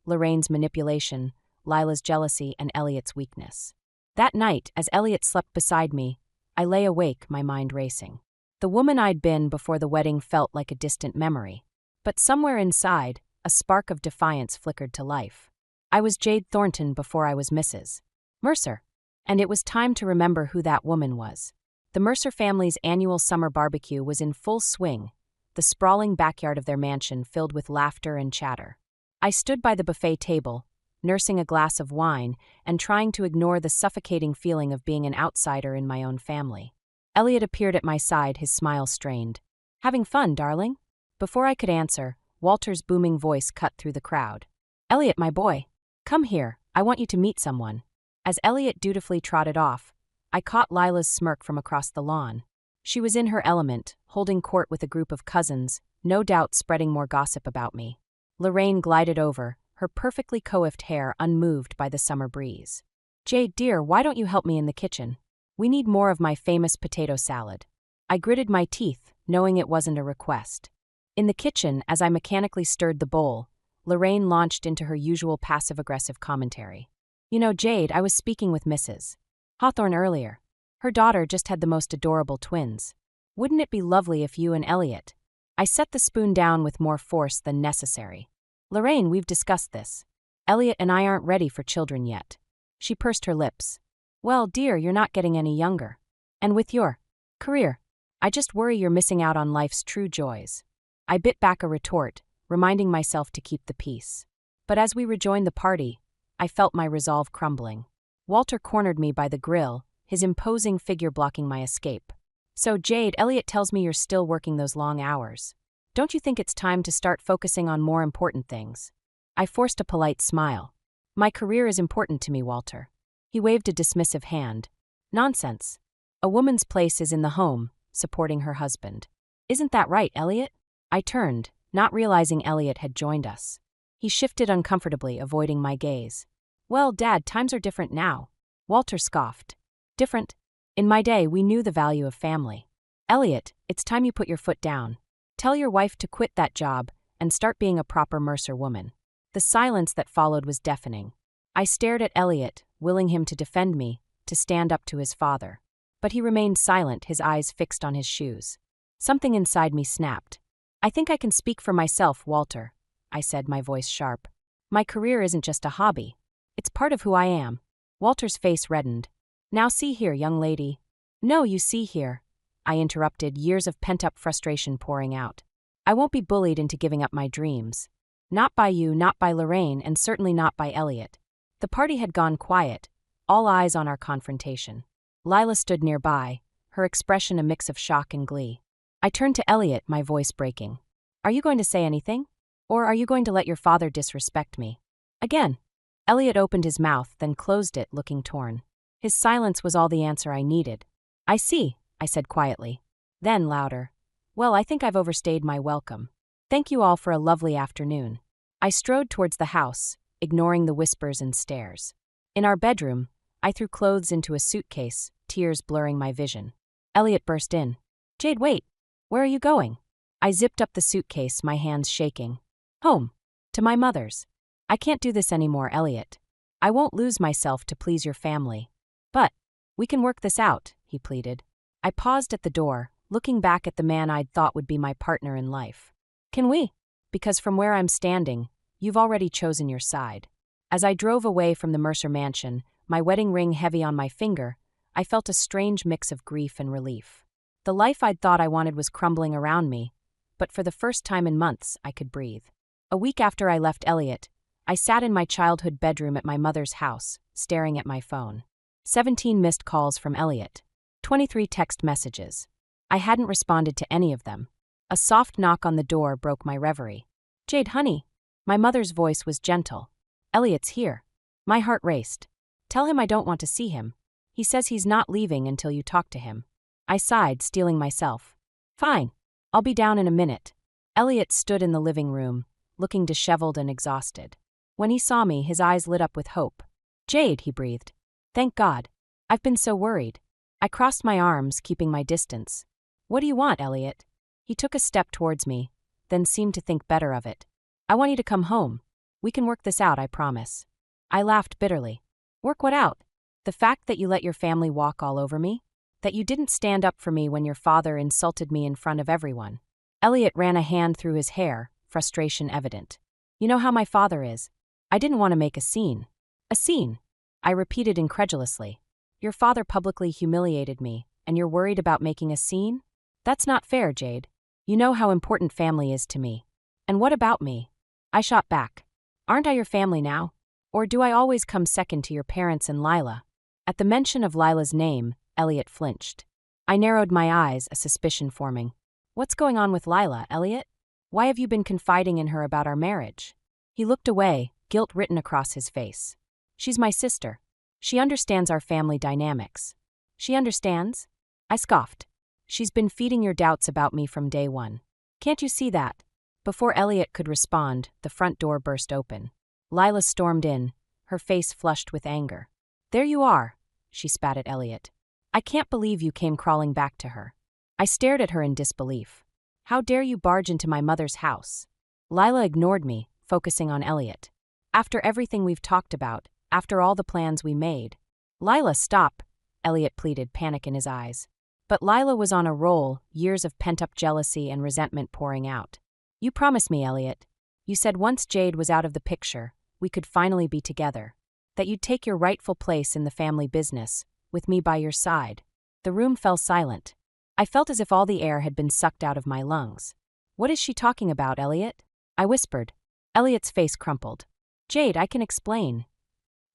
Lorraine's manipulation, Lila's jealousy, and Elliot's weakness. That night, as Elliot slept beside me, I lay awake, my mind racing. The woman I'd been before the wedding felt like a distant memory. But somewhere inside, a spark of defiance flickered to life. I was Jade Thornton before I was Mrs. Mercer. And it was time to remember who that woman was. The Mercer family's annual summer barbecue was in full swing, the sprawling backyard of their mansion filled with laughter and chatter. I stood by the buffet table, nursing a glass of wine and trying to ignore the suffocating feeling of being an outsider in my own family. Elliot appeared at my side, his smile strained. Having fun, darling? Before I could answer, Walter's booming voice cut through the crowd. Elliot, my boy. Come here, I want you to meet someone. As Elliot dutifully trotted off, I caught Lila's smirk from across the lawn. She was in her element, holding court with a group of cousins, no doubt spreading more gossip about me. Lorraine glided over, her perfectly coiffed hair unmoved by the summer breeze. Jade, dear, why don't you help me in the kitchen? We need more of my famous potato salad. I gritted my teeth, knowing it wasn't a request. In the kitchen, as I mechanically stirred the bowl, Lorraine launched into her usual passive-aggressive commentary. You know, Jade, I was speaking with Mrs. Hawthorne earlier. Her daughter just had the most adorable twins. Wouldn't it be lovely if you and Elliot? I set the spoon down with more force than necessary. Lorraine, we've discussed this. Elliot and I aren't ready for children yet. She pursed her lips. Well, dear, you're not getting any younger. And with your career, I just worry you're missing out on life's true joys. I bit back a retort, reminding myself to keep the peace. But as we rejoined the party, I felt my resolve crumbling. Walter cornered me by the grill, his imposing figure blocking my escape. So, Jade, Elliot tells me you're still working those long hours. Don't you think it's time to start focusing on more important things? I forced a polite smile. My career is important to me, Walter. He waved a dismissive hand. Nonsense. A woman's place is in the home, supporting her husband. Isn't that right, Elliot? I turned, not realizing Elliot had joined us. He shifted uncomfortably, avoiding my gaze. Well, Dad, times are different now. Walter scoffed. Different? In my day, we knew the value of family. Elliot, it's time you put your foot down. Tell your wife to quit that job and start being a proper Mercer woman. The silence that followed was deafening. I stared at Elliot, willing him to defend me, to stand up to his father. But he remained silent, his eyes fixed on his shoes. Something inside me snapped. I think I can speak for myself, Walter, I said, my voice sharp. My career isn't just a hobby. It's part of who I am. Walter's face reddened. Now see here, young lady. No, you see here, I interrupted, years of pent-up frustration pouring out. I won't be bullied into giving up my dreams. Not by you, not by Lorraine, and certainly not by Elliot. The party had gone quiet, all eyes on our confrontation. Lila stood nearby, her expression a mix of shock and glee. I turned to Elliot, my voice breaking. Are you going to say anything? Or are you going to let your father disrespect me? Again. Elliot opened his mouth, then closed it, looking torn. His silence was all the answer I needed. I see, I said quietly. Then louder. Well, I think I've overstayed my welcome. Thank you all for a lovely afternoon. I strode towards the house, ignoring the whispers and stares. In our bedroom, I threw clothes into a suitcase, tears blurring my vision. Elliot burst in. Jade, wait. Where are you going? I zipped up the suitcase, my hands shaking. Home. To my mother's. I can't do this anymore, Elliot. I won't lose myself to please your family. But we can work this out, he pleaded. I paused at the door, looking back at the man I'd thought would be my partner in life. Can we? Because from where I'm standing, you've already chosen your side. As I drove away from the Mercer mansion, my wedding ring heavy on my finger, I felt a strange mix of grief and relief. The life I'd thought I wanted was crumbling around me, but for the first time in months, I could breathe. A week after I left Elliot, I sat in my childhood bedroom at my mother's house, staring at my phone. 17 missed calls from Elliot. 23 text messages. I hadn't responded to any of them. A soft knock on the door broke my reverie. Jade, honey. My mother's voice was gentle. Elliot's here. My heart raced. Tell him I don't want to see him. He says he's not leaving until you talk to him. I sighed, steeling myself. Fine. I'll be down in a minute. Elliot stood in the living room, looking disheveled and exhausted. When he saw me, his eyes lit up with hope. Jade, he breathed. Thank God. I've been so worried. I crossed my arms, keeping my distance. What do you want, Elliot? He took a step towards me, then seemed to think better of it. I want you to come home. We can work this out, I promise. I laughed bitterly. Work what out? The fact that you let your family walk all over me? That you didn't stand up for me when your father insulted me in front of everyone? Elliot ran a hand through his hair, frustration evident. You know how my father is. I didn't want to make a scene. A scene? I repeated incredulously. Your father publicly humiliated me, and you're worried about making a scene? That's not fair, Jade. You know how important family is to me. And what about me? I shot back. Aren't I your family now? Or do I always come second to your parents and Lila? At the mention of Lila's name, Elliot flinched. I narrowed my eyes, a suspicion forming. What's going on with Lila, Elliot? Why have you been confiding in her about our marriage? He looked away, guilt written across his face. She's my sister. She understands our family dynamics. She understands? I scoffed. She's been feeding your doubts about me from day one. Can't you see that? Before Elliot could respond, the front door burst open. Lila stormed in, her face flushed with anger. There you are, she spat at Elliot. I can't believe you came crawling back to her. I stared at her in disbelief. How dare you barge into my mother's house? Lila ignored me, focusing on Elliot. After everything we've talked about, after all the plans we made. Lila, stop, Elliot pleaded, panic in his eyes. But Lila was on a roll, years of pent-up jealousy and resentment pouring out. You promised me, Elliot. You said once Jade was out of the picture, we could finally be together. That you'd take your rightful place in the family business, with me by your side. The room fell silent. I felt as if all the air had been sucked out of my lungs. What is she talking about, Elliot? I whispered. Elliot's face crumpled. Jade, I can explain.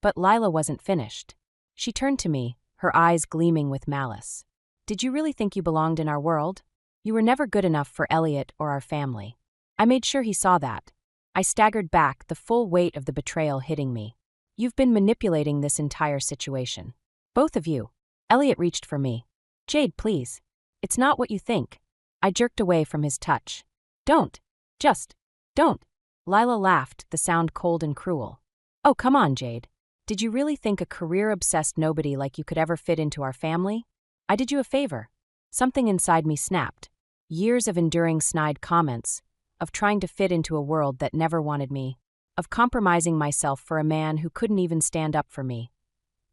But Lila wasn't finished. She turned to me, her eyes gleaming with malice. Did you really think you belonged in our world? You were never good enough for Elliot or our family. I made sure he saw that. I staggered back, the full weight of the betrayal hitting me. You've been manipulating this entire situation. Both of you. Elliot reached for me. Jade, please. It's not what you think. I jerked away from his touch. Don't. Just. Don't. Lila laughed, the sound cold and cruel. Oh, come on, Jade. Did you really think a career-obsessed nobody like you could ever fit into our family? I did you a favor. Something inside me snapped. Years of enduring snide comments, of trying to fit into a world that never wanted me, of compromising myself for a man who couldn't even stand up for me.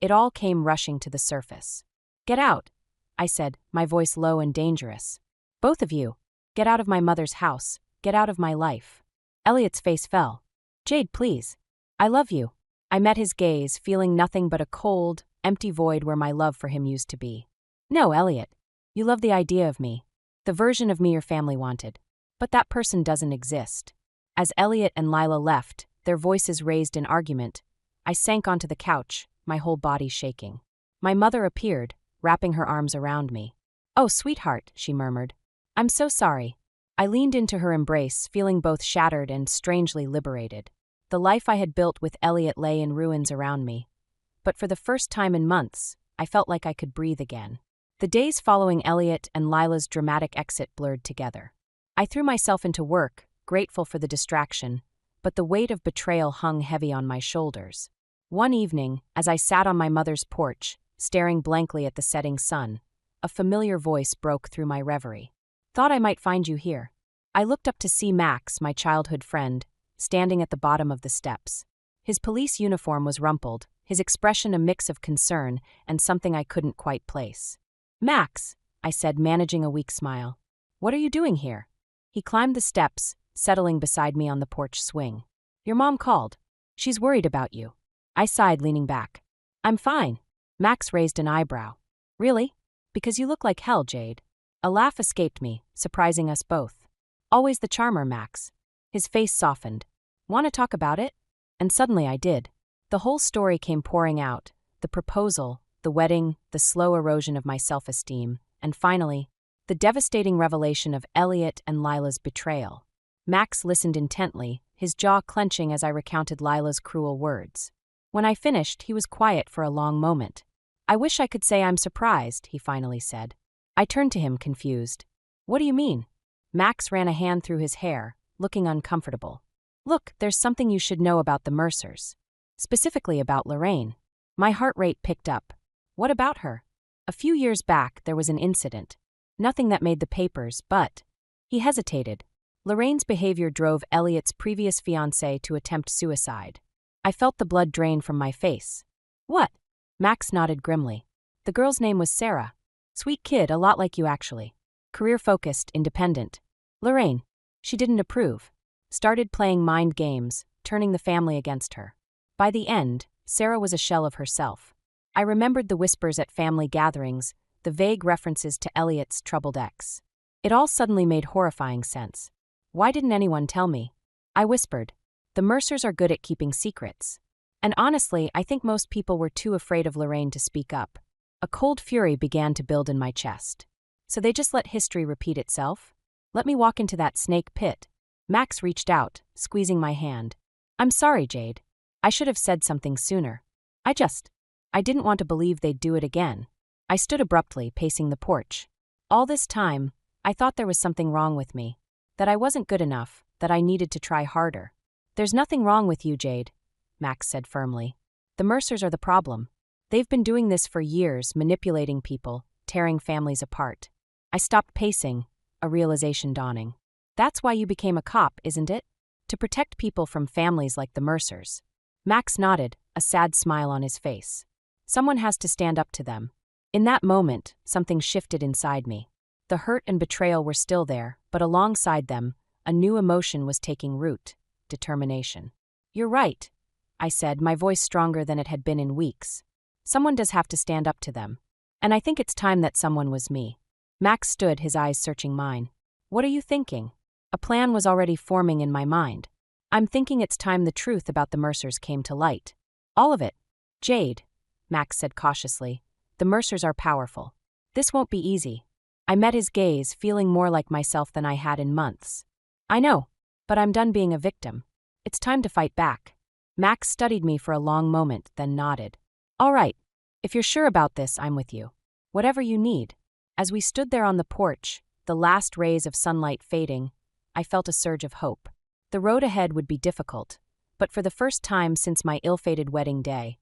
It all came rushing to the surface. Get out, I said, my voice low and dangerous. Both of you. Get out of my mother's house. Get out of my life. Elliot's face fell. Jade, please. I love you. I met his gaze, feeling nothing but a cold, empty void where my love for him used to be. No, Elliot. You love the idea of me. The version of me your family wanted. But that person doesn't exist. As Elliot and Lila left, their voices raised in argument, I sank onto the couch, my whole body shaking. My mother appeared, wrapping her arms around me. Oh, sweetheart, she murmured. I'm so sorry. I leaned into her embrace, feeling both shattered and strangely liberated. The life I had built with Elliot lay in ruins around me. But for the first time in months, I felt like I could breathe again. The days following Elliot and Lila's dramatic exit blurred together. I threw myself into work, grateful for the distraction, but the weight of betrayal hung heavy on my shoulders. One evening, as I sat on my mother's porch, staring blankly at the setting sun, a familiar voice broke through my reverie. Thought I might find you here. I looked up to see Max, my childhood friend, standing at the bottom of the steps. His police uniform was rumpled, his expression a mix of concern and something I couldn't quite place. "Max," I said, managing a weak smile. "What are you doing here?" He climbed the steps, settling beside me on the porch swing. "Your mom called. She's worried about you." I sighed, leaning back. "I'm fine." Max raised an eyebrow. "Really? Because you look like hell, Jade." A laugh escaped me, surprising us both. "Always the charmer, Max." His face softened. "Want to talk about it?" And suddenly I did. The whole story came pouring out. The proposal, the wedding, the slow erosion of my self-esteem, and finally, the devastating revelation of Elliot and Lila's betrayal. Max listened intently, his jaw clenching as I recounted Lila's cruel words. When I finished, he was quiet for a long moment. "I wish I could say I'm surprised," he finally said. I turned to him, confused. "What do you mean?" Max ran a hand through his hair, looking uncomfortable. "Look, there's something you should know about the Mercers. Specifically about Lorraine." My heart rate picked up. "What about her?" "A few years back, there was an incident. Nothing that made the papers, but—" He hesitated. "Lorraine's behavior drove Elliot's previous fiancée to attempt suicide." I felt the blood drain from my face. "What?" Max nodded grimly. "The girl's name was Sarah. Sweet kid, a lot like you actually. Career-focused, independent. Lorraine, she didn't approve. Started playing mind games, turning the family against her. By the end, Sarah was a shell of herself. I remembered the whispers at family gatherings, the vague references to Elliot's troubled ex. It all suddenly made horrifying sense. Why didn't anyone tell me? I whispered. The Mercers are good at keeping secrets. And honestly, I think most people were too afraid of Lorraine to speak up. A cold fury began to build in my chest. So they just let history repeat itself? Let me walk into that snake pit. Max reached out, squeezing my hand. "I'm sorry, Jade. I should have said something sooner. I didn't want to believe they'd do it again." I stood abruptly, pacing the porch. All this time, I thought there was something wrong with me. That I wasn't good enough, that I needed to try harder. "There's nothing wrong with you, Jade," Max said firmly. "The Mercers are the problem. They've been doing this for years, manipulating people, tearing families apart." I stopped pacing, a realization dawning. "That's why you became a cop, isn't it? To protect people from families like the Mercers." Max nodded, a sad smile on his face. "Someone has to stand up to them." In that moment, something shifted inside me. The hurt and betrayal were still there, but alongside them, a new emotion was taking root: determination. "You're right," I said, my voice stronger than it had been in weeks. "Someone does have to stand up to them. And I think it's time that someone was me." Max stood, his eyes searching mine. "What are you thinking?" A plan was already forming in my mind. "I'm thinking it's time the truth about the Mercers came to light. All of it." "Jade," Max said cautiously, "the Mercers are powerful. This won't be easy." I met his gaze, feeling more like myself than I had in months. "I know, but I'm done being a victim. It's time to fight back." Max studied me for a long moment, then nodded. "All right. If you're sure about this, I'm with you. Whatever you need." As we stood there on the porch, the last rays of sunlight fading, I felt a surge of hope. The road ahead would be difficult, but for the first time since my ill-fated wedding day,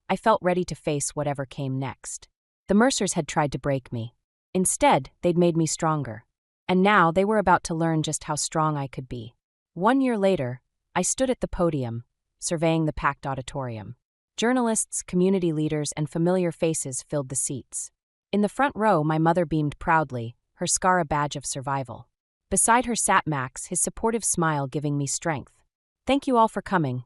I felt ready to face whatever came next. The Mercers had tried to break me. Instead, they'd made me stronger. And now they were about to learn just how strong I could be. 1 year later, I stood at the podium, surveying the packed auditorium. Journalists, community leaders, and familiar faces filled the seats. In the front row, my mother beamed proudly, her scar a badge of survival. Beside her sat Max, his supportive smile giving me strength. "Thank you all for coming,"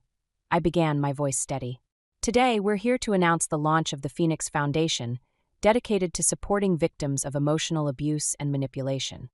I began, my voice steady. "Today, we're here to announce the launch of the Phoenix Foundation, dedicated to supporting victims of emotional abuse and manipulation."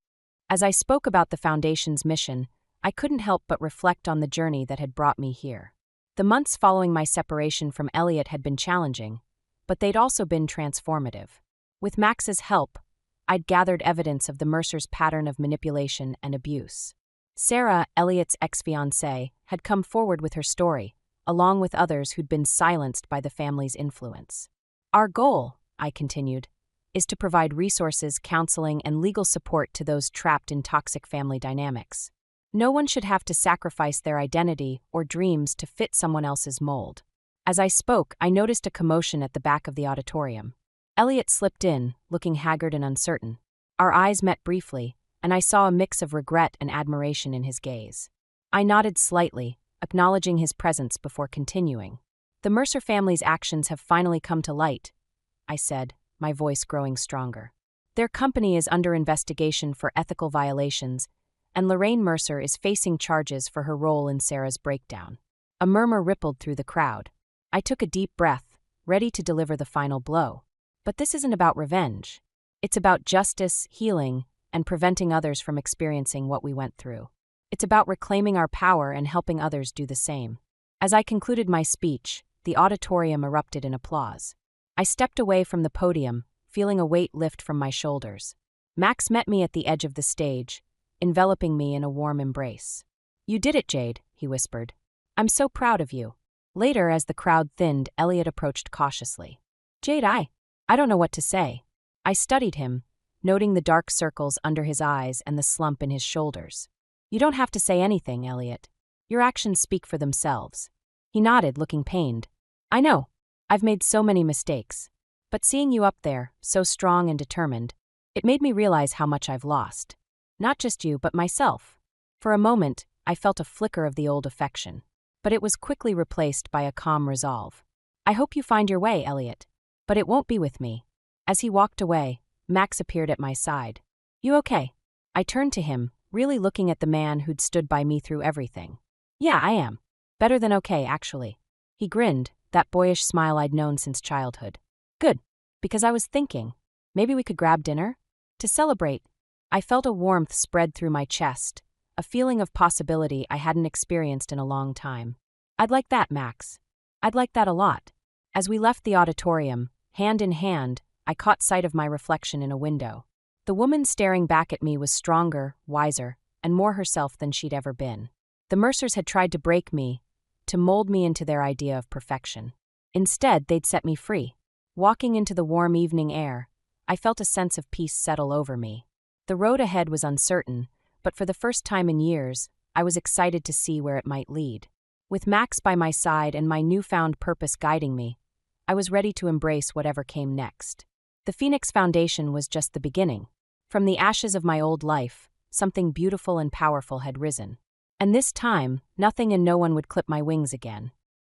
As I spoke about the Foundation's mission, I couldn't help but reflect on the journey that had brought me here. The months following my separation from Elliot had been challenging, but they'd also been transformative. With Max's help, I'd gathered evidence of the Mercers' pattern of manipulation and abuse. Sarah, Elliot's ex-fiancée, had come forward with her story, along with others who'd been silenced by the family's influence. "Our goal," I continued, "is to provide resources, counseling, and legal support to those trapped in toxic family dynamics. No one should have to sacrifice their identity or dreams to fit someone else's mold." As I spoke, I noticed a commotion at the back of the auditorium. Elliot slipped in, looking haggard and uncertain. Our eyes met briefly, and I saw a mix of regret and admiration in his gaze. I nodded slightly, acknowledging his presence before continuing. "The Mercer family's actions have finally come to light," I said, my voice growing stronger. "Their company is under investigation for ethical violations, and Lorraine Mercer is facing charges for her role in Sarah's breakdown." A murmur rippled through the crowd. I took a deep breath, ready to deliver the final blow. But this isn't about revenge. It's about justice, healing, and preventing others from experiencing what we went through. It's about reclaiming our power and helping others do the same. As I concluded my speech, the auditorium erupted in applause. I stepped away from the podium, feeling a weight lift from my shoulders. Max met me at the edge of the stage, enveloping me in a warm embrace. "You did it, Jade," he whispered. "I'm so proud of you." Later, as the crowd thinned, Elliot approached cautiously. "Jade, I don't know what to say." I studied him, noting the dark circles under his eyes and the slump in his shoulders. "You don't have to say anything, Elliot. Your actions speak for themselves." He nodded, looking pained. "I know. I've made so many mistakes. But seeing you up there, so strong and determined, it made me realize how much I've lost. Not just you, but myself." For a moment, I felt a flicker of the old affection. But it was quickly replaced by a calm resolve. "I hope you find your way, Elliot. But it won't be with me." As he walked away, Max appeared at my side. "You okay?" I turned to him, really looking at the man who'd stood by me through everything. "Yeah, I am. Better than okay, actually." He grinned, that boyish smile I'd known since childhood. "Good. Because I was thinking, maybe we could grab dinner? To celebrate." I felt a warmth spread through my chest, a feeling of possibility I hadn't experienced in a long time. "I'd like that, Max. I'd like that a lot." As we left the auditorium, hand in hand, I caught sight of my reflection in a window. The woman staring back at me was stronger, wiser, and more herself than she'd ever been. The Mercers had tried to break me, to mold me into their idea of perfection. Instead, they'd set me free. Walking into the warm evening air, I felt a sense of peace settle over me. The road ahead was uncertain, but for the first time in years, I was excited to see where it might lead. With Max by my side and my newfound purpose guiding me, I was ready to embrace whatever came next. The Phoenix Foundation was just the beginning. From the ashes of my old life, something beautiful and powerful had risen. And this time, nothing and no one would clip my wings again.